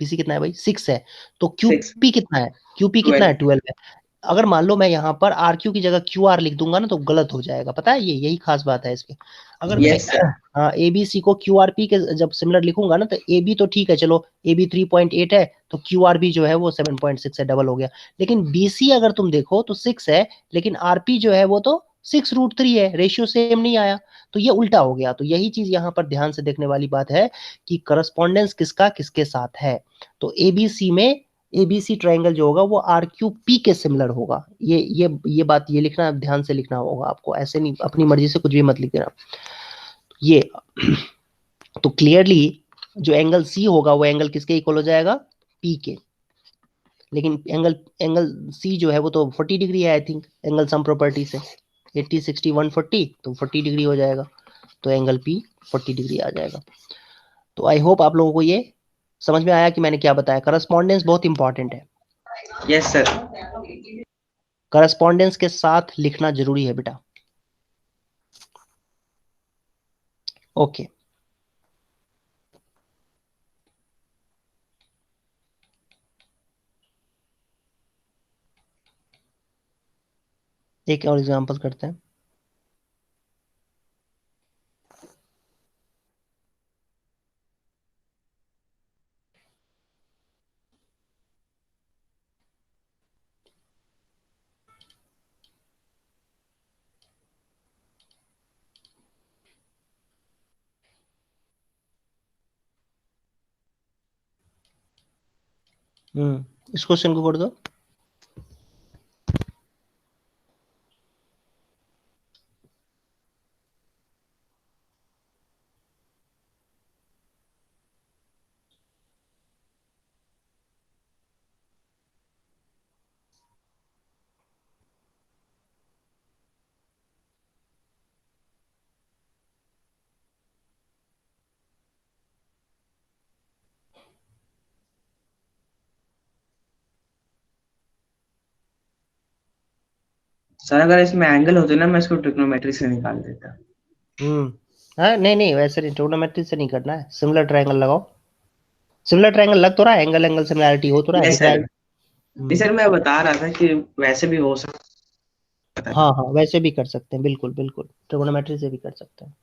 BC कितना है भाई? 6 है। तो 6, QP कितना है? QP कितना है? 12। 12 है। अगर मान लो मैं यहाँ पर RQ की जगह QR लिख दूंगा ना तो गलत हो जाएगा, पता है, ये यही खास बात है इसकी। अगर मैं यस सर। हाँ ABC को QRP के जब सिमिलर लिखूंगा ना, तो AB तो ठीक है, चलो AB 3.8 है, तो QRB जो है वो 7.6 है, डबल हो गया। लेकिन BC अगर तुम देखो तो 6 है, लेकिन RP जो है वो तो 6√3 है, रेशियो सेम नहीं आया, तो ये उल्टा हो गया। तो यही चीज यहाँ पर ध्यान से देखने वाली बात है कि करस्पॉन्डेंस किसका किसके साथ है। तो ABC में ABC ट्रायंगल जो होगा वो RQP के सिमिलर होगा। ये बात ये लिखना, ध्यान से लिखना होगा आपको, ऐसे नहीं अपनी मर्जी से कुछ भी मत लिख देना ये। तो क्लियरली जो एंगल C होगा वो एंगल किसके इक्वल हो जाएगा? P के। लेकिन एंगल एंगल C जो है वो तो 40 डिग्री है I think, angle sum property से 80 60 140, तो 40 डिग्री हो जाएगा, तो एंगल P 40 डिग्री आ जाएगा। तो आई होप आप लोगों को ये समझ में आया कि मैंने क्या बताया। करस्पॉन्डेंस बहुत इंपॉर्टेंट है, यस सर। करस्पॉन्डेंस के साथ लिखना जरूरी है बेटा। ओके, एक और एग्जांपल करते हैं। इस क्वेश्चन को कर दो। सर अगर इसमें एंगल होते ना, मैं इसको ट्रिग्नोमेट्री से निकाल देता। हाँ नहीं नहीं, वैसे नहीं, ट्रिग्नोमेट्री से नहीं करना है, सिमिलर ट्रायंगल लगाओ। सिमिलर ट्रायंगल लग तो रहा है, एंगल एंगल सिमिलैरिटी हो तो रहा है, यस दिख रहा सर। है। नहीं सर, मैं बता रहा था कि वैसे भी हो सकता हाँ था। हाँ, वैसे भी कर सकते हैं, बिल्कुल बिल्कुल, ट्रिग्नोमेट्री से भी कर सकते हैं।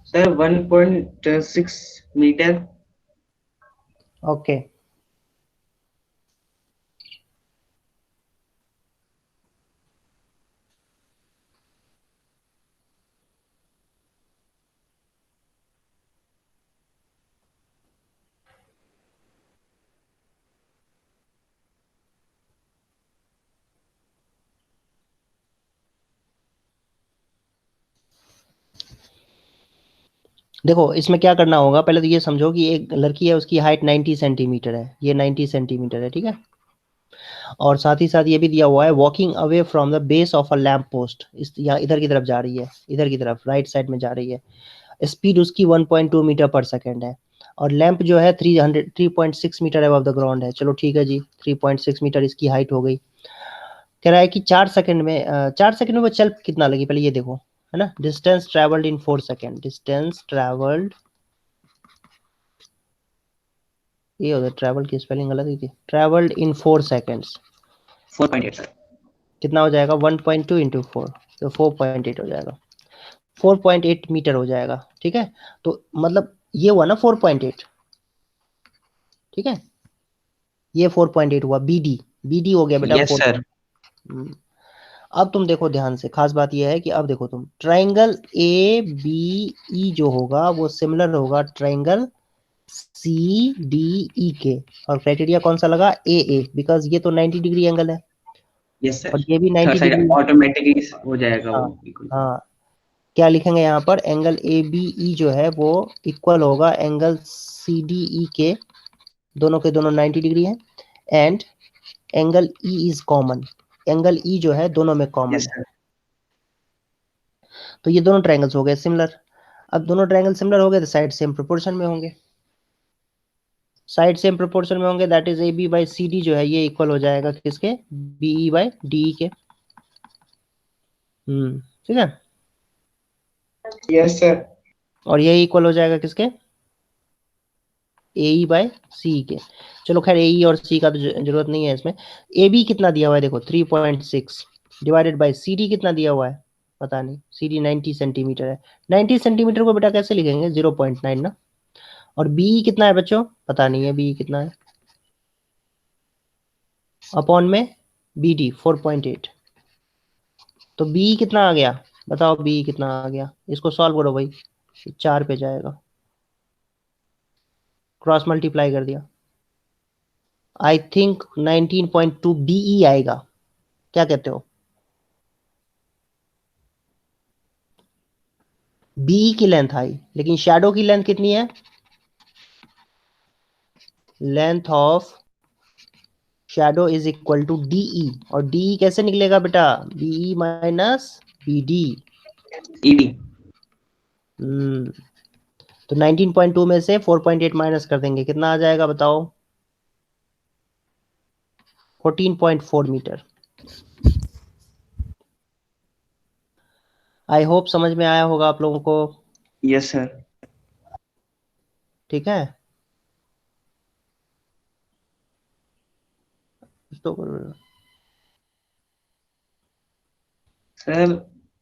Sir 1.6 metre. ओके, देखो इसमें क्या करना होगा, पहले तो ये समझो कि एक लड़की है, उसकी हाइट 90 सेंटीमीटर है, ये 90 सेंटीमीटर है, ठीक है। और साथ ही साथ ये भी दिया हुआ है, walking away from the base of a lamp post, इस यहाँ इधर की तरफ जा रही है, इधर की तरफ राइट साइड में जा रही है। स्पीड उसकी 1.2 मीटर पर सेकेंड है, और लैंप जो है 3.6 मीटर अबव द ग्राउंड है। चलो ठीक है जी, 3.6 मीटर इसकी हाइट हो गई। कह रहा है कि 4 सेकंड में 4 सेकंड में वो चल कितना लगी, पहले ये देखो, है ना। Distance travelled in 4 second, distance travelled ये होता है ट्रैवल की स्पेलिंग गलत ही थी, ट्रैवल्ड इन 4 सेकेंड्स 4.8 सर। कितना हो जाएगा 1.2 इंटू 4 तो 4.8 हो जाएगा, 4.8 मीटर हो जाएगा। ठीक है, तो मतलब ये हुआ ना 4.8, ठीक है, ये 4.8 हुआ, बीडी बीडी हो गया बेटा यस 4। सर। अब तुम देखो ध्यान से, खास बात यह है कि अब देखो तुम ट्राइंगल ए बी ई जो होगा वो सिमिलर होगा ट्राइंगल सी डी ई के, और क्राइटेरिया कौन सा लगा ए ए, बिकॉज ये तो 90 डिग्री एंगल है यस और सर, ये भी थर्ड 90 साइड डिग्री। ऑटोमेटिकली हो जाएगा हाँ वो बिल्कुल। हाँ, क्या लिखेंगे यहाँ पर, एंगल ए बी ई जो है वो इक्वल होगा एंगल सी डी ई के, दोनों के दोनों 90 डिग्री है, and angle E is common, angle E जो है दोनों में कॉमन यस है। सर। तो ये दोनों ट्रायंगल्स हो गए सिमिलर। अब दोनों ट्रायंगल सिमिलर हो गए तो साइड सेम प्रोपोर्शन में होंगे, साइड सेम प्रोपोर्शन में होंगे, that is A B by C D जो है ये इक्वल हो जाएगा किसके, B E by D E के। ठीक है, यस सर। और ये इक्वल हो जाएगा किसके, ए ई बाई सी के। चलो खैर ए ई और सी का तो जरूरत नहीं है इसमें। ए बी कितना दिया हुआ है देखो 3.6 डिवाइडेड बाई सी डी कितना दिया हुआ है पता नहीं, सी डी 90 सेंटीमीटर है, 90 सेंटीमीटर को बेटा कैसे लिखेंगे 0.9 ना, और बी कितना है बच्चों पता नहीं है, बी कितना है, अपॉन में बी डी 4.8, तो बी कितना आ गया बताओ, बी कितना आ गया, इसको सॉल्व करो भाई, 4 पे जाएगा, क्रॉस मल्टीप्लाई कर दिया, आई थिंक 19.2 बीई आएगा, क्या कहते हो, बीई की लेंथ आई, लेकिन शैडो की लेंथ कितनी है, length of shadow is equal to DE, और डीई कैसे निकलेगा बेटा, बीई माइनस बीडी। ईडी। तो 19.2 में से 4.8 माइनस कर देंगे, कितना आ जाएगा बताओ, 14.4 मीटर। आई होप समझ में आया होगा आप लोगों को। Yes sir. ठीक है, तो सर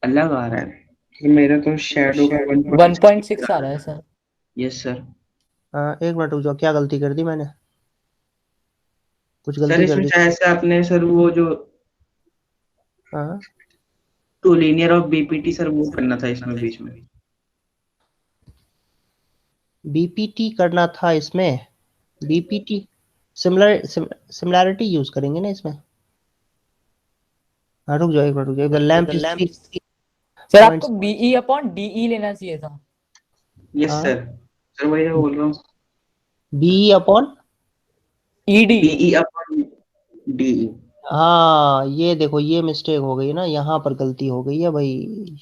अलग आ रहा है मेरा तो, शैडो का 1.6 आ रहा है सर। Yes sir. एक मिनट रुक जाओ, क्या गलती कर दी मैंने, कुछ सर गलती कर इसमें दी। शायद से आपने सर वो जो हाँ, to linear of BPT sir वो करना था इसमें बीच में। बीपीटी करना था इसमें, बीपीटी सिमिलैरिटी यूज करेंगे ना इसमें। हाँ रुक जाओ एक मिनट, रुक जाओ, लैंप सर आपको बीई अपॉन डीई लेना चाहिए था। यस सर, सर वही मैं बोल रहा हूँ, B upon ED. BE upon DE. हाँ ये देखो ये मिस्टेक हो गई ना, यहाँ पर गलती हो गई है भाई,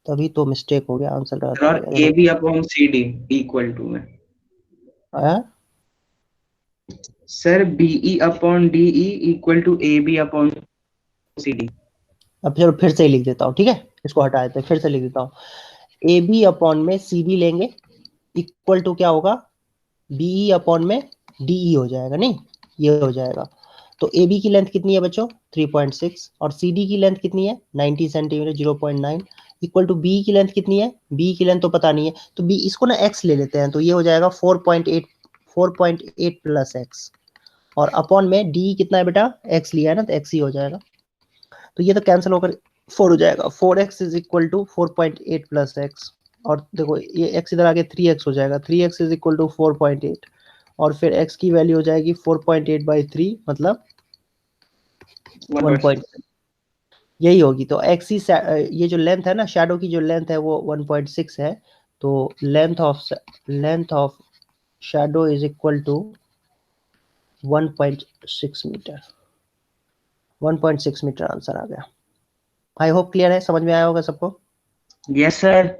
तभी तो मिस्टेक हो गया, आंसर गलत आ और गया ए देखो। B upon C D equal to में हाँ? Sir BE upon DE equal to A B upon C D. अब चलो फिर से ही लिख देता हूँ, ठीक है, इसको हटा देते हैं, फिर से लिख देता हूँ, ए बी अपॉन में सी बी लेंगे इक्वल टू क्या होगा, बीई अपॉन में डीई हो जाएगा, नहीं ये हो जाएगा। तो ए बी की लेंथ कितनी है बच्चों 3.6, और सी डी की लेंथ कितनी है 90 सेंटीमीटर 0.9, इक्वल टू बी की लेंथ कितनी है, बी की लेंथ तो पता नहीं है, तो बी इसको ना एक्स ले लेते हैं, तो ये हो जाएगा 4.8 प्लस एक्स, और अपॉन में डी कितना है बेटा, एक्स लिया है ना तो एक्स ही हो जाएगा, तो ये तो कैंसिल होकर 4 हो जाएगा, 4x is equal to 4.8 plus x, और देखो ये x इधर आके 3x हो जाएगा, 3x इज इक्वल टू 4.8, और फिर x की वैल्यू हो जाएगी 4.8 बाई 3 मतलब 1. यही होगी, तो x ही ये जो लेंथ है ना शैडो की जो लेंथ है वो 1.6 है, तो length of shadow is equal to 1.6 metre, 1.6 metre answer आ गया। आई होप क्लियर है, समझ में आया होगा सबको। Yes sir.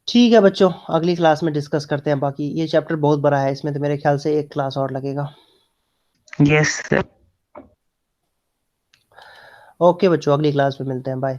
ठीक है बच्चों, अगली क्लास में डिस्कस करते हैं बाकी, ये चैप्टर बहुत बड़ा है, इसमें तो मेरे ख्याल से एक क्लास और लगेगा। Yes sir. ओके बच्चों, अगली क्लास में मिलते हैं, बाय।